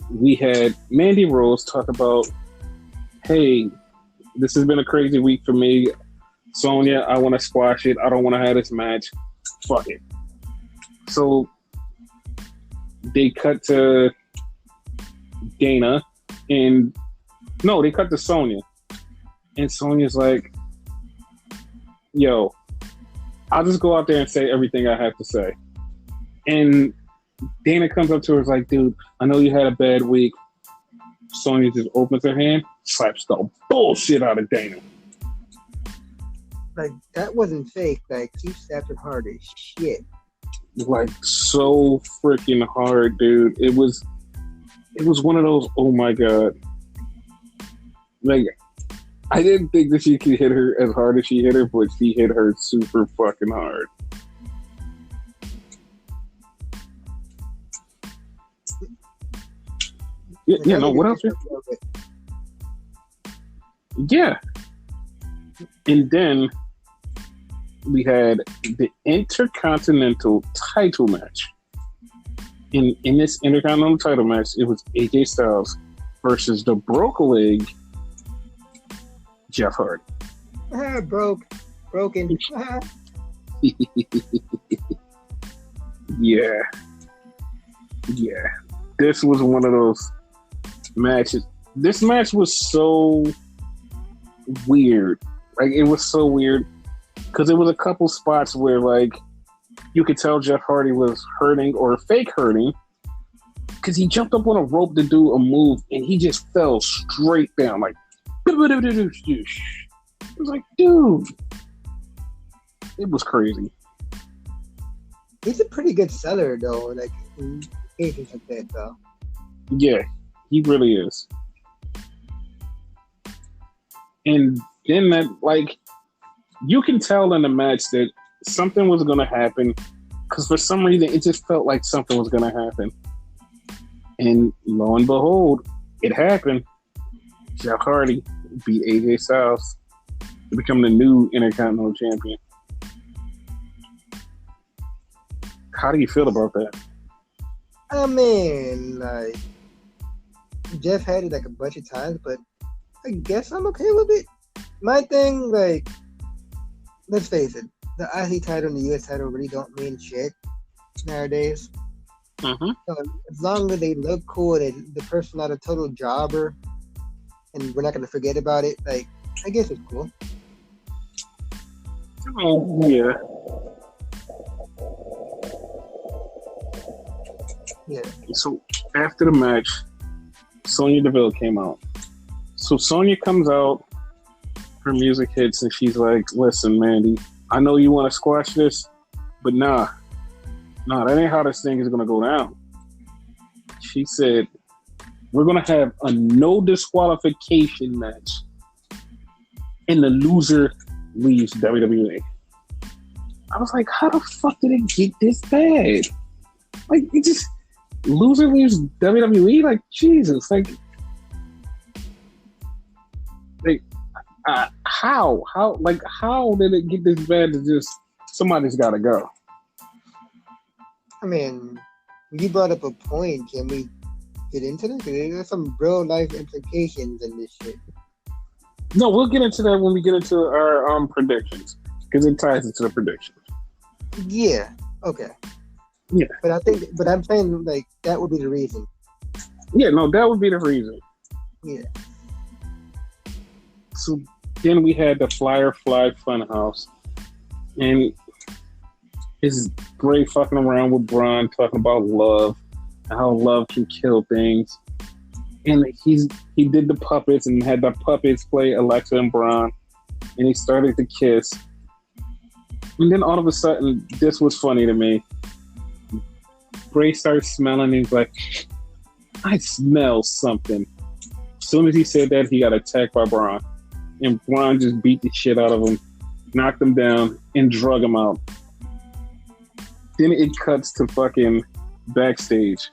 we had Mandy Rose talk about, hey, this has been a crazy week for me. Sonya, I want to squash it. I don't want to have this match. Fuck it. So they cut to Dana and no, they cut to Sonya. And Sonya's like, yo, I'll just go out there and say everything I have to say. And Dana comes up to her and is like, dude, I know you had a bad week. Sonya just opens her hand, slaps the bullshit out of Dana. Like, that wasn't fake. Like, she slapped her hard as shit. Like, so freaking hard, dude. It was one of those, oh my God. Like, I didn't think that she could hit her as hard as she hit her, but she hit her super fucking hard. Yeah, no, what else? Yeah. And then we had the Intercontinental title match. In this Intercontinental title match, it was AJ Styles versus the Broken Jeff Hardy. Broken. Yeah. This was one of those matches. This match was so weird. Like, it was so weird because it was a couple spots where, like, you could tell Jeff Hardy was hurting or fake hurting because he jumped up on a rope to do a move and he just fell straight down. Like, it was like, dude, it was crazy. He's a pretty good seller, though. Like, in cases like that, though. Yeah, he really is. And then that, like, you can tell in the match that something was going to happen because for some reason it just felt like something was going to happen. And lo and behold, it happened. Jeff Hardy beat AJ Styles to become the new Intercontinental Champion. How do you feel about that? I mean, like, Jeff had it like a bunch of times, but I guess I'm okay with it. My thing, like, let's face it, the IC title and the US title really don't mean shit nowadays. Mm-hmm. So as long as they look cool and the person not a total jobber and we're not going to forget about it, like, I guess it's cool. Oh, yeah. Yeah. So after the match, Sonya Deville came out. So Sonya comes out, her music hits, and she's like, listen, Mandy, I know you want to squash this, but nah, that ain't how this thing is going to go down. She said, we're going to have a no disqualification match, and the loser leaves WWE. I was like, how the fuck did it get this bad? Like, it just, loser leaves WWE? Like, Jesus, like how did it get this bad to just, somebody's got to go? I mean, you brought up a point. Can we get into that? Because there's some real life implications in this shit. No, we'll get into that when we get into our predictions, because it ties into the predictions. Yeah. Okay. Yeah. But I'm saying, like, that would be the reason. Yeah, no, that would be the reason. Yeah. So then we had the Firefly Funhouse, and it's Bray fucking around with Braun, talking about love, and how love can kill things. And he did the puppets and had the puppets play Alexa and Braun, and he started to kiss. And then all of a sudden, this was funny to me. Bray starts smelling, and he's like, I smell something. As soon as he said that, he got attacked by Braun. And Braun just beat the shit out of him, knocked him down, and drug him out. Then it cuts to fucking backstage.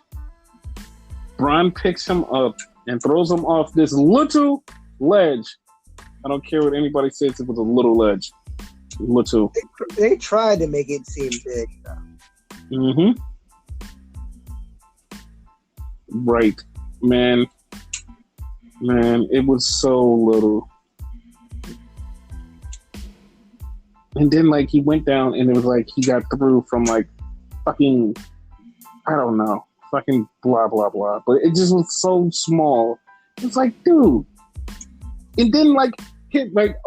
Braun picks him up and throws him off this little ledge. I don't care what anybody says, it was a little ledge. Little. They tried to make it seem big. Mm-hmm. Right. Man, it was so little. And then, like, he went down and it was like he got through from, like, fucking, I don't know, fucking blah, blah, blah. But it just was so small. It's like, dude. And then, like,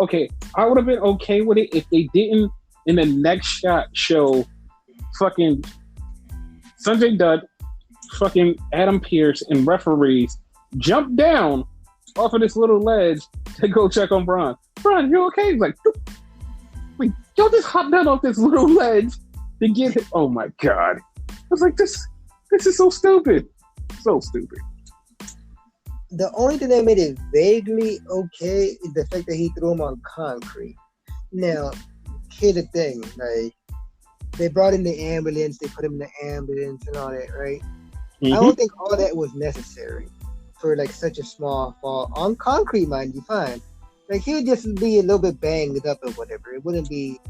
okay, I would have been okay with it if they didn't, in the next shot, show fucking Sanjay Dutt, fucking Adam Pearce, and referees jump down off of this little ledge to go check on Braun. Braun, you okay? He's like, y'all just hopped down off this little ledge to get it. Oh my God. I was like, this is so stupid. So stupid. The only thing that made it vaguely okay is the fact that he threw him on concrete. Now, here's the thing, like, they brought in the ambulance, they put him in the ambulance and all that, right? Mm-hmm. I don't think all that was necessary for, like, such a small fall. On concrete, mind you, fine. Like, he would just be a little bit banged up or whatever. It wouldn't be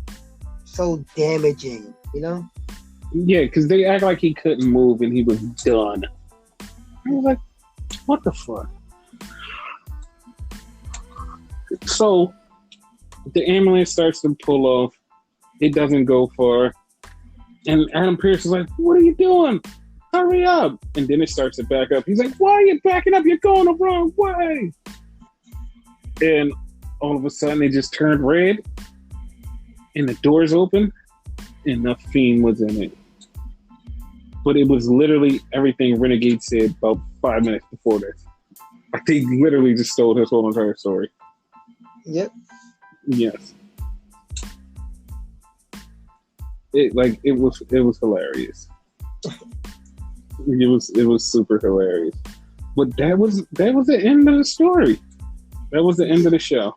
so damaging, you know? Yeah, because they act like he couldn't move and he was done. I was like, what the fuck? So, the ambulance starts to pull off. It doesn't go far. And Adam Pearce is like, what are you doing? Hurry up. And then it starts to back up. He's like, why are you backing up? You're going the wrong way. And all of a sudden, it just turned red. And the doors open. And the Fiend was in it. But it was literally everything Renegade said about 5 minutes before this. Like, they literally just stole his whole entire story. Yep. Yes. It was hilarious. It was super hilarious. But that was the end of the story. That was the end of the show.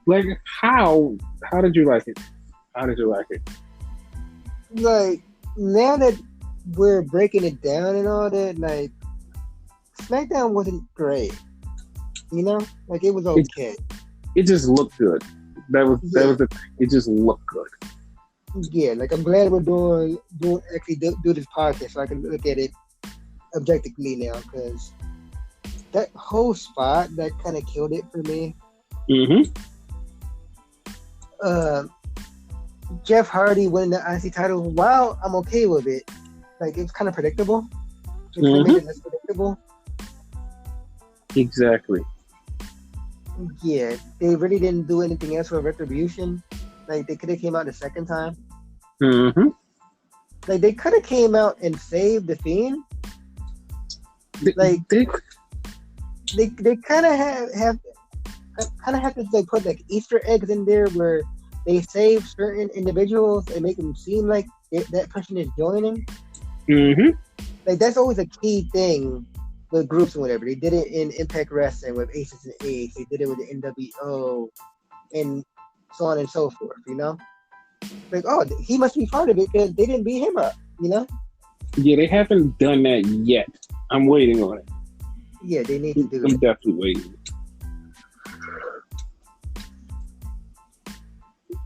Like, how did you like it? How did you like it? Like, now that we're breaking it down and all that, like, SmackDown wasn't great. You know? Like, it was okay. It just looked good. That was the thing. It just looked good. Yeah, like, I'm glad we're doing do this podcast so I can look at it objectively now, because that whole spot, that kind of killed it for me. Mm-hmm. Jeff Hardy winning the IC title, while I'm okay with it, like, it's kind of predictable. It's less predictable. Exactly. Yeah, they really didn't do anything else for Retribution. Like, they could have came out the second time. Mm-hmm. Like, they could have came out and saved the Fiend. Like, they kind of have to, like, put, like, Easter eggs in there where they save certain individuals and make them seem like that person is joining. Mm-hmm. Like, that's always a key thing with groups and whatever. They did it in Impact Wrestling with Aces and Eights. They did it with the NWO and so on and so forth, you know? Like, oh, he must be part of it because they didn't beat him up, you know? Yeah, they haven't done that yet. I'm waiting on it. Yeah, they need to do I'm it. definitely waiting.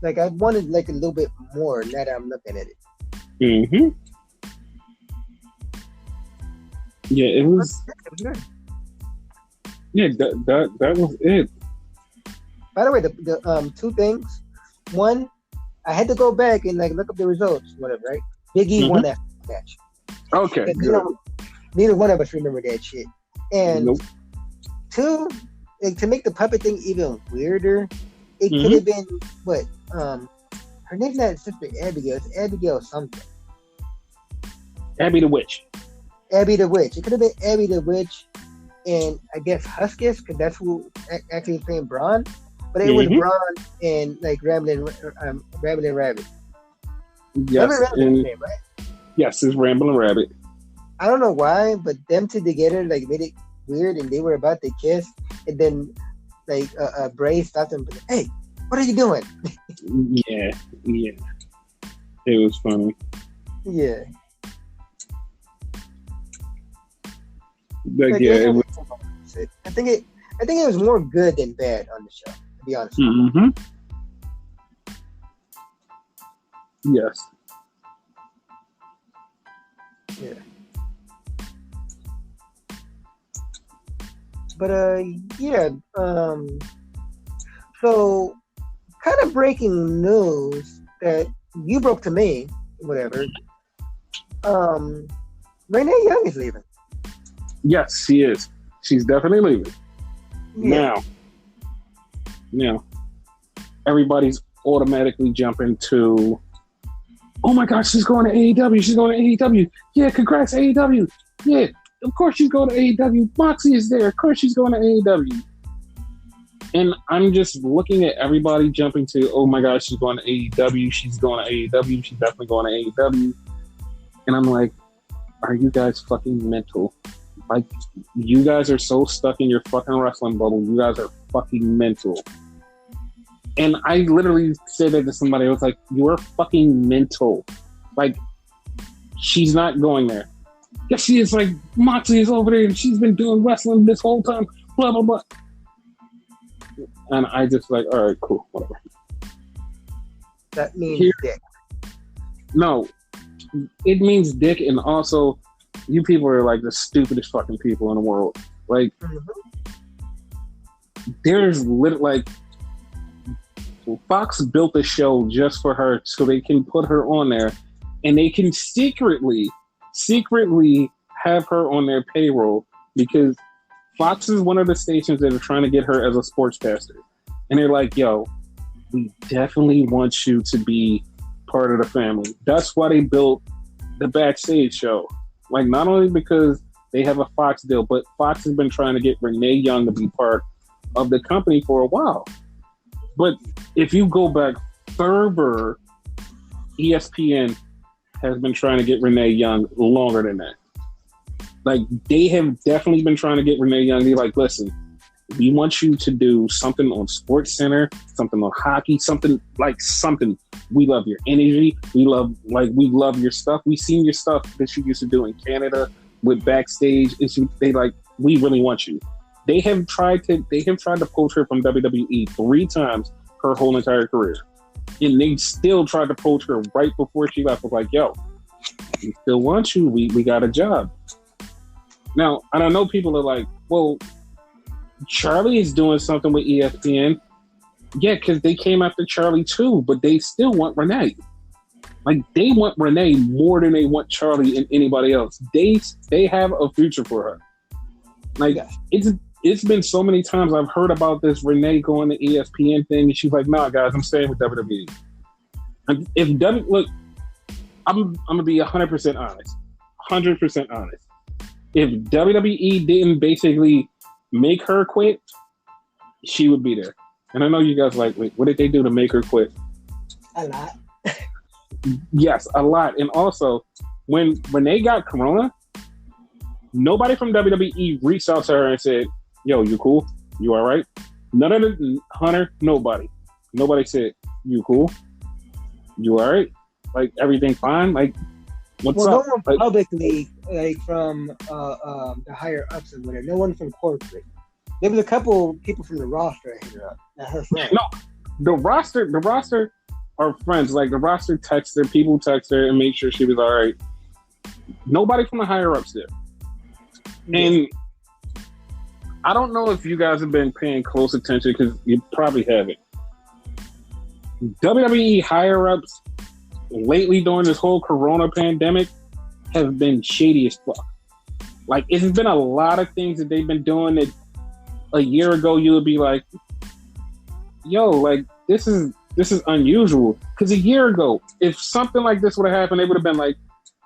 Like, I wanted, like, a little bit more now that I'm looking at it. Mm-hmm. Yeah, it was. Yeah, that was it. By the way, the two things. One, I had to go back and, like, look up the results, whatever, right? Big E won that match. Okay. You know, neither one of us remember that shit. And Nope. two, like, to make the puppet thing even weirder, it Mhm. could have been what? Her name's not Sister Abigail. It's Abigail something. Abby the Witch. Abby the Witch. It could have been Abby the Witch, and I guess Huskus, because that's who actually playing Braun. But it was Mhm. Braun and like Rambling Rabbit. Yes, Rabbit's and name, right? yes, it's Rambling Rabbit. I don't know why, but them two together like made it weird, and they were about to kiss, and then like Bray stopped them. Hey, what are you doing? Yeah. It was funny. Yeah. But Like, yeah, it was. I think it was more good than bad on the show, to be honest. Mm-hmm. Yes. Yeah. But yeah. So kind of breaking news that you broke to me, whatever. Renee Young is leaving. Yes, she is. She's definitely leaving. Yeah. Now, everybody's automatically jumping to, oh my gosh, she's going to AEW. She's going to AEW. Yeah, congrats, AEW. Yeah, of course she's going to AEW. Moxie is there. Of course she's going to AEW. And I'm just looking at everybody jumping to, oh my gosh, she's going to AEW. She's going to AEW. She's definitely going to AEW. And I'm like, are you guys fucking mental? Like, you guys are so stuck in your fucking wrestling bubble. You guys are fucking mental. And I literally said that to somebody. I was like, you are fucking mental. Like, she's not going there. Yes, she is. Like, Moxley is over there and she's been doing wrestling this whole time. Blah, blah, blah. And I just like, all right, cool, whatever. That means dick. No, it means dick, and also, you people are like the stupidest fucking people in the world. Like, there's like, Fox built a show just for her so they can put her on there, and they can secretly have her on their payroll because Fox is one of the stations that are trying to get her as a sportscaster. And they're like, yo, we definitely want you to be part of the family. That's why they built the Backstage show. Like, not only because they have a Fox deal, but Fox has been trying to get Renee Young to be part of the company for a while. But if you go back further, ESPN has been trying to get Renee Young longer than that. Like, they have definitely been trying to get Renee Young. They're like, listen, we want you to do something on Sports Center, something on hockey, something. We love your energy. We love your stuff. We've seen your stuff that you used to do in Canada with Backstage. We really want you. They have tried to poach her from WWE 3 times her whole entire career. And they still tried to poach her right before she left. I was like, yo, we still want you. We got a job. Now, and I know people are like, well, Charlie is doing something with ESPN. Yeah, because they came after Charlie too, but they still want Renee. Like, they want Renee more than they want Charlie and anybody else. They have a future for her. Like, it's been so many times I've heard about this Renee going to ESPN thing, and she's like, nah, guys, I'm staying with WWE. Look, I'm gonna be 100% honest. 100% honest. If WWE didn't basically make her quit, she would be there. And I know you guys like, wait, what did they do to make her quit? A lot. Yes, a lot. And also, when they got Corona, nobody from WWE reached out to her and said, yo, you cool? You all right? None of the Hunter, nobody. Nobody said, you cool? You all right? Like, everything fine? Like, what's up? No one publicly, like, from the higher ups and whatever. No one from corporate. There was a couple people from the roster I hit her up. Not her friend. No, the roster are friends. Like, the roster texts her, people text her and make sure she was all right. Nobody from the higher ups there. Yeah. And I don't know if you guys have been paying close attention because you probably haven't. WWE higher ups lately during this whole Corona pandemic have been shady as fuck. Like, it's been a lot of things that they've been doing that a year ago you would be like, yo, like this is unusual. Because a year ago, if something like this would have happened, they would have been like,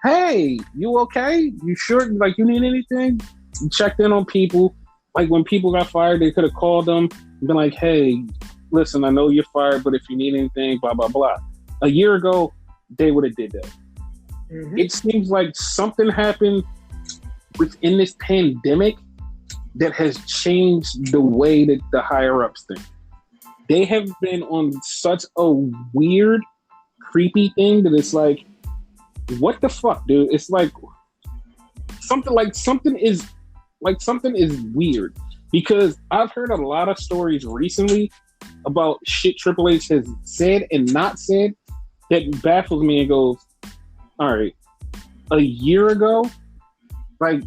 hey, you okay? You sure? Like, you need anything? You checked in on people. Like, when people got fired, they could have called them and been like, hey, listen, I know you're fired, but if you need anything, blah, blah, blah. A year ago, they would have did that. Mm-hmm. It seems like something happened within this pandemic that has changed the way that the higher-ups think. They have been on such a weird, creepy thing that it's like, what the fuck, dude? It's like something is weird, because I've heard a lot of stories recently about shit Triple H has said and not said that baffles me and goes, all right, a year ago, like,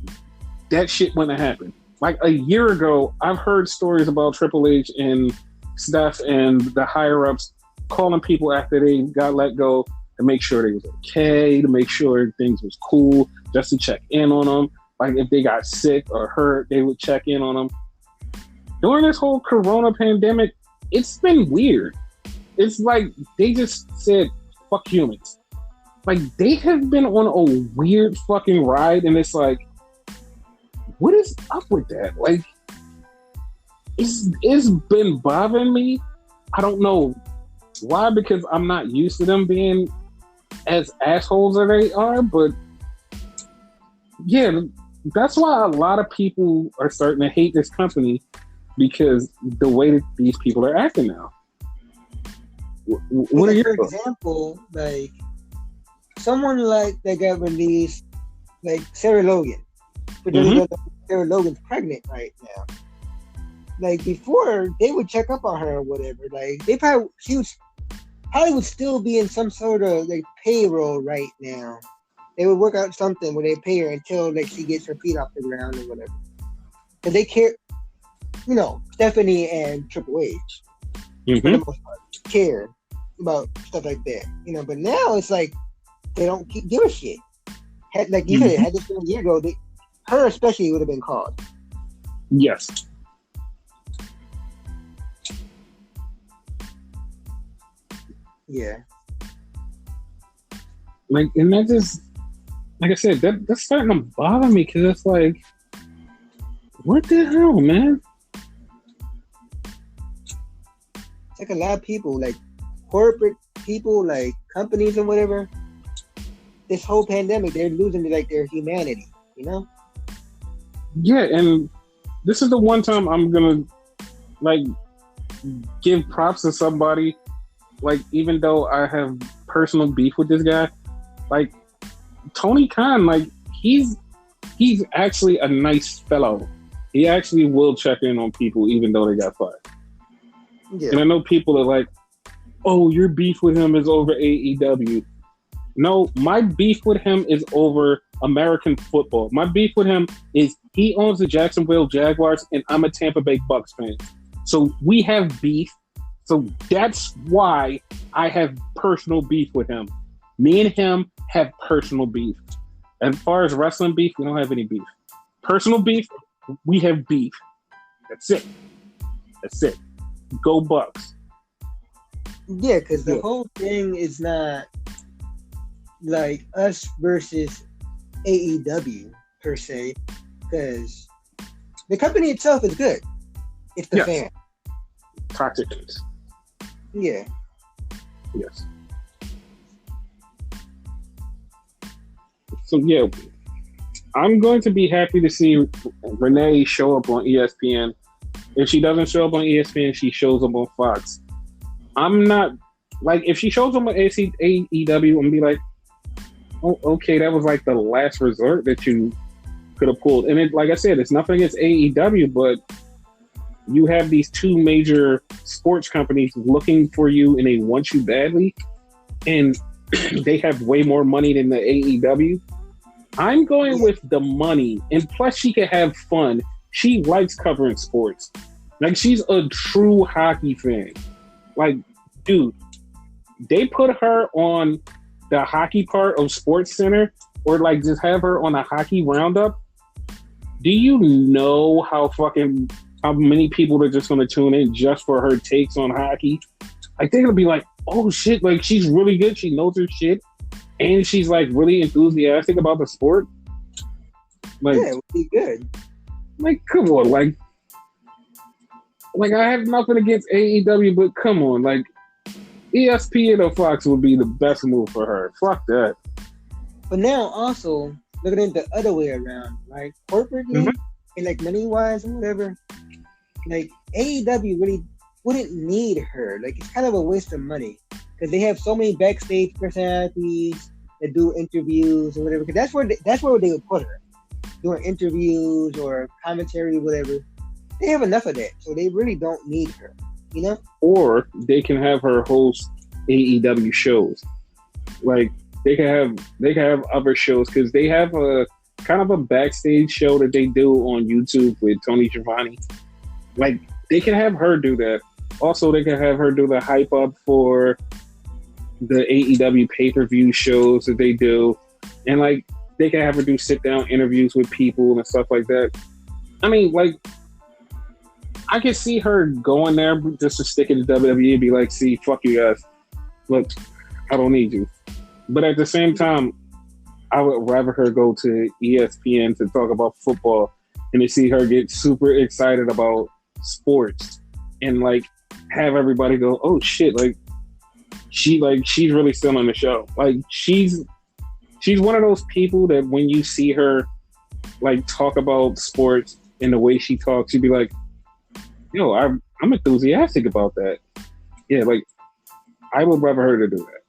that shit wouldn't have happened. Like, a year ago, I've heard stories about Triple H and Steph and the higher-ups calling people after they got let go to make sure they was okay, to make sure things was cool, just to check in on them. Like, if they got sick or hurt, they would check in on them. During this whole corona pandemic, it's been weird. It's like they just said, fuck humans. Like, they have been on a weird fucking ride, and it's like, what is up with that? Like, it's been bothering me. I don't know why, because I'm not used to them being as assholes as they are, but yeah, that's why a lot of people are starting to hate this company, because the way that these people are acting now. What are your thoughts? For example, like someone like that got released, like Sarah Logan. But Sarah Logan's pregnant right now. Like, before, they would check up on her or whatever. Like, she would still be in some sort of like payroll right now. They would work out something where they pay her until like she gets her feet off the ground or whatever. Because they care, Stephanie and Triple H, for the most part, care about stuff like that. But now it's like they don't give a shit. Like you said, had this been a year ago, her especially would have been called. Yes. Yeah. Like, and that just, like I said, that's starting to bother me, because it's like, what the hell, man? It's like a lot of people, like corporate people, like companies and whatever. This whole pandemic, they're losing like their humanity, Yeah, and this is the one time I'm gonna like give props to somebody. Like, even though I have personal beef with this guy, like Tony Khan, like he's actually a nice fellow. He actually will check in on people even though they got fired. Yeah. And I know people are like, oh, your beef with him is over AEW. No, my beef with him is over American football. My beef with him is he owns the Jacksonville Jaguars and I'm a Tampa Bay Bucks fan. So we have beef. So that's why I have personal beef with him. Me and him have personal beef. As far as wrestling beef, we don't have any beef. Personal beef, we have beef. That's it. Go Bucks. Yeah, because the whole thing is not like us versus AEW per se, because the company itself is good. It's the fan. Toxic things. Yeah. Yes. So yeah, I'm going to be happy to see Renee show up on ESPN. If she doesn't show up on ESPN, she shows up on Fox. I'm not like, if she shows up on AEW, I'm gonna be like, oh, okay, that was like the last resort that you could have pulled. And it, like I said, it's nothing against AEW, but you have these two major sports companies looking for you and they want you badly, and they have way more money than the AEW. I'm going with the money, and plus she can have fun. She likes covering sports. Like, she's a true hockey fan. Like, dude, they put her on the hockey part of Sports Center, or like just have her on a hockey roundup. Do you know how many people are just going to tune in just for her takes on hockey? Like they're going to be like, oh shit, like she's really good. She knows her shit, and she's like really enthusiastic about the sport. Like, Yeah, it would be good. Like, come on, like I have nothing against AEW, but come on, like ESPN or Fox would be the best move for her. Fuck that. But now also looking at the other way around, like corporately and like money wise and whatever, like AEW really wouldn't need her. Like it's kind of a waste of money because they have so many backstage personalities that do interviews or whatever. Because that's where they would put her, doing interviews or commentary, whatever. They have enough of that, so they really don't need her. You know? Or they can have her host AEW shows. Like they can have other shows because they have a kind of a backstage show that they do on YouTube with Tony Schiavone. Like they can have her do that. Also, they can have her do the hype up for the AEW pay-per-view shows that they do, and like they can have her do sit-down interviews with people and stuff like that. I mean, like. I can see her going there just to stick it to WWE and be like, see, fuck you guys. Look, I don't need you. But at the same time, I would rather her go to ESPN to talk about football and to see her get super excited about sports and like have everybody go, oh shit, she's really still on the show. Like she's one of those people that when you see her like talk about sports and the way she talks, you'd be like, yo, I'm enthusiastic about that. Yeah, like I would rather her to do that.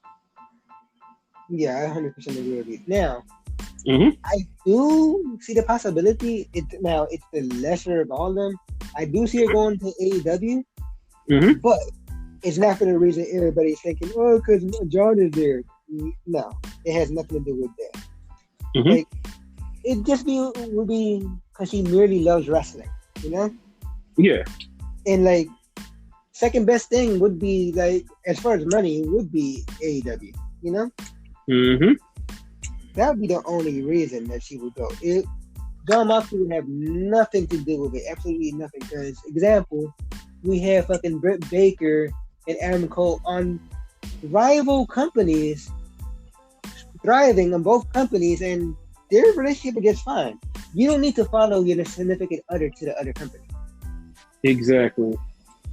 Yeah, I 100% agree with you. Now, I do see the possibility. It's the lesser of all of them. I do see her going to AEW, but it's not for the reason everybody's thinking. Oh, because John is there. No, it has nothing to do with that. Like, it just would be because she merely loves wrestling. You know? Yeah. And like, second best thing would be like, as far as money, would be AEW. You know? That would be the only reason that she would go. John Moxley would have nothing to do with it, absolutely nothing. Because, example, we have fucking Britt Baker and Adam Cole on rival companies, thriving on both companies, and their relationship is just fine. You don't need to follow your significant other to the other company. Exactly.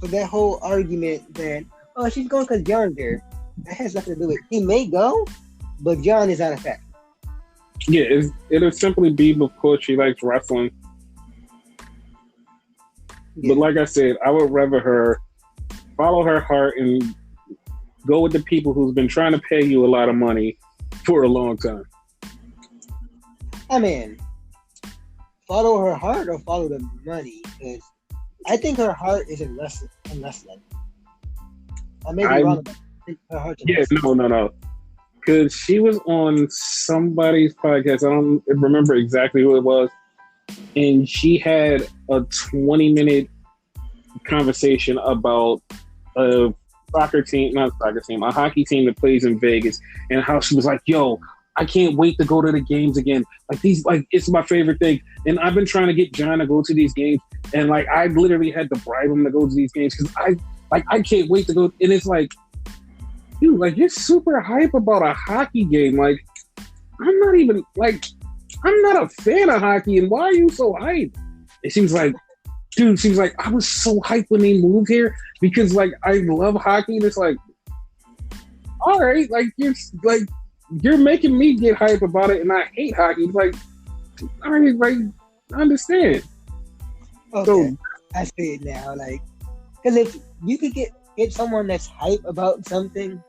So that whole argument that, oh, she's going because John's there, that has nothing to do with it. He may go, but John is not a fact. Yeah, it'll simply be because she likes wrestling. Yeah. But like I said, I would rather her follow her heart and go with the people who's been trying to pay you a lot of money for a long time. I mean, follow her heart or follow the money? Because I think her heart is in wrestling. I may be wrong about her heart. Yeah, no. Because she was on somebody's podcast. I don't remember exactly who it was. And she had a 20-minute conversation about a hockey team that plays in Vegas, and how she was like, yo, I can't wait to go to the games again. It's my favorite thing. And I've been trying to get John to go to these games. And like, I literally had to bribe him to go to these games because I can't wait to go. And it's like, dude, like you're super hype about a hockey game. Like, I'm not a fan of hockey. And why are you so hype? It seems like, I was so hyped when they moved here because like, I love hockey. And it's like, all right, like you're making me get hype about it, and I hate hockey. It's like, all right, like, I understand. Okay, so, I see it now. Like, because if you could get someone that's hype about something,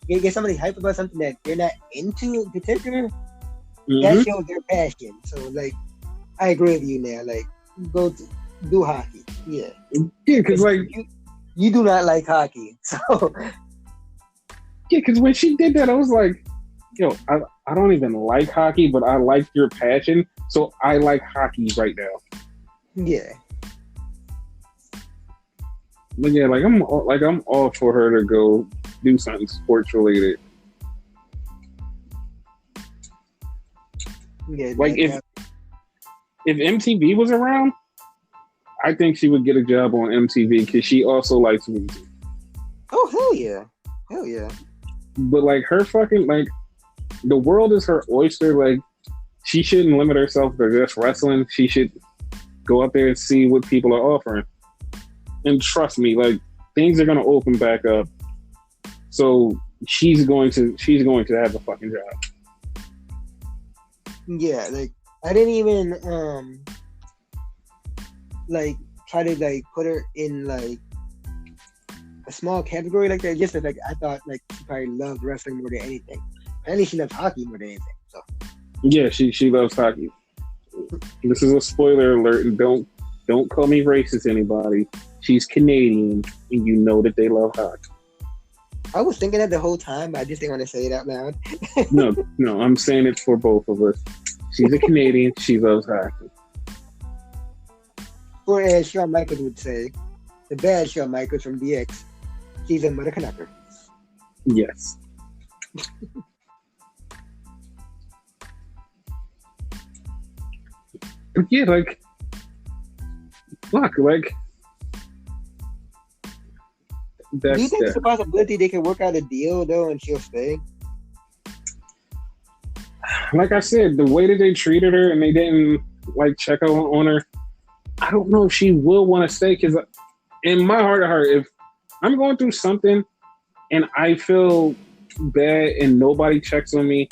get somebody hype about something that they're not into in particular, that shows their passion. So, like, I agree with you now. Like, go do hockey. Yeah, because like you do not like hockey, so yeah. Because when she did that, I was like, yo, I don't even like hockey, but I like your passion, so I like hockey right now. Yeah. But yeah, I'm all for her to go do something sports related. Yeah. Like if MTV was around, I think she would get a job on MTV because she also likes music. Oh hell yeah, hell yeah. But like her fucking like, the world is her oyster. Like she shouldn't limit herself to just wrestling. She should go out there and see what people are offering. And trust me, like things are gonna open back up. So she's going to have a fucking job. Yeah, like I didn't even like try to like put her in like a small category like that. Just like I thought like she probably loved wrestling more than anything. Apparently she loves hockey more than anything. So yeah, she loves hockey. This is a spoiler alert, and don't call me racist, anybody. She's Canadian, and you know that they love hockey. I was thinking that the whole time, but I just didn't want to say it out loud. No, I'm saying it for both of us. She's a Canadian. She loves hockey. Or as Shawn Michaels would say, the bad Shawn Michaels from DX, she's a mother Canucker. Yes. But yeah, like, fuck, like, that's do you think that. it's a possibility they can work out a deal though and she'll stay? Like I said, the way that they treated her and they didn't like check on her, I don't know if she will want to stay. Because in my heart of heart, if I'm going through something and I feel bad and nobody checks on me,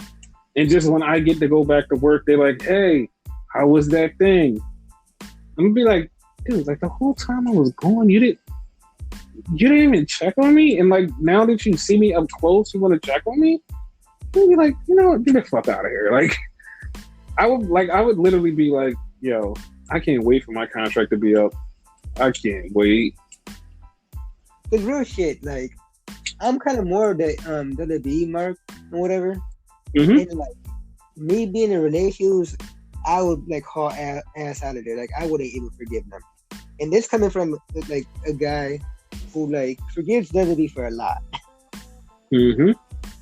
and just when I get to go back to work, they're like, "Hey, how was that thing?" I'm gonna be like, "Dude, like the whole time I was gone, you didn't even check on me, and like now that you see me up close, you want to check on me?" I'd be like, you know what, get the fuck out of here. Like, I would literally be like, yo, I can't wait for my contract to be up. I can't wait. Cause real shit, like, I'm kind of more of the WWE mark or whatever. Mm-hmm. And like, me being in relationships, I would like haul ass out of there. Like, I wouldn't even forgive them. And this coming from like a guy who like forgives WWE for a lot. Mm-hmm.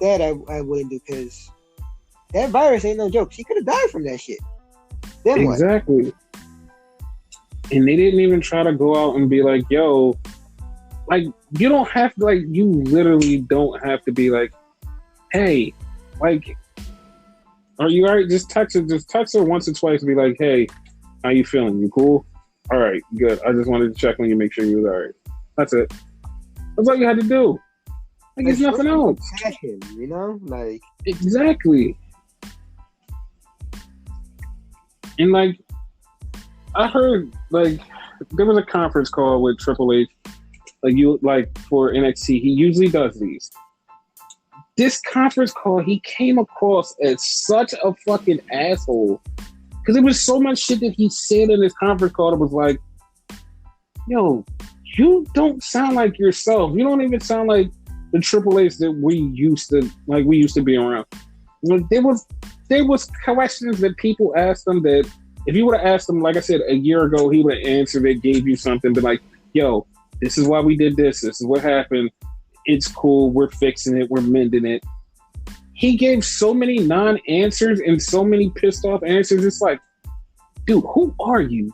That I wouldn't do, because that virus ain't no joke. She could have died from that shit. Then exactly. What? And they didn't even try to go out and be like, yo, like, you don't have to, like, you literally don't have to be like, hey, like, are you all right? Just text her once or twice and be like, hey, how you feeling? You cool? All right, good. I just wanted to check on you, make sure you was all right. That's it. That's all you had to do. Like, it's nothing else. Passion, you know? Like, exactly. And like, I heard like there was a conference call with Triple H, like for NXT. He usually does these. This conference call, he came across as such a fucking asshole because there was so much shit that he said in this conference call that was like, yo, you don't sound like yourself. You don't even sound like the Triple H that we used to be around. Like, there was questions that people asked him that if you would have asked him, like I said, a year ago, he would have answered it, gave you something, but like, yo, this is why we did this. This is what happened. It's cool. We're fixing it. We're mending it. He gave so many non-answers and so many pissed off answers. It's like, dude, who are you?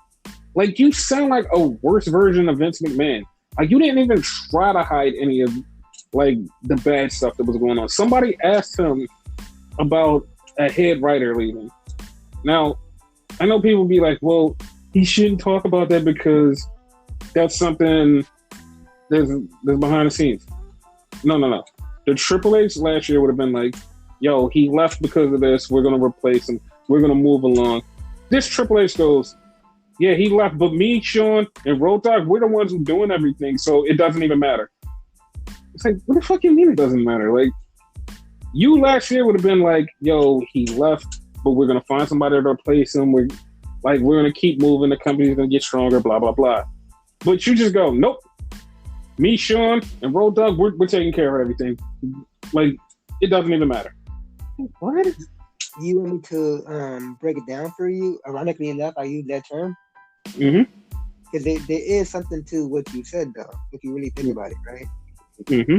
Like, you sound like a worse version of Vince McMahon. Like, you didn't even try to hide any of like the bad stuff that was going on. Somebody asked him about a head writer leaving. Now, I know people be like, well, he shouldn't talk about that because that's something there's behind the scenes. No. The Triple H last year would have been like, yo, he left because of this. We're going to replace him. We're going to move along. This Triple H goes, yeah, he left, but me, Sean, and Road Dogg, we're the ones who doing everything, so it doesn't even matter. It's like, what the fuck you mean it doesn't matter? Like, you last year would have been like, yo, he left, but we're gonna find somebody to replace him. We're gonna keep moving. The company's gonna get stronger. Blah blah blah. But you just go, nope. Me, Sean, and Road Dogg, we're taking care of everything. Like, it doesn't even matter. What? You want me to break it down for you? Ironically enough, I use that term. Mm-hmm. Because there is something to what you said, though, if you really think about it, right? Mm-hmm.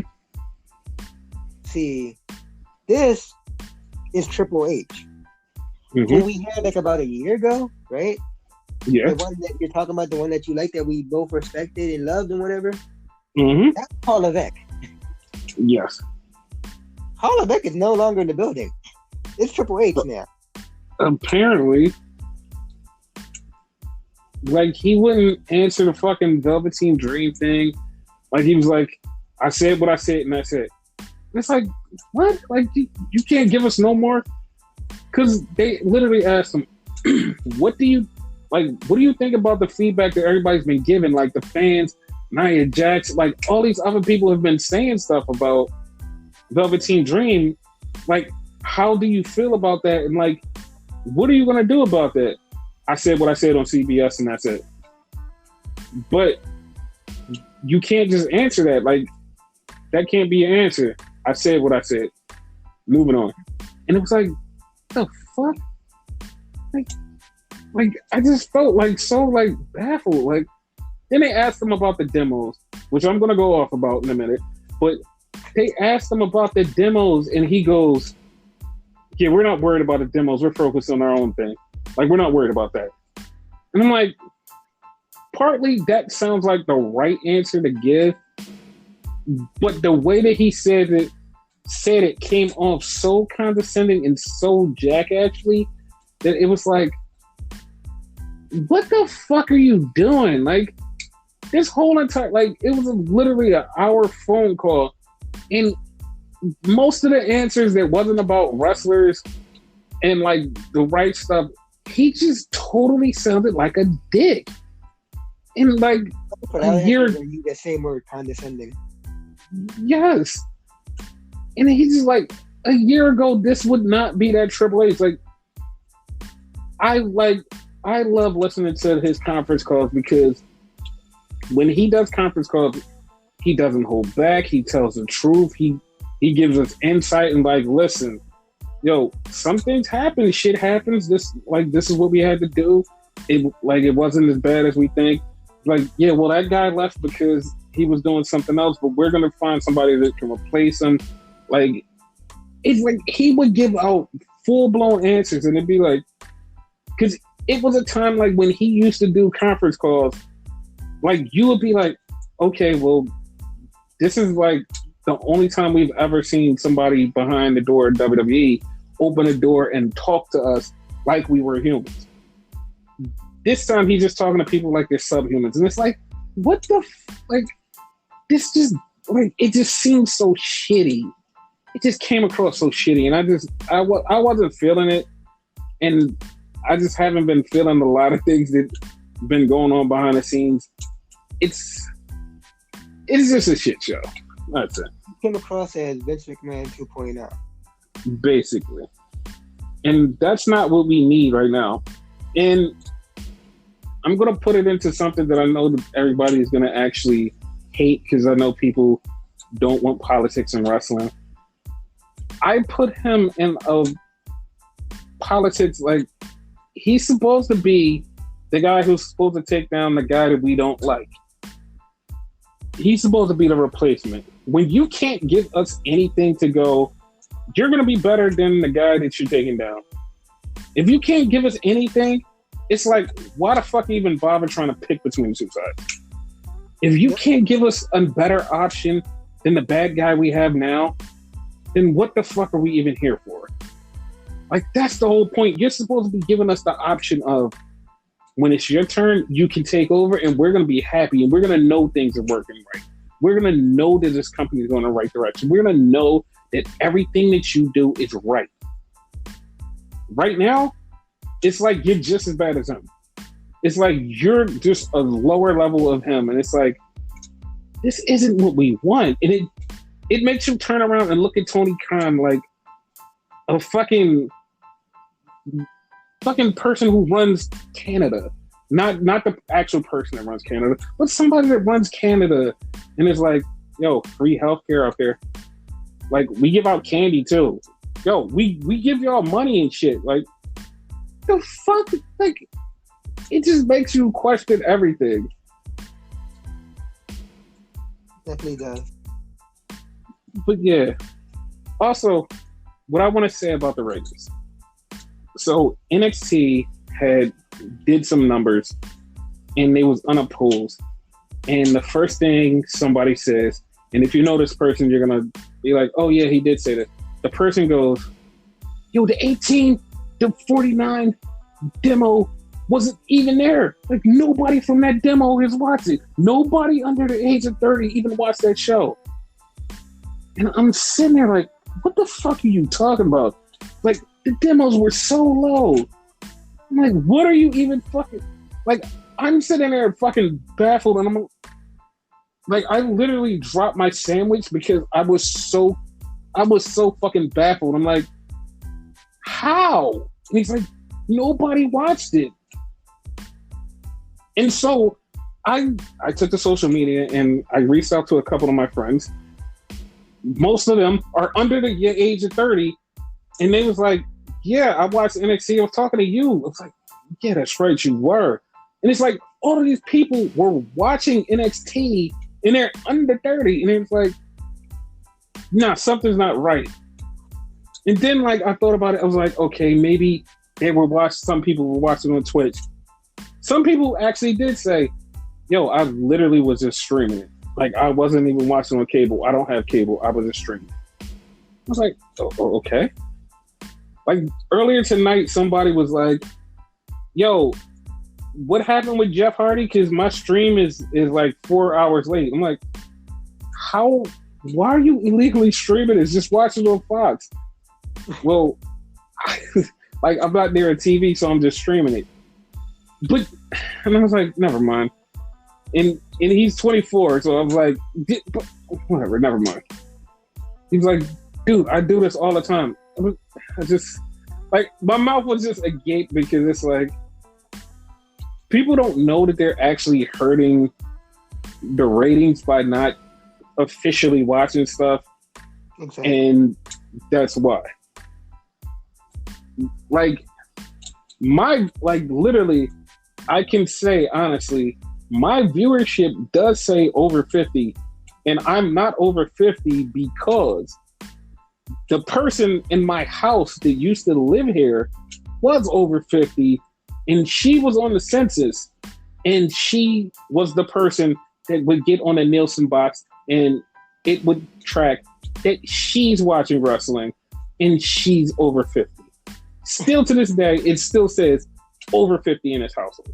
See, this is Triple H, mm-hmm. who we had like about a year ago, right? Yeah. The one that you're talking about, the one that you like, that we both respected and loved and whatever. Mm-hmm. That's Paul Levesque. Yes. Paul Levesque is no longer in the building. It's Triple H now. Apparently, like, he wouldn't answer the fucking Velveteen Dream thing. Like, he was like, I said what I said, and that's it. And it's like, what? Like, you can't give us no more? Because they literally asked him, what do you think about the feedback that everybody's been giving? Like, the fans, Nia Jax, like, all these other people have been saying stuff about Velveteen Dream. Like, how do you feel about that? And, like, what are you going to do about that? I said what I said on CBS, and that's it. But you can't just answer that. Like, that can't be an answer. I said what I said. Moving on. And it was like, the fuck? Like I just felt like so like baffled. Like, then they asked him about the demos, which I'm gonna go off about in a minute. But they asked him about the demos, and he goes, yeah, we're not worried about the demos. We're focused on our own thing. Like, we're not worried about that. And I'm like, partly that sounds like the right answer to give, but the way that he said it came off so condescending and so jackassly that it was like, what the fuck are you doing? Like, this whole entire, like, it was literally an hour phone call, and most of the answers that wasn't about wrestlers and like the right stuff, he just totally sounded like a dick. And like a year, you the same word, condescending. Yes. And he's just like, a year ago, this would not be that Triple H. Like, I love listening to his conference calls, because when he does conference calls, he doesn't hold back. He tells the truth. He gives us insight and like, listen, yo, some things happen. Shit happens. This is what we had to do. It wasn't as bad as we think. Like, yeah, well, that guy left because he was doing something else, but we're gonna find somebody that can replace him. Like, it's like he would give out full blown answers, and it'd be like, because it was a time like when he used to do conference calls, like you would be like, okay, well, this is like the only time we've ever seen somebody behind the door at WWE open a door and talk to us like we were humans. This time he's just talking to people like they're subhumans, and it's like, what the like? This just like, it just seems so shitty. It just came across so shitty, and I wasn't feeling it, and I just haven't been feeling a lot of things that been going on behind the scenes. It's just a shit show. That's it. Came across as Vince McMahon 2.0. Basically. And that's not what we need right now. And I'm going to put it into something that I know that everybody is going to actually hate, because I know people don't want politics in wrestling. I put him in a politics, like, he's supposed to be the guy who's supposed to take down the guy that we don't like. He's supposed to be the replacement. When you can't give us anything to go, you're going to be better than the guy that you're taking down. If you can't give us anything, it's like, why the fuck even bother trying to pick between two sides? If you can't give us a better option than the bad guy we have now, then what the fuck are we even here for? Like, that's the whole point. You're supposed to be giving us the option of, when it's your turn, you can take over, and we're going to be happy, and we're going to know things are working right. We're going to know that this company is going in the right direction. We're going to know that everything that you do is right. Right now, it's like you're just as bad as him. It's like you're just a lower level of him, and it's like, this isn't what we want. And it makes you turn around and look at Tony Khan like a fucking person who runs Canada. Not the actual person that runs Canada, but somebody that runs Canada, and it's like, yo, free healthcare out there. Like, we give out candy too. Yo, we give y'all money and shit. Like, the fuck? Like, it just makes you question everything. Definitely does. But yeah. Also, what I want to say about the ratings. So NXT had did some numbers, and they was unopposed. And the first thing somebody says, and if you know this person, you're gonna be like, "Oh yeah, he did say that." The person goes, "Yo, the 18 to 49 demo wasn't even there. Like nobody from that demo is watching. Nobody under the age of 30 even watched that show." And I'm sitting there like, "What the fuck are you talking about? Like the demos were so low." I'm like, "What are you even fucking like?" I'm sitting there fucking baffled, and I'm like, I literally dropped my sandwich because I was so fucking baffled. I'm like, how? And he's like, nobody watched it. And so I took to social media and I reached out to a couple of my friends. Most of them are under the age of 30. And they was like, "Yeah, I watched NXT. I was talking to you." I was like, "Yeah, that's right, you were." And it's like, all of these people were watching NXT and they're under 30. And it's like, nah, something's not right. And then like I thought about it, I was like, okay, maybe some people were watching on Twitch. Some people actually did say, "Yo, I literally was just streaming it. Like I wasn't even watching on cable. I don't have cable. I was just streaming." I was like, oh, okay. Like earlier tonight, somebody was like, "Yo, what happened with Jeff Hardy? Because my stream is like 4 hours late." I'm like, how? Why are you illegally streaming it? Just watch it on Fox. Well, like I'm not near a TV, so I'm just streaming it. But and I was like, never mind. And he's 24, so I was like, whatever, never mind. He was like, "Dude, I do this all the time." I just like my mouth was just agape because it's like, people don't know that they're actually hurting the ratings by not officially watching stuff. Exactly. And that's why. Like, literally, I can say, honestly, my viewership does say over 50, and I'm not over 50 because the person in my house that used to live here was over 50, and she was on the census, and she was the person that would get on a Nielsen box, and it would track that she's watching wrestling, and she's over 50. Still to this day, it still says over 50 in his household.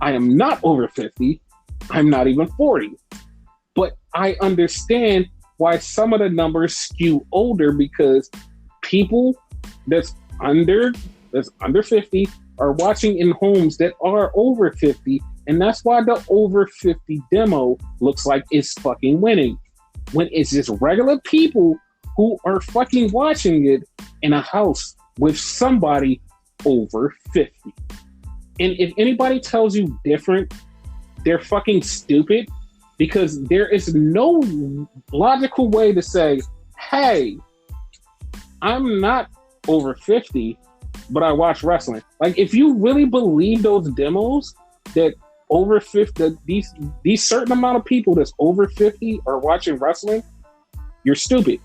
I am not over 50. I'm not even 40. But I understand why some of the numbers skew older, because people that's under 50 are watching in homes that are over 50, and that's why the over 50 demo looks like it's fucking winning, when it's just regular people who are fucking watching it in a house with somebody over 50. And if anybody tells you different, they're fucking stupid, because there is no logical way to say, "Hey, I'm not over 50, but I watch wrestling." Like, if you really believe those demos that over 50, these certain amount of people that's over 50 are watching wrestling, you're stupid,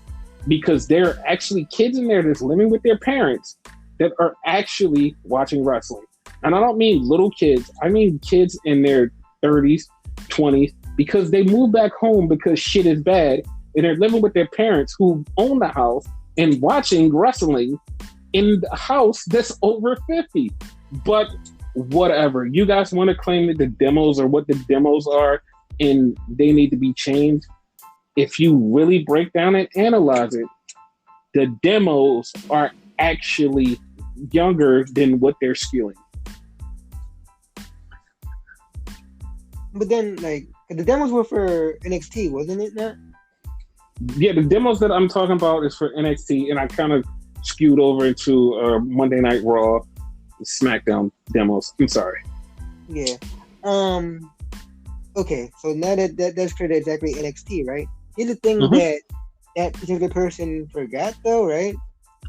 because there are actually kids in there that's living with their parents that are actually watching wrestling. And I don't mean little kids. I mean kids in their 30s, 20s, because they moved back home because shit is bad, and they're living with their parents who own the house and watching wrestling in the house that's over 50. But whatever. You guys want to claim that the demos are what the demos are and they need to be changed. If you really break down and analyze it, the demos are actually younger than what they're skewing. But then, like, the demos were for NXT, wasn't it? Not? Yeah, the demos that I'm talking about is for NXT, and I kind of skewed over into Monday Night Raw, SmackDown demos. I'm sorry. Yeah. Okay, so now that's clear, exactly NXT, right? Here's the thing that particular person forgot, though, right?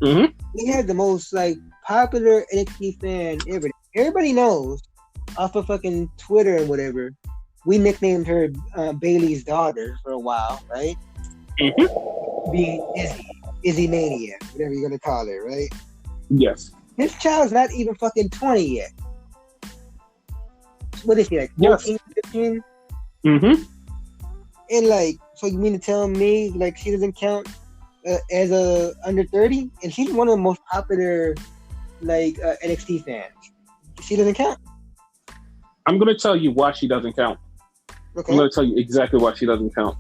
Mm-hmm. We had the most, like, popular NXT fan ever. Everybody knows, off of fucking Twitter and whatever, we nicknamed her Bailey's daughter for a while, right? Mm-hmm. Being Izzy Mania, whatever you're gonna call her, right? Yes. This child's not even fucking 20 yet. What is she, like Yes. 14, 15? Mm-hmm. And like, so you mean to tell me like she doesn't count as a under 30? And she's one of the most popular like NXT fans. She doesn't count. I'm going to tell you why she doesn't count. Okay. I'm going to tell you exactly why she doesn't count.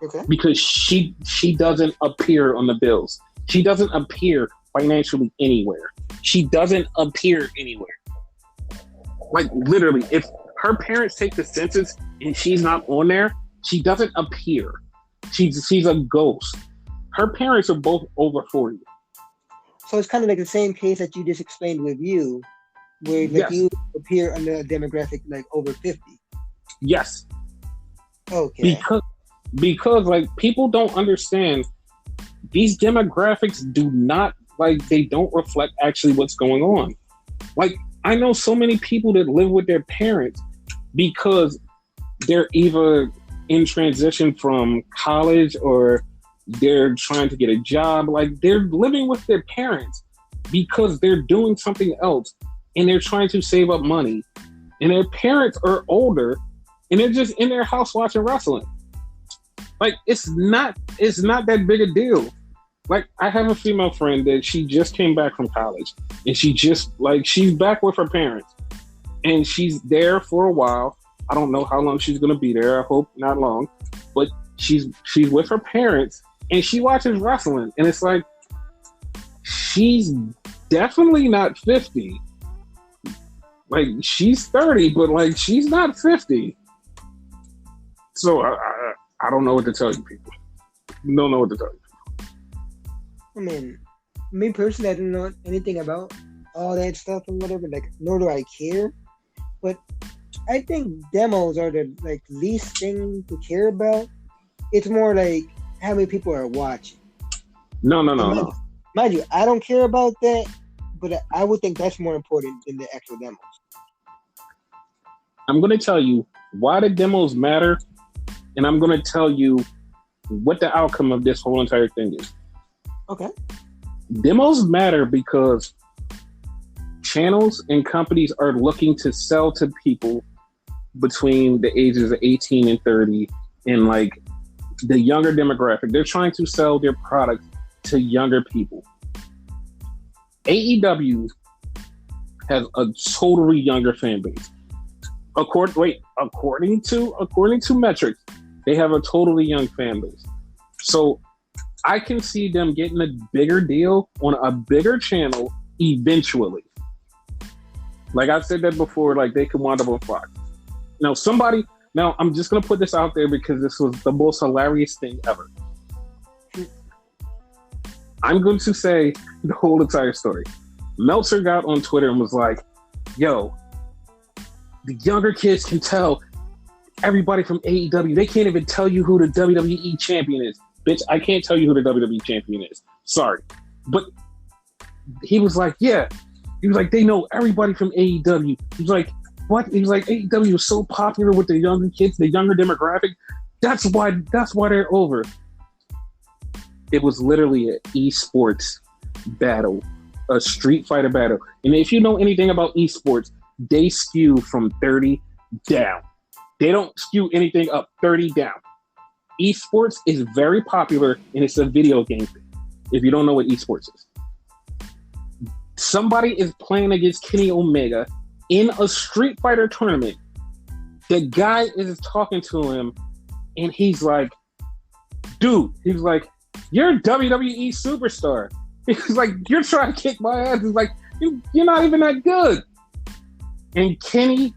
Okay. Because she doesn't appear on the bills. She doesn't appear financially anywhere. She doesn't appear anywhere. Like literally, if her parents take the census and she's not on there, she doesn't appear. She's a ghost. Her parents are both over 40. So it's kind of like the same case that you just explained with you, where like Yes. you appear under a demographic like over 50. Yes. Okay. Because like people don't understand, these demographics do not, like, they don't reflect actually what's going on. Like, I know so many people that live with their parents because they're either in transition from college or they're trying to get a job. Like, they're living with their parents because they're doing something else and they're trying to save up money. And their parents are older and they're just in their house watching wrestling. Like, it's not that big a deal. Like, I have a female friend that she just came back from college and she's back with her parents and she's there for a while. I don't know how long she's going to be there. I hope not long, but she's with her parents and she watches wrestling. And it's like, she's definitely not 50. Like, she's 30, but like, she's not 50. So I don't know what to tell you people. Don't know what to tell you. I mean, me personally, I don't know anything about all that stuff and whatever. Like, nor do I care. But I think demos are the like least thing to care about. It's more like how many people are watching. No. Mind you, I don't care about that, but I would think that's more important than the actual demos. I'm going to tell you why the demos matter, and I'm going to tell you what the outcome of this whole entire thing is. Okay. Demos matter because channels and companies are looking to sell to people between the ages of 18 and 30 and like the younger demographic. They're trying to sell their product to younger people. AEW has a totally younger fan base. According to metrics, they have a totally young fan base. So I can see them getting a bigger deal on a bigger channel eventually. Like I've said that before, like they could wind up on Fox. Now I'm just going to put this out there because this was the most hilarious thing ever. I'm going to say the whole entire story. Meltzer got on Twitter and was like, yo, the younger kids can tell everybody from AEW. They can't even tell you who the WWE champion is. Bitch, I can't tell you who the WWE champion is. Sorry. But he was like, yeah. He was like, they know everybody from AEW. He was like, what? He was like, AEW is so popular with the younger kids, the younger demographic. That's why they're over. It was literally an esports battle, a Street Fighter battle. And if you know anything about esports, they skew from 30 down. They don't skew anything up, 30 down. Esports is very popular, and it's a video game thing, if you don't know what esports is. Somebody is playing against Kenny Omega in a Street Fighter tournament. The guy is talking to him, and he's like, dude, he's like, you're a WWE superstar. He's like, you're trying to kick my ass. He's like, you're not even that good. And Kenny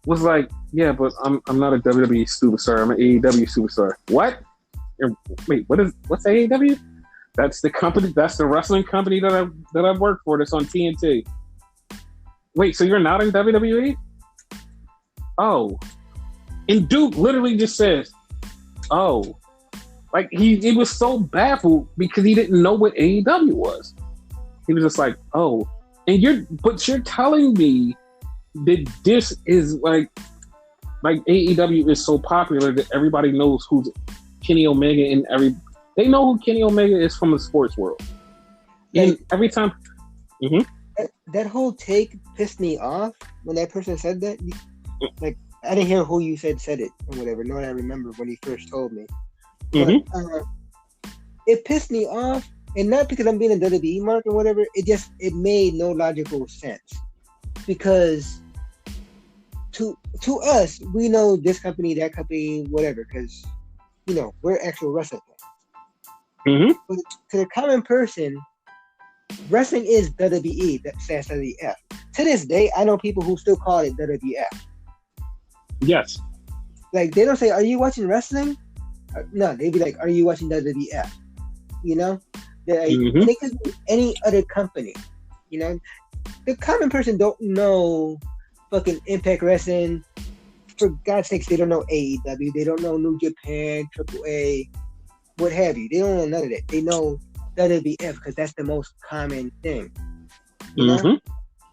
was like, yeah, but I'm not a WWE superstar. I'm an AEW superstar. What? Wait, what's AEW? That's the company. That's the wrestling company that I've worked for. That's on TNT. Wait, so you're not in WWE? Oh, and Duke literally just says, "Oh," like he was so baffled because he didn't know what AEW was. He was just like, "Oh," and you're telling me that this is like AEW is so popular that everybody knows who's Kenny Omega and they know who Kenny Omega is from the sports world. And every time, that whole take pissed me off when that person said that? Like, I didn't hear who you said it or whatever. No, I remember when he first told me. But it pissed me off, and not because I'm being a WWE mark or whatever. It made no logical sense, because to us, we know this company, that company, whatever, because we're actual wrestling fans. But to the common person, wrestling is WWE, that stands WWF. To this day, I know people who still call it WWF. Yes. Like, they don't say, "Are you watching wrestling?" No, they'd be like, "Are you watching WWF?" They're like, they could be any other company. The common person don't know fucking Impact Wrestling. For God's sakes, they don't know AEW. They don't know New Japan, AAA, what have you. They don't know none of that. They know WWF because that's the most common thing.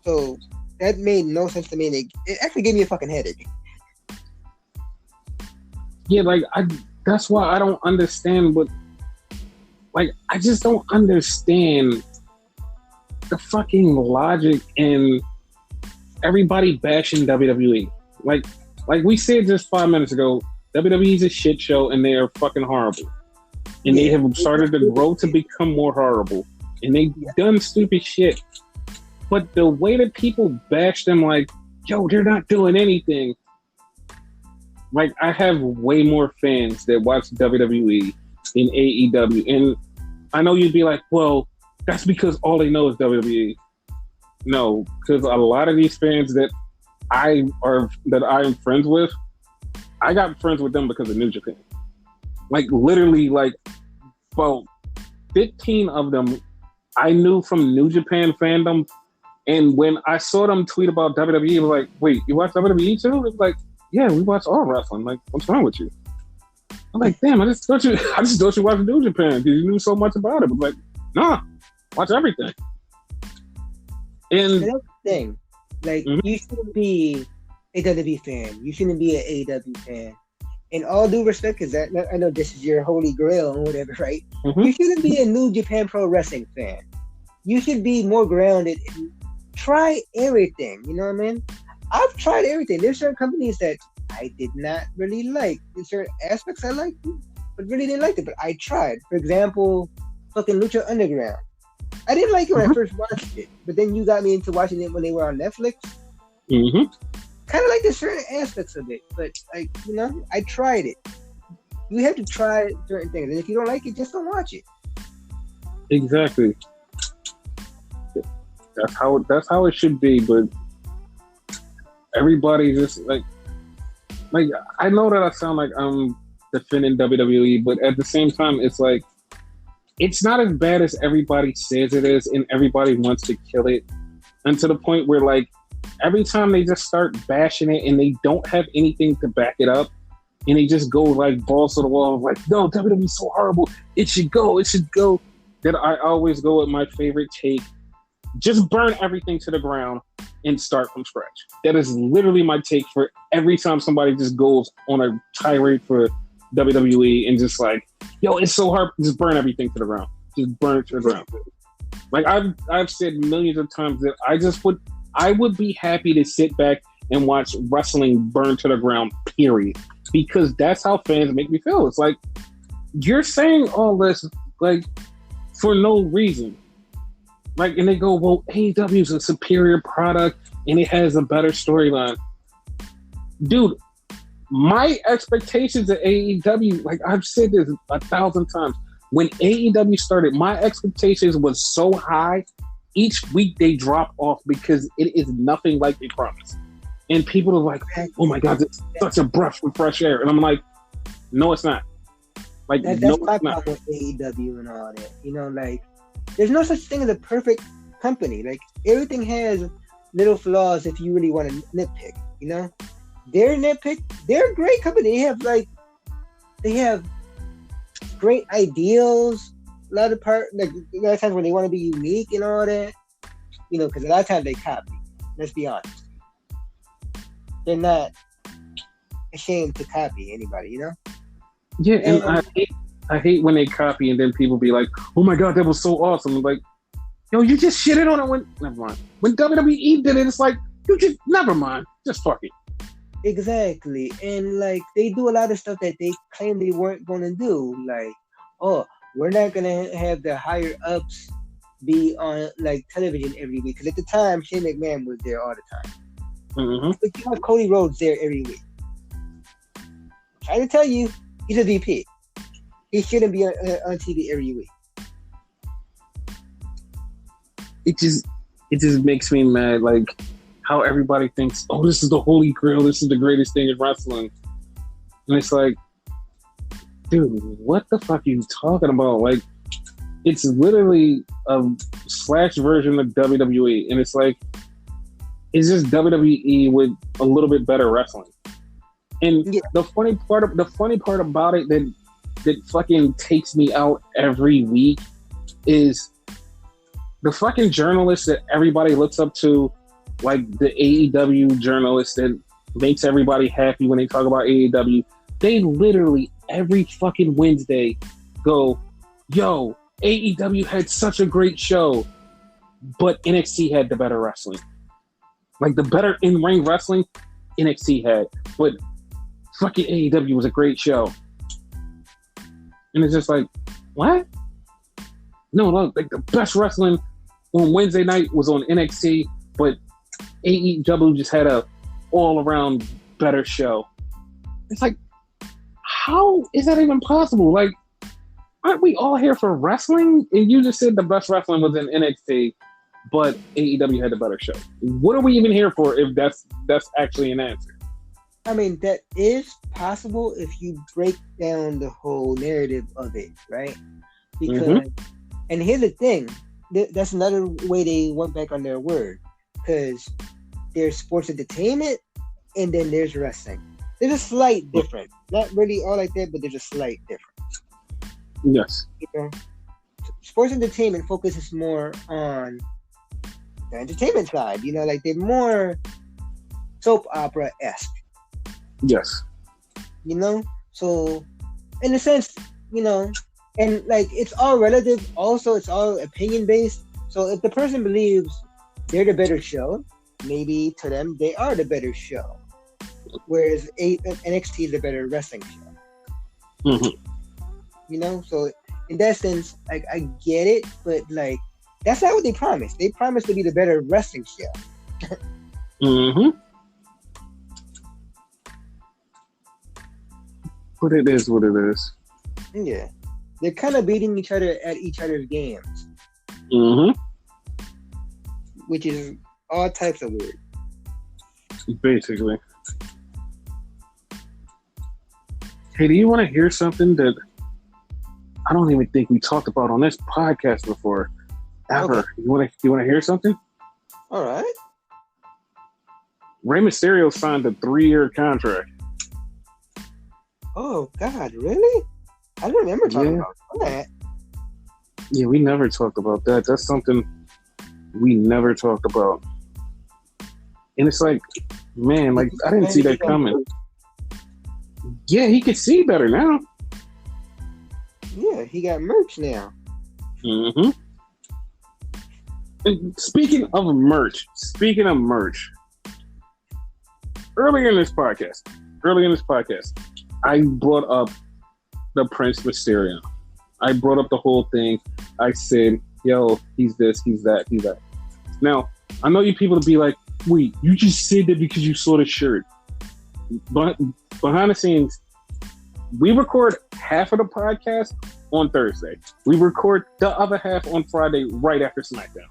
So that made no sense to me. It actually gave me a fucking headache. Yeah, that's why I don't understand I just don't understand the fucking logic in everybody bashing WWE. Like we said just 5 minutes ago, WWE is a shit show and they are fucking horrible. And they have started to grow to become more horrible. And they've done stupid shit. But the way that people bash them, like, yo, they're not doing anything. Like, I have way more fans that watch WWE than AEW. And I know you'd be like, well, that's because all they know is WWE. No, because a lot of these fans that I am friends with, I got friends with them because of New Japan. Like, literally, about 15 of them I knew from New Japan fandom. And when I saw them tweet about WWE, I was like, wait, you watch WWE too? It was like, yeah, we watch all wrestling. Like, what's wrong with you? I'm like, damn, I just thought you watched New Japan because you knew so much about it. But like, nah, watch everything. And that's the thing. Like, you shouldn't be a WWE fan. You shouldn't be an AEW fan. In all due respect, because I know this is your holy grail or whatever, right? You shouldn't be a New Japan Pro Wrestling fan. You should be more grounded and try everything. You know what I mean? I've tried everything. There's certain companies that I did not really like. There's certain aspects I liked, but really didn't like it. But I tried. For example, fucking Lucha Underground. I didn't like it when I first watched it, but then you got me into watching it when they were on Netflix. Kind of like the certain aspects of it, but I tried it. You have to try certain things, and if you don't like it, just don't watch it. Exactly. That's how it should be, but everybody just like I know that I sound like I'm defending WWE, but at the same time, it's like it's not as bad as everybody says it is, and everybody wants to kill it, and to the point where like every time they just start bashing it and they don't have anything to back it up, and they just go like balls to the wall, like, no, WWE's so horrible, it should go. Then I always go with my favorite take: just burn everything to the ground and start from scratch. That is literally my take for every time somebody just goes on a tirade for WWE and just like, yo, it's so hard, just burn everything to the ground. Just burn it to the ground. Like I've said millions of times that I would be happy to sit back and watch wrestling burn to the ground, period. Because that's how fans make me feel. It's like, you're saying all this like for no reason. Like, and they go, well, AEW is a superior product and it has a better storyline. Dude, my expectations of AEW, like I've said this 1,000 times, when AEW started, my expectations was so high, each week they drop off because it is nothing like they promised. And people are like, oh my God, it's such a breath of fresh air. And I'm like, no, it's not. Like, that's no, my problem with AEW and all that. Like, there's no such thing as a perfect company. Like, everything has little flaws if you really want to nitpick, They're nitpick. They're a great company. They have great ideals. A lot of times when they want to be unique and all that, because a lot of times they copy. Let's be honest. They're not ashamed to copy anybody, Yeah, and I hate when they copy and then people be like, oh my God, that was so awesome. I'm like, yo, you just shitted on it when WWE did it. It's like, You just never mind. Just fuck it. Exactly. And like they do a lot of stuff that they claim they weren't gonna do. Like, oh, we're not gonna have the higher ups be on like television every week. Because at the time, Shane McMahon was there all the time. Mm-hmm. But you have Cody Rhodes there every week. Trying to tell you, he's a VP. He shouldn't be on TV every week. It just makes me mad. Like how everybody thinks, oh, this is the holy grail. This is the greatest thing in wrestling. And it's like, dude, what the fuck are you talking about? Like, it's literally a slash version of WWE. And it's like, it's just WWE with a little bit better wrestling. And the funny part about it that fucking takes me out every week is the fucking journalists that everybody looks up to, like the AEW journalist that makes everybody happy when they talk about AEW. They literally every fucking Wednesday go, yo, AEW had such a great show, but NXT had the better wrestling. Like the better in-ring wrestling, NXT had, but fucking AEW was a great show. And it's just like, what? No, like the best wrestling on Wednesday night was on NXT, but AEW just had a all-around better show. It's like, how is that even possible? Like, aren't we all here for wrestling? And you just said the best wrestling was in NXT, but AEW had the better show. What are we even here for if that's actually an answer? I mean, that is possible if you break down the whole narrative of it, right? Because, and here's the thing, that's another way they went back on their word, because there's sports entertainment and then there's wrestling. There's a slight difference. Not really all like that, but there's a slight difference. Yes. You know, sports entertainment focuses more on the entertainment side. You know, like they're more soap opera-esque. Yes. You know? So, in a sense, you know, and like it's all relative. Also, it's all opinion-based. So if the person believes they're the better show, maybe to them, they are the better show. Whereas NXT is the better wrestling show. Mm-hmm. You know, so in that sense, like I get it, but like that's not what they promised. They promised to be the better wrestling show. Mm-hmm. But it is what it is. Yeah, they're kind of beating each other at each other's games. Mm-hmm. Which is all types of weird. Basically. Hey, do you want to hear something that I don't even think we talked about on this podcast before? Ever. Okay. You want to hear something? All right. Rey Mysterio signed a 3-year contract. Oh, God, really? I don't remember talking about that. Yeah, we never talked about that. That's something we never talked about. And it's like, man, like, I didn't see that coming. Yeah, he can see better now. Yeah, he got merch now. Mm-hmm. And speaking of merch, earlier in this podcast, I brought up the Prince Mysterio. I brought up the whole thing. I said, yo, he's this, he's that, he's that. Now, I know you people to be like, wait, you just said that because you saw the shirt. But behind the scenes, we record half of the podcast on Thursday. We record the other half on Friday right after SmackDown.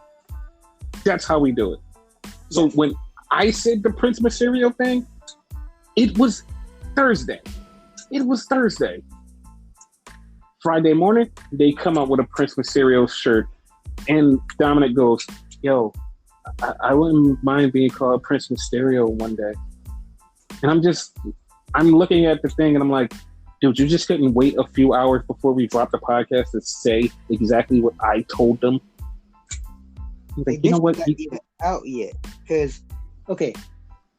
That's how we do it. So when I said the Prince Mysterio thing, it was Thursday. Friday morning, they come out with a Prince Mysterio shirt. And Dominic goes, yo, I wouldn't mind being called Prince Mysterio one day. And I'm looking at the thing and I'm like, dude, you just couldn't wait a few hours before we dropped the podcast to say exactly what I told them. Like, you know what? Not even out yet. Because, okay,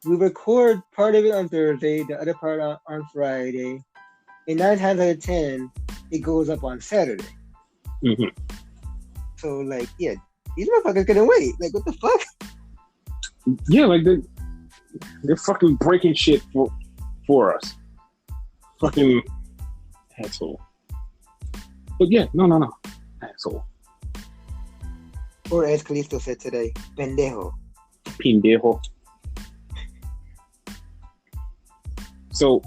we record part of it on Thursday, the other part on Friday. And 9 times out of 10, it goes up on Saturday. Mm-hmm. So, like, yeah, these motherfuckers couldn't wait. Like, what the fuck? Yeah, like they're fucking breaking shit for us. Fucking asshole. But yeah, no. Asshole. Or as Kalisto said today, pendejo. Pendejo. So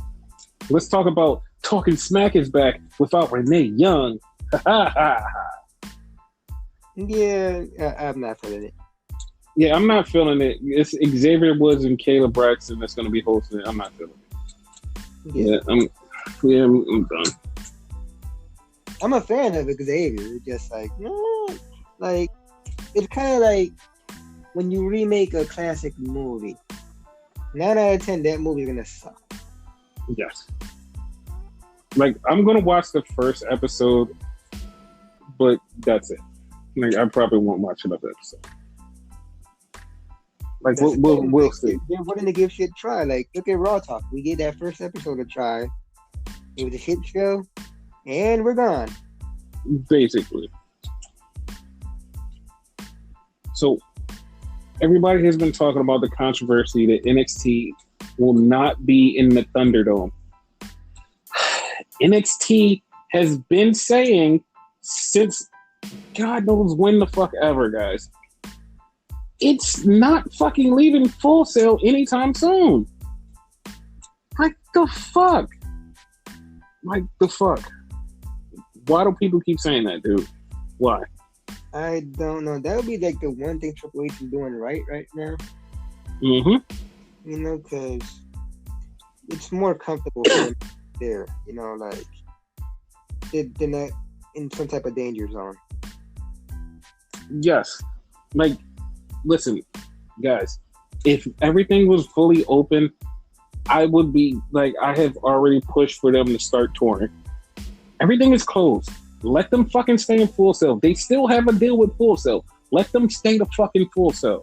let's talk about Talking Smack is back without Renee Young. Yeah, I'm not feeling it. Yeah, I'm not feeling it. It's Xavier Woods and Caleb Braxton that's going to be hosting it. I'm not feeling it. Yeah, I'm done. I'm a fan of Xavier. It's just like, like it's kind of like when you remake a classic movie. 9 out of 10, that movie's gonna suck. Yes. Like, I'm gonna watch the first episode, but that's it. Like, I probably won't watch another episode. Like, we'll see. They're willing to give shit a try. Like, look at Raw Talk. We gave that first episode a try. It was a shit show, and we're gone. Basically. So, everybody has been talking about the controversy that NXT will not be in the Thunderdome. NXT has been saying since God knows when the fuck ever, guys. It's not fucking leaving Full Sail anytime soon. Like the fuck? Like the fuck? Why do people keep saying that, dude? Why? I don't know. That would be like the one thing Triple H is doing right now. Mm-hmm. You know, because it's more comfortable for them there. You know, like they're not in some type of danger zone. Yes. Like, listen, guys, if everything was fully open, I would be like, I have already pushed for them to start touring. Everything is closed. Let them fucking stay in Full Sail. They still have a deal with Full Sail. Let them stay the fucking Full Sail.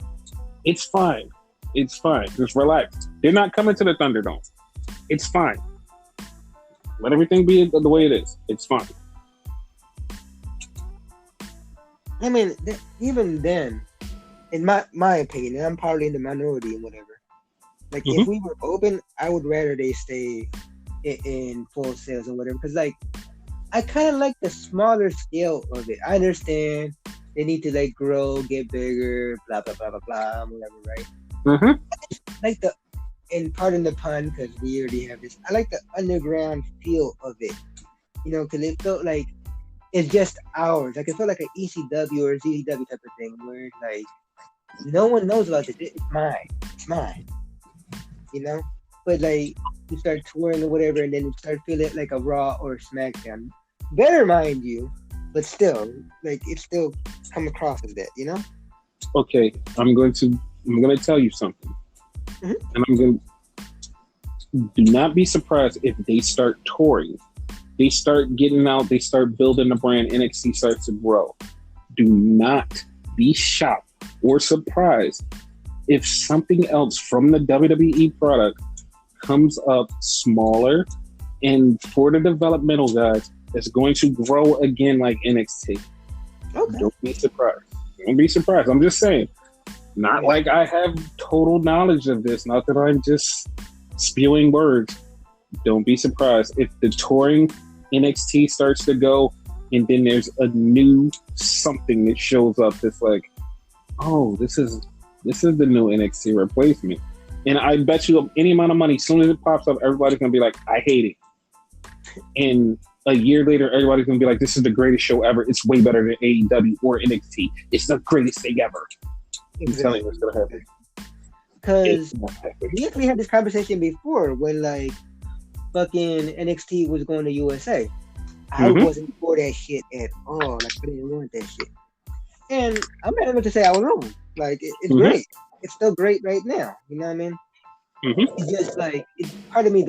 It's fine. It's fine. Just relax. They're not coming to the Thunderdome. It's fine. Let everything be the way it is. It's fine. I mean, even then, in my opinion, and I'm probably in the minority and whatever. Like, if we were open, I would rather they stay in Full Sails or whatever. Because, like, I kind of like the smaller scale of it. I understand they need to, like, grow, get bigger, blah, blah, blah, blah, blah, whatever, right? Mm-hmm. Like and pardon the pun, because we already have this, I like the underground feel of it. You know, because it felt like it's just ours. Like, it felt like an ECW or ZDW type of thing, where, like, no one knows about this. It's mine. It's mine. You know? But, like, you start touring or whatever, and then you start feeling like a Raw or SmackDown. Better, mind you, but still, like, it still come across as that, you know? Okay, I'm going to tell you something. Mm-hmm. And I'm going to do not be surprised if they start touring. They start getting out, they start building the brand, NXT starts to grow. Do not be shocked or surprised if something else from the WWE product comes up smaller and for the developmental guys, it's going to grow again like NXT. Okay. Don't be surprised. Don't be surprised. I'm just saying. Not like I have total knowledge of this. Not that I'm just spewing words. Don't be surprised if the touring NXT starts to go and then there's a new something that shows up that's like, oh, this is the new NXT replacement. And I bet you any amount of money, as soon as it pops up, everybody's going to be like, I hate it. And a year later, everybody's going to be like, this is the greatest show ever. It's way better than AEW or NXT. It's the greatest thing ever. Exactly. I'm telling you what's going to happen. Because we actually had this conversation before when, like, fucking NXT was going to USA. I wasn't for that shit at all. Like, I didn't want that shit. And I'm not able to say I was wrong. Like, it's great. It's still great right now. You know what I mean? It's just like, part of me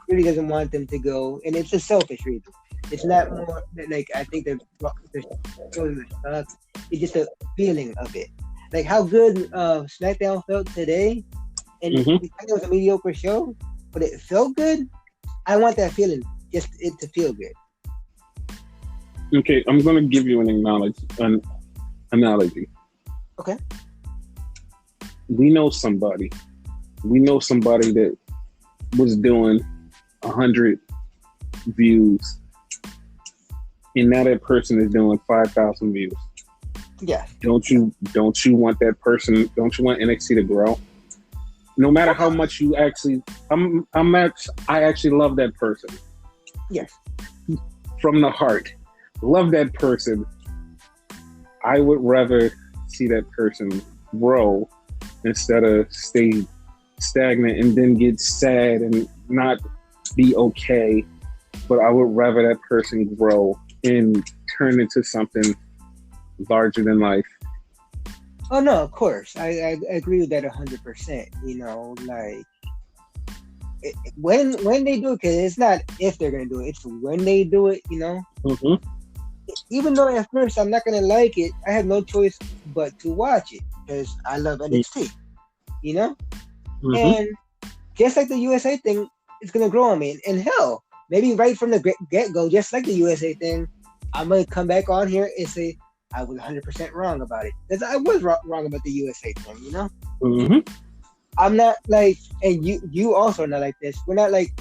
really doesn't want them to go, and it's a selfish reason. It's not more like I think the it's just a feeling of it. Like how good SmackDown felt today, and it was a mediocre show, but it felt good. I want that feeling, just it to feel good. Okay, I'm going to give you an analogy. Okay. we know somebody. We know somebody that was doing 100 views, and now that person is doing 5,000 views. Yeah. Don't you want that person? Don't you want NXT to grow? No matter how much you actually, I actually love that person. Yes. From the heart, love that person. I would rather see that person grow instead of stay stagnant and then get sad and not be okay. But I would rather that person grow and turn into something larger than life. Oh no, of course, I agree with that 100%. You know, like when they do it, because it's not if they're gonna do it, it's when they do it. You know, Mm-hmm. even though at first I'm not gonna like it, I have no choice but to watch it because I love NXT. You know, Mm-hmm. and just like the USA thing, it's gonna grow on me. And hell, maybe right from the get go, just like the USA thing, I'm gonna come back on here and say I was 100% wrong about it, because I was wrong about the USA thing. You know. Mm-hmm. I'm not like, and you also are not like this. We're not like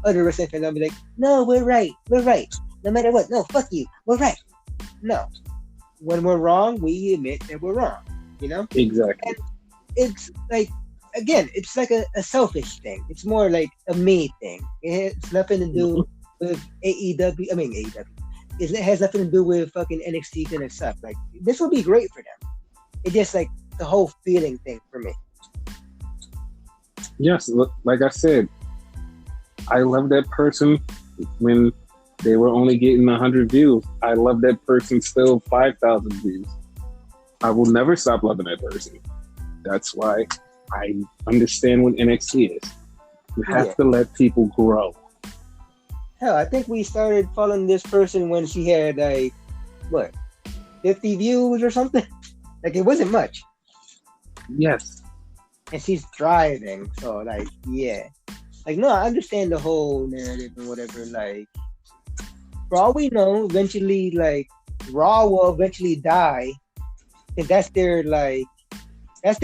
other wrestling fans. I'll be like, no, we're right, no matter what. No, fuck you, we're right. No, when we're wrong, we admit that we're wrong. You know, Exactly. and it's like, again, it's like a selfish thing. It's more like a me thing. It has nothing to do with AEW. I mean AEW. It has nothing to do with fucking NXT and stuff. Like, this would be great for them. It's just like the whole feeling thing for me. Yes, look, like I said, I love that person when they were only getting 100 views. I love that person still 5,000 views. I will never stop loving that person. That's why I understand what NXT is. You have to let people grow. Hell, I think we started following this person when she had like, what, 50 views or something? Like, it wasn't much. Yes. And she's thriving, so like, yeah. Like, no, I understand the whole narrative and whatever. Like, for all we know, eventually, like, Raw will eventually die, and that's their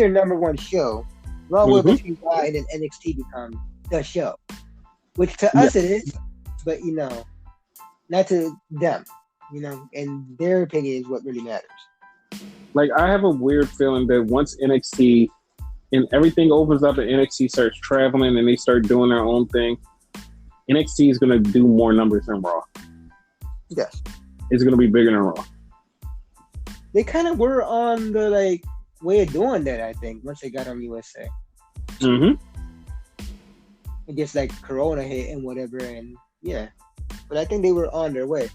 number one show. Raw will eventually die, and then NXT becomes the show, which to us it is, but you know, not to them. You know, and their opinion is what really matters. Like, I have a weird feeling that once NXT and everything opens up and NXT starts traveling and they start doing their own thing, NXT is going to do more numbers than Raw. Yes. It's going to be bigger than Raw. They kind of were on the like way of doing that, I think, once they got on USA. Mm-hmm. And just like Corona hit and whatever, and yeah. But I think they were on their way.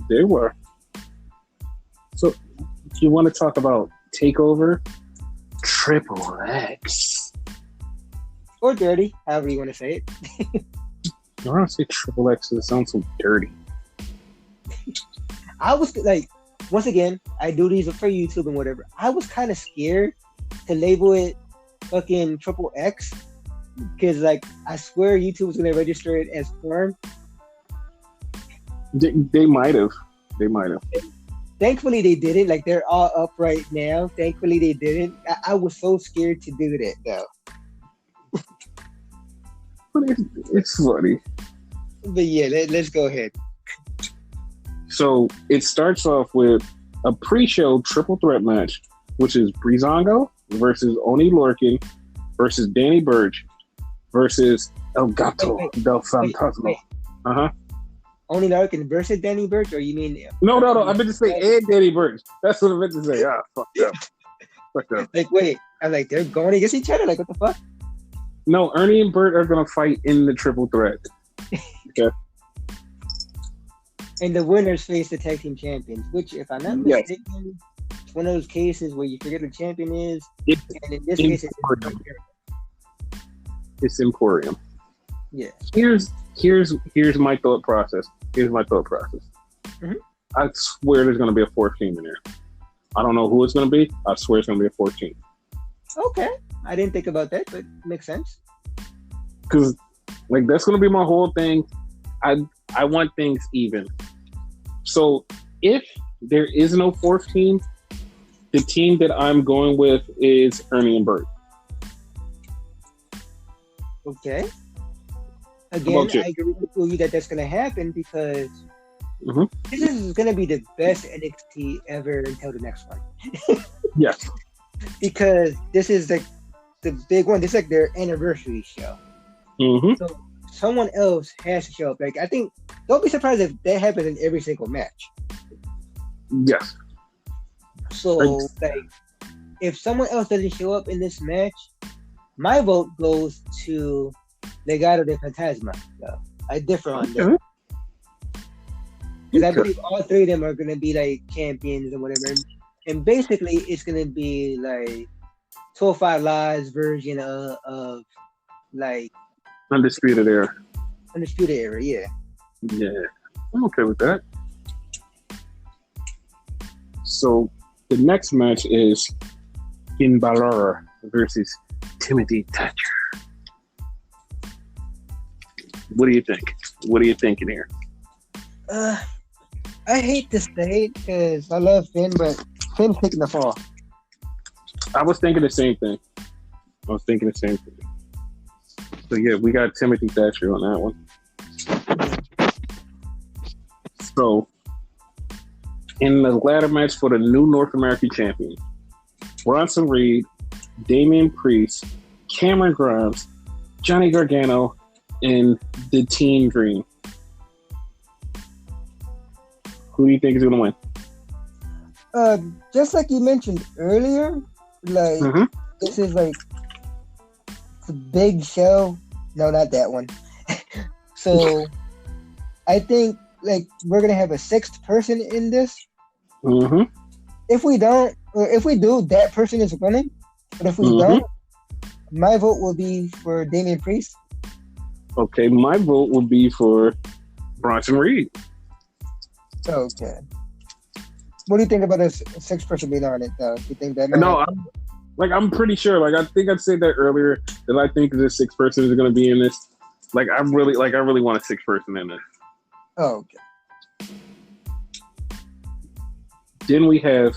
They were. So, do you want to talk about TakeOver? Triple X. Or dirty, however you want to say it. I want to say Triple X, it sounds so dirty. I was like, once again, I do these for YouTube and whatever. I was kind of scared to label it fucking Triple X, because like, I swear YouTube was going to register it as porn. They might have. Thankfully, they didn't. Like, they're all up right now. Thankfully, they didn't. I was so scared to do that, though. But it's funny. But yeah, let's go ahead. So it starts off with a pre-show triple threat match, which is Breezango versus Oni Lorcan versus Danny Burch versus El Gato del Fantasma. Uh-huh. Oni Lorcan versus Danny Burch, or you mean... No, I meant to say and Danny Burch. That's what I meant to say. Fuck up. Like, wait. I'm like, they're going against each other? Like, what the fuck? No, Ernie and Bert are going to fight in the triple threat. Okay. And the winners face the tag team champions, which, if I'm not mistaken, it's one of those cases where you forget who the champion is. And in this case, it's Emporium. Yeah. Here's my thought process. Mm-hmm. I swear there's going to be a fourth team in there. I don't know who it's going to be. I swear it's going to be a fourth team. Okay. I didn't think about that, but it makes sense. Because, like, that's going to be my whole thing. I want things even. So, if there is no fourth team, The team that I'm going with is Ernie and Bert. Okay. How Again, about you? I agree with you that that's going to happen because Mhm. this is going to be the best NXT ever until the next one. Yes. Because this is like the big one. This is like their anniversary show. Mm-hmm. So someone else has to show up. Like I think, don't be surprised if that happens in every single match. Yes. So like, if someone else doesn't show up in this match, my vote goes to Legado de Fantasma. So I differ on that. Because I believe all three of them are going to be like champions or whatever. And basically, it's going to be like 205 Live's version of like Undisputed Era. Undisputed Era, yeah. Yeah. I'm okay with that. So the next match is Finn Balor versus Timothy Thatcher. What do you think? What are you thinking here? I hate to say it because I love Finn, but Finn's taking the fall. I was thinking the same thing. So yeah, we got Timothy Thatcher on that one. So in the ladder match for the new North American champion, Bronson Reed, Damian Priest, Cameron Grimes, Johnny Gargano, and the Team Dream. Who do you think is going to win? Just like you mentioned earlier, like this is like it's a big show. No, not that one. So I think like we're gonna have a sixth person in this. Mm-hmm. If we don't, or if we do, that person is winning. But if we don't, my vote will be for Damian Priest. Okay, my vote would be for Bronson Reed. Okay. What do you think about this sixth person being on it, though? Do you think that? No, I'm pretty sure. Like, I think I said that earlier that I think this sixth person is going to be in this. Like, I really want a sixth person in this. Oh, okay. Then we have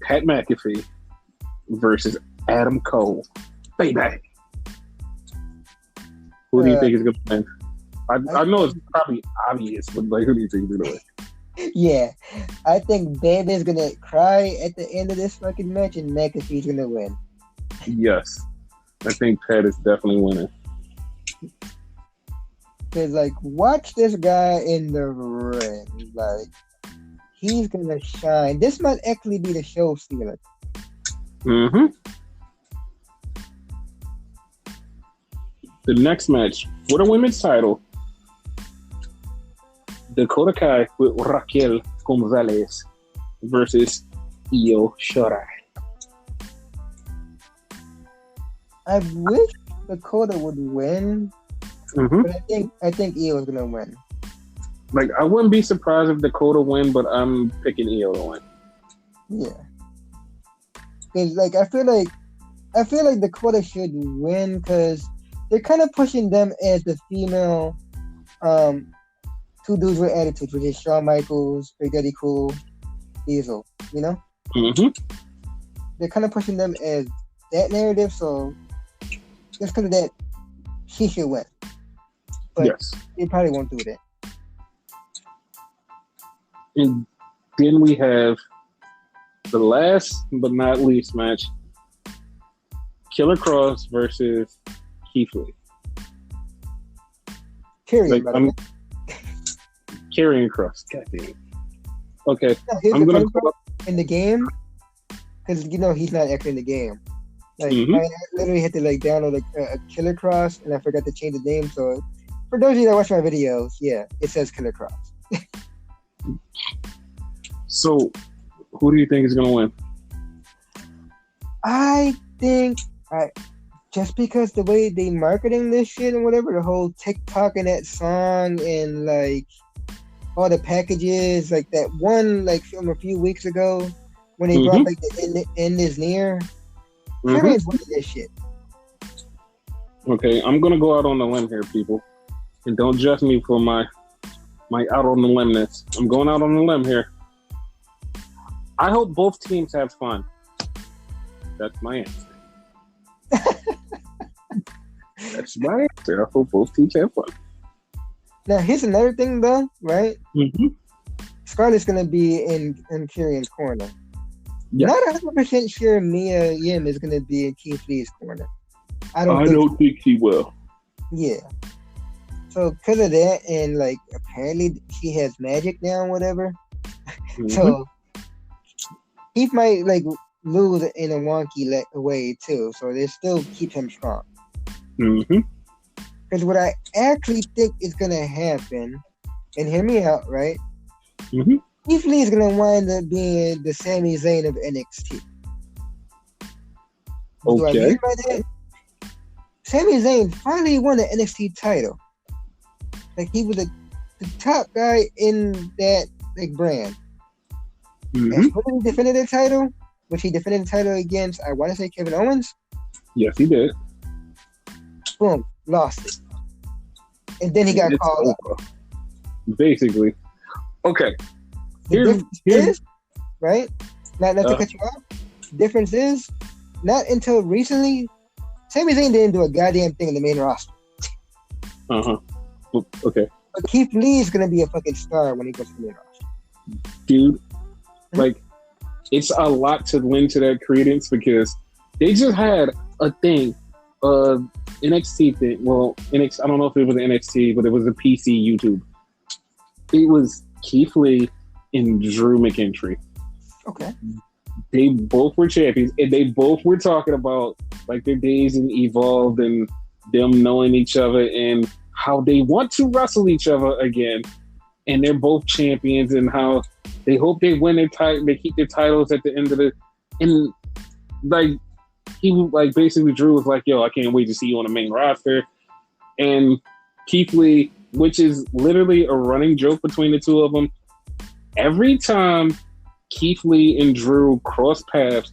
Pat McAfee versus Adam Cole. Baby. Who do you think is going to win? I know it's probably obvious, but like, who do you think is going to win? Yeah, I think Baby's gonna cry at the end of this fucking match, and McAfee's gonna win. Yes, I think Pat is definitely winning. Cause like, watch this guy in the ring, like he's gonna shine. This might actually be the show stealer. Mm-hmm. The next match for the women's title. Dakota Kai with Raquel Gonzalez versus Io Shirai. I wish Dakota would win, but I think Io is gonna win. Like, I wouldn't be surprised if Dakota win, but I'm picking Io to win. Yeah, because like I feel like Dakota should win because they're kind of pushing them as the female. Two dudes with attitudes, which is Shawn Michaels, Big Daddy Cool, Diesel, you know? They're kind of pushing them as that narrative, so just because of that, she should win. But yes. They probably won't do that. And then we have the last but not least match, Killer Cross versus Keith Lee. Carrying Cross. God damn it. Okay. I'm going to go up in the game because you know he's not actually in the game. Like I literally had to like download like a Killer Cross and I forgot to change the name. So for those of you that watch my videos, yeah, it says Killer Cross. So who do you think is going to win? I think just because the way they marketing this shit and whatever, the whole TikTok and that song and like all the packages, like that one like from a few weeks ago when they brought like the end is near. Everyone's winning this shit. Okay, I'm gonna go out on a limb here, people, and don't judge me for my out on the limb-ness. I'm going out on a limb here. I hope both teams have fun. That's my answer. That's my answer. I hope both teams have fun. Now, here's another thing, though, right? Mm-hmm. Scarlett's going to be in Kyrion's corner. Yeah. Not 100% sure Mia Yim is going to be in Keith Lee's corner. I don't think he will. Yeah. So, because of that, and, like, apparently she has magic now or whatever. Mm-hmm. So, Keith might, like, lose in a wonky way, too. So, they still keep him strong. Mm-hmm. Because what I actually think is going to happen, and hear me out, right? Mm-hmm. Keith Lee is going to wind up being the Sami Zayn of NXT. What do I mean by that? Sami Zayn finally won the NXT title. Like, he was the top guy in that, like, brand. Mm-hmm. And when he defended the title, which he defended the title against, I want to say Kevin Owens. Yes, he did. Boom, lost it. And then he got called up. Basically. Okay. The difference is, right? Not to cut you off. The difference is, not until recently, Sami Zayn didn't do a goddamn thing in the main roster. Uh-huh. Okay. But Keith Lee is going to be a fucking star when he goes to the main roster. Dude, like, it's a lot to lend to that credence because they just had a thing, NXT thing. Well, NXT, I don't know if it was NXT, but it was a PC YouTube. It was Keith Lee and Drew McIntyre. Okay. They both were champions, and they both were talking about like their days in Evolved and them knowing each other and how they want to wrestle each other again. And they're both champions, and how they hope they win their title, they keep their titles at the end of the. And like he like basically Drew was like, "Yo, I can't wait to see you on the main roster," and Keith Lee, which is literally a running joke between the two of them. Every time Keith Lee and Drew cross paths,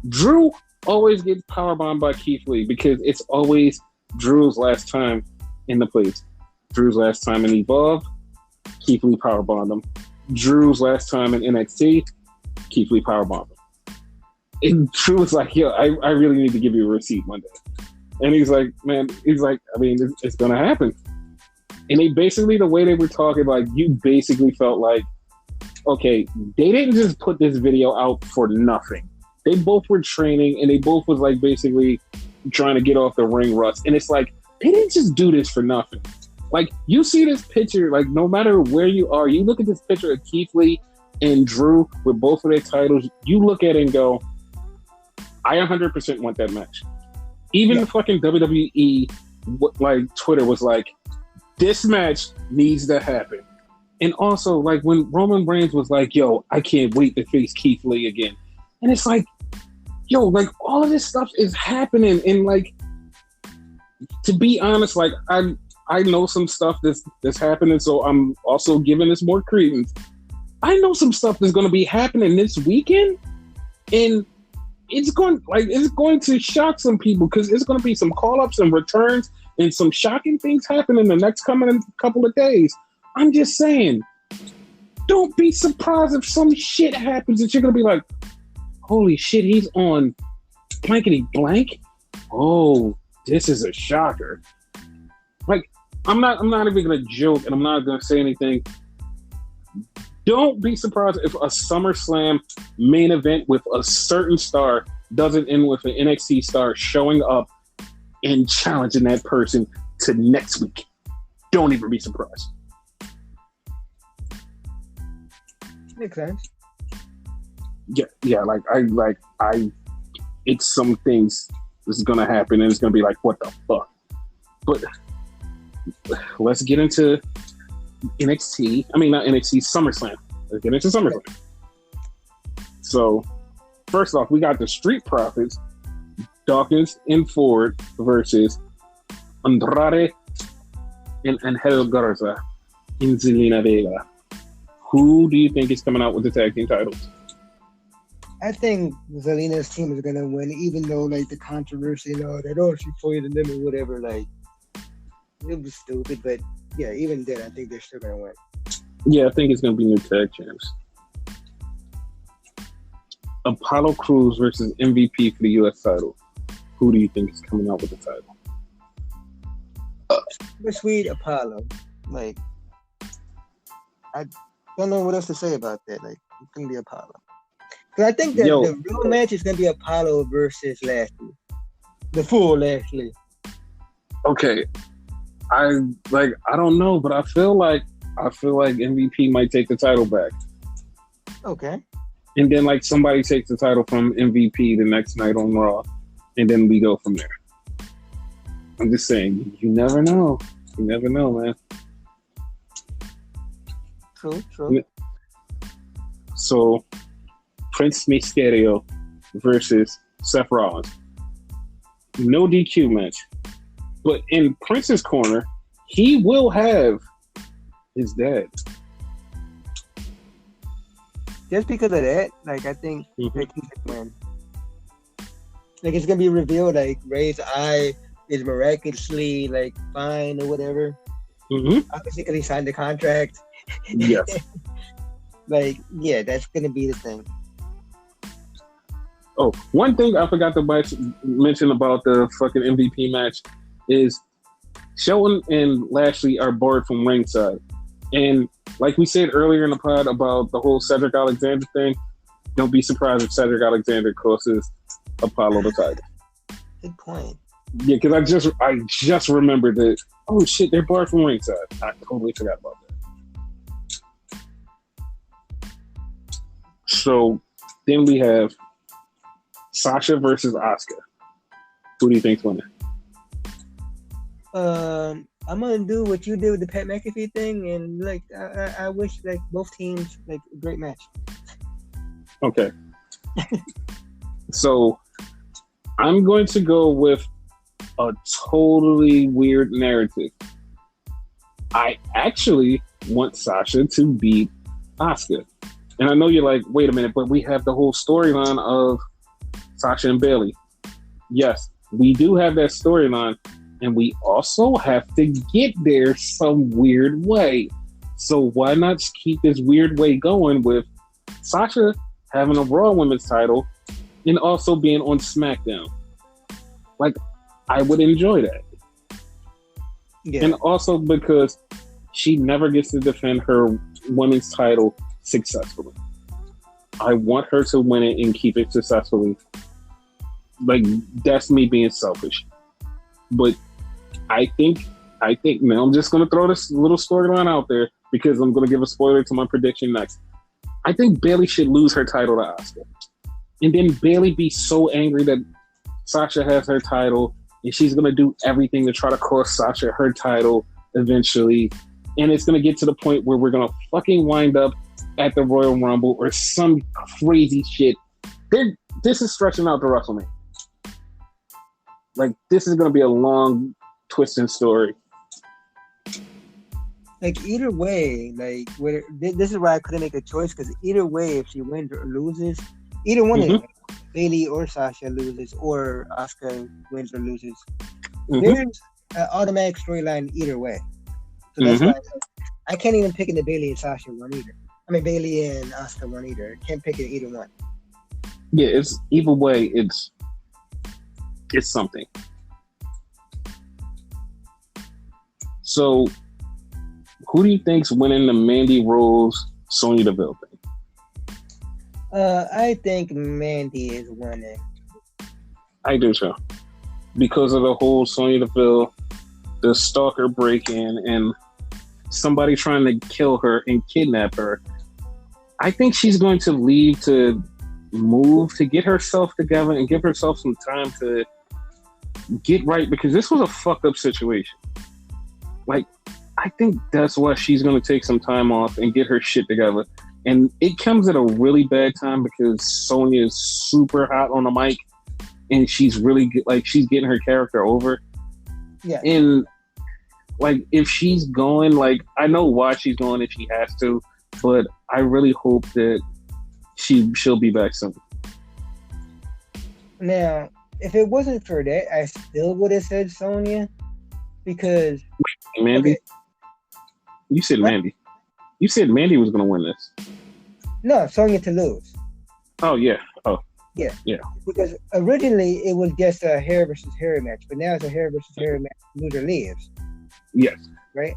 Drew always gets powerbombed by Keith Lee because it's always Drew's last time in the place. Drew's last time in Evolve, Keith Lee powerbombed him. Drew's last time in NXT, Keith Lee powerbombed him. And Drew was like, "Yo, I really need to give you a receipt one day." And he's like, "Man," he's like, "I mean, it's going to happen." And they basically, the way they were talking, like, you basically felt like, okay, they didn't just put this video out for nothing. They both were training, and they both was, like, basically trying to get off the ring rust. And it's like, they didn't just do this for nothing. Like, you see this picture, like, no matter where you are, you look at this picture of Keith Lee and Drew with both of their titles, you look at it and go, I 100% want that match. Even the fucking WWE, like, Twitter was like, this match needs to happen. And also, like, when Roman Reigns was like, yo, I can't wait to face Keith Lee again. And it's like, yo, like, all of this stuff is happening. And, like, to be honest, like, I know some stuff that's happening, so I'm also giving this more credence. I know some stuff that's going to be happening this weekend, and it's going to shock some people because it's going to be some call-ups and returns and some shocking things happen in the next coming couple of days. I'm just saying, don't be surprised if some shit happens that you're going to be like, holy shit, he's on blankety blank? Oh, this is a shocker. Like, I'm not even going to joke, and I'm not going to say anything. Don't be surprised if a SummerSlam main event with a certain star doesn't end with an NXT star showing up and challenging that person to next week. Don't even be surprised. Makes sense. Yeah. It's some things that's gonna happen, and it's gonna be like, what the fuck? But let's get into NXT. I mean, not NXT, SummerSlam. Let's get into SummerSlam. So, first off, we got the Street Profits, Dawkins and Ford versus Andrade and Angel Garza and Zelina Vega. Who do you think is coming out with the tag team titles? I think Zelina's team is gonna win, even though like the controversy and all that. Oh, she poisoned them or whatever. Like, it was stupid, but yeah, even then, I think they're still gonna win. Yeah, I think it's gonna be new tag champs. Apollo Crews versus MVP for the U.S. title. Who do you think is coming out with the title? The sweet Apollo. Like, I don't know what else to say about that. Like, it's gonna be Apollo. Because I think that the real match is gonna be Apollo versus Lashley. The full Lashley. Okay. I don't know, but I feel like MVP might take the title back. Okay. And then like somebody takes the title from MVP the next night on Raw, and then we go from there. I'm just saying, you never know. You never know, man. True. So, Prince Mysterio versus Seth Rollins. No DQ match. But in Prince's corner, he will have his dad. Just because of that, like, I think that he could win. Like, it's going to be revealed, like, Ray's eye is miraculously, like, fine or whatever. Obviously, because he signed the contract. Yes. Like, yeah, that's going to be the thing. Oh, one thing I forgot to mention about the fucking MVP match is Shelton and Lashley are barred from ringside. And like we said earlier in the pod about the whole Cedric Alexander thing, don't be surprised if Cedric Alexander crosses Apollo the title. Good point. Yeah, because I just remembered that. Oh shit, they're barred from ringside. I totally forgot about that. So then we have Sasha versus Asuka. Who do you think's winning? I'm gonna do what you did with the Pat McAfee thing, and like I wish like both teams like a great match. Okay. So I'm going to go with a totally weird narrative. I actually want Sasha to beat Asuka. And I know you're like, wait a minute, but we have the whole storyline of Sasha and Bayley. Yes, we do have that storyline, and we also have to get there some weird way. So why not keep this weird way going with Sasha having a Raw Women's title and also being on SmackDown? Like, I would enjoy that. Yeah. And also because she never gets to defend her women's title successfully. I want her to win it and keep it successfully. Like, that's me being selfish. But I think now I'm just going to throw this little storyline out there because I'm going to give a spoiler to my prediction next. I think Bayley should lose her title to Asuka. And then Bayley be so angry that Sasha has her title and she's going to do everything to try to cost Sasha her title eventually. And it's going to get to the point where we're going to fucking wind up at the Royal Rumble or some crazy shit. This is stretching out to WrestleMania. Like, this is going to be a long, twisting story. Like, either way, like, this is why I couldn't make a choice, because either way, if she wins or loses, either one of them, Bayley or Sasha loses, or Asuka wins or loses, there's an automatic storyline either way. So that's why I can't even pick in the Bayley and Sasha one either. I mean, Bayley and Asuka one either. Can't pick it either one. Yeah, it's either way, it's something. So, who do you think's winning the Mandy Rose Sonya Deville thing? I think Mandy is winning. I do so. Because of the whole Sonya Deville, the stalker break-in, and somebody trying to kill her and kidnap her. I think she's going to leave to move, to get herself together and give herself some time to get right, because this was a fucked up situation. Like, I think that's why she's going to take some time off and get her shit together. And it comes at a really bad time because Sonya is super hot on the mic and she's really she's getting her character over. Yeah. And like, if she's going, like, I know why she's going if she has to, but I really hope that she'll be back soon. Now, if it wasn't for that, I still would have said Sonya, because Mandy. Okay. You said Mandy. You said Mandy was going to win this. No, Sonya to lose. Oh yeah. Oh. Yeah. Yeah. Because originally it was just a hair versus hair match, but now it's a hair versus hair match. Loser leaves. Yes. Right?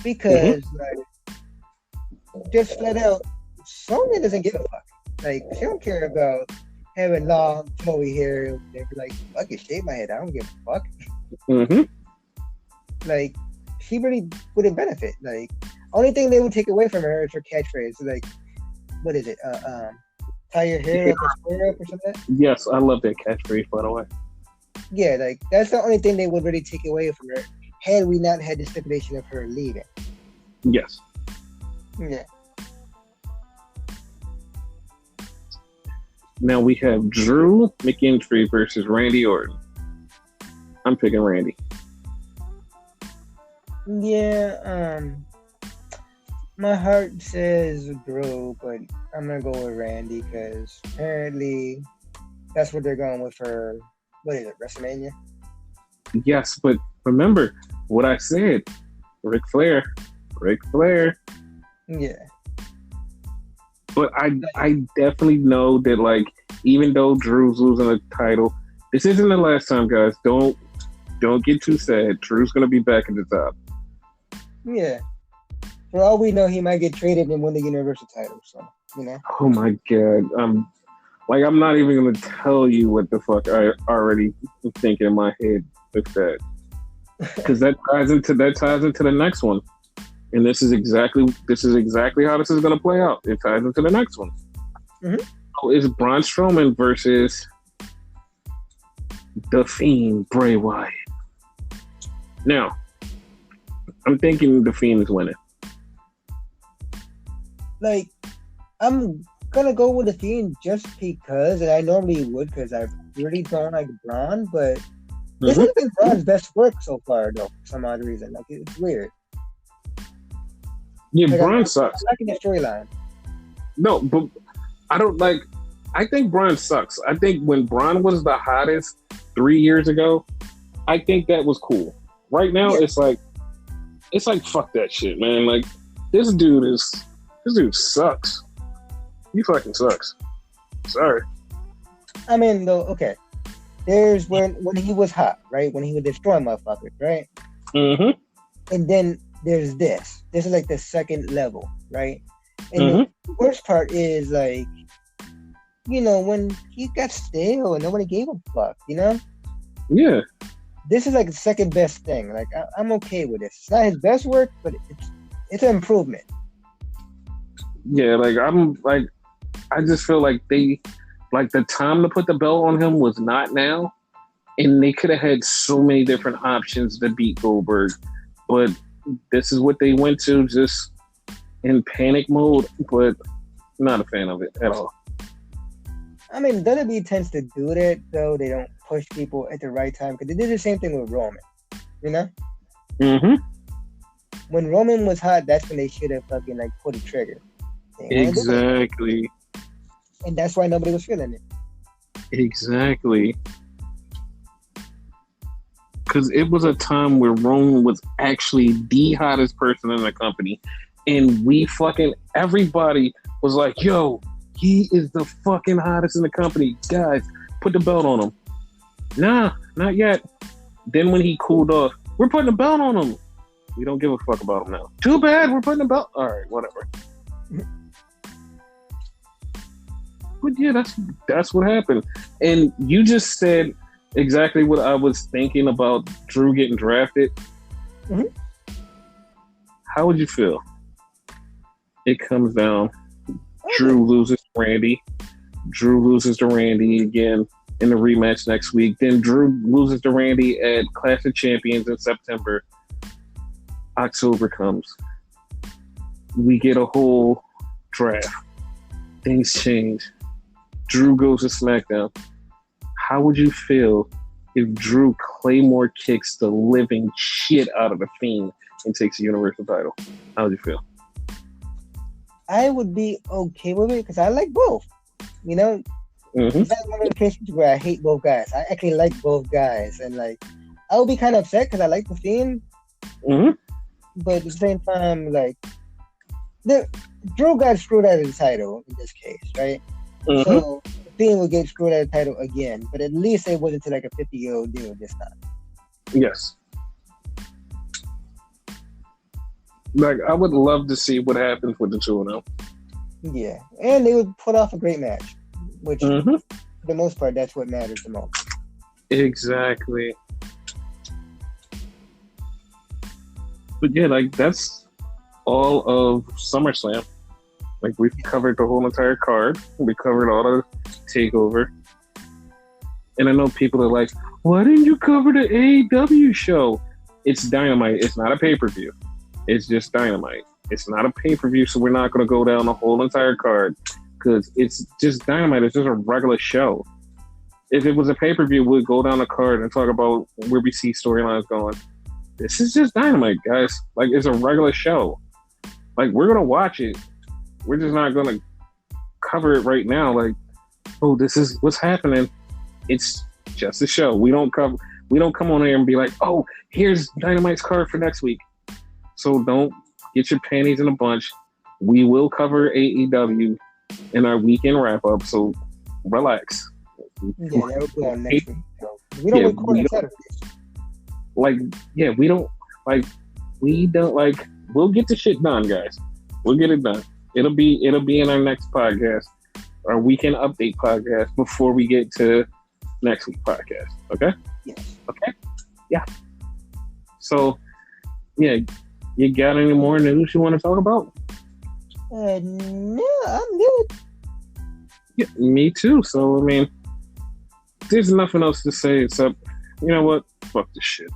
Because like, just flat out, Sonya doesn't give a fuck. Like, she don't care about having long, flowy hair. They're like, fuck it, shave my head. I don't give a fuck. Mm-hmm. Like, she really wouldn't benefit. Like, only thing they would take away from her is her catchphrase. Like, what is it? Tie your hair up or square up or something. Yes, I love that catchphrase, by the way. Yeah, like that's the only thing they would really take away from her had we not had the stipulation of her leaving. Yes. Yeah. Now we have Drew McIntyre versus Randy Orton. I'm picking Randy. Yeah, my heart says Drew, but I'm gonna go with Randy because apparently that's what they're going with for, what is it, WrestleMania? Yes, but remember what I said. Ric Flair. Yeah. But I definitely know that, like, even though Drew's losing the title, this isn't the last time, guys. Don't get too sad. Drew's gonna be back at the top. Yeah. For all we know, he might get traded and win the Universal title. So, you know. Oh my god. I'm not even gonna tell you what the fuck I already thinking in my head with that, because that ties into the next one, and this is exactly how this is gonna play out. It ties into the next one. Mm-hmm. So it's Braun Strowman versus The Fiend, Bray Wyatt. Now, I'm thinking The Fiend is winning. Like, I'm gonna go with The Fiend just because, and I normally would because I really don't like Braun, but this has been Braun's best work so far, though, for some odd reason. Like, it's weird. Yeah, like, Braun sucks. I'm liking the storyline. No, but I don't like. I think Braun sucks. I think when Braun was the hottest 3 years ago, I think that was cool. Right now, it's like fuck that shit, man. Like, this dude sucks. He fucking sucks. Sorry. I mean, though, okay. There's when he was hot, right? When he was destroying motherfuckers, right? Mm-hmm. And then there's this. This is like the second level, right? And the worst part is, like, you know, when he got stale and nobody gave a fuck, you know? Yeah. This is like the second best thing. Like, I'm okay with this. It's not his best work, but it's an improvement. Yeah, like, I just feel like the time to put the belt on him was not now, and they could have had so many different options to beat Goldberg, but this is what they went to, just in panic mode. But not a fan of it at all. I mean, WWE tends to do that, though. They don't push people at the right time, because they did the same thing with Roman, you know? Mm-hmm. When Roman was hot, that's when they should have fucking, like, pulled the trigger. Exactly. And that's why nobody was feeling it. Exactly. Because it was a time where Roman was actually the hottest person in the company. And everybody was like, yo, he is the fucking hottest in the company. Guys, put the belt on him. Nah, not yet. Then when he cooled off, we're putting the belt on him. We don't give a fuck about him now. Too bad, we're putting the belt. All right, whatever. But yeah, that's what happened. And you just said exactly what I was thinking about Drew getting drafted. Mm-hmm. How would you feel? It comes down. Drew loses to Randy. Drew loses to Randy again in the rematch next week. Then Drew loses to Randy at Clash of Champions in September. October comes. We get a whole draft. Things change. Drew goes to SmackDown. How would you feel if Drew Claymore kicks the living shit out of the Fiend and takes the Universal title? How would you feel? I would be okay with it because I like both. You know, it's not one of the cases where I hate both guys. I actually like both guys, and like I would be kind of upset because I like the Fiend. But at the same time, like Drew got screwed out of the title in this case, right? So the Fiend will get screwed out of the title again, but at least it wasn't to like a 50-year-old deal this time. Yes. Like, I would love to see what happens with the two of them. Yeah, and they would put off a great match, which for the most part, that's what matters the most. Exactly. But yeah, like, that's all of SummerSlam. Like, we've covered the whole entire card. We covered all the TakeOver. And I know people are like, why didn't you cover the AEW show? It's Dynamite. It's not a pay-per-view. It's just Dynamite. It's not a pay-per-view, so we're not going to go down the whole entire card because it's just Dynamite. It's just a regular show. If it was a pay-per-view, we'd go down the card and talk about where we see storylines going. This is just Dynamite, guys. Like, it's a regular show. Like, we're going to watch it. We're just not going to cover it right now. Like, oh, this is what's happening. It's just a show. We don't come on there and be like, oh, here's Dynamite's card for next week. So don't get your panties in a bunch. We will cover AEW in our weekend wrap-up, so relax. Yeah, that will be on next week. So we don't record on Saturdays. We'll get the shit done, guys. We'll get it done. It'll be in our next podcast, our weekend update podcast, before we get to next week's podcast. Okay? Yes. Okay? Yeah. So, yeah, you got any more news you want to talk about? No, I'm good. Yeah, me too. So, I mean, there's nothing else to say except, you know what? Fuck this shit.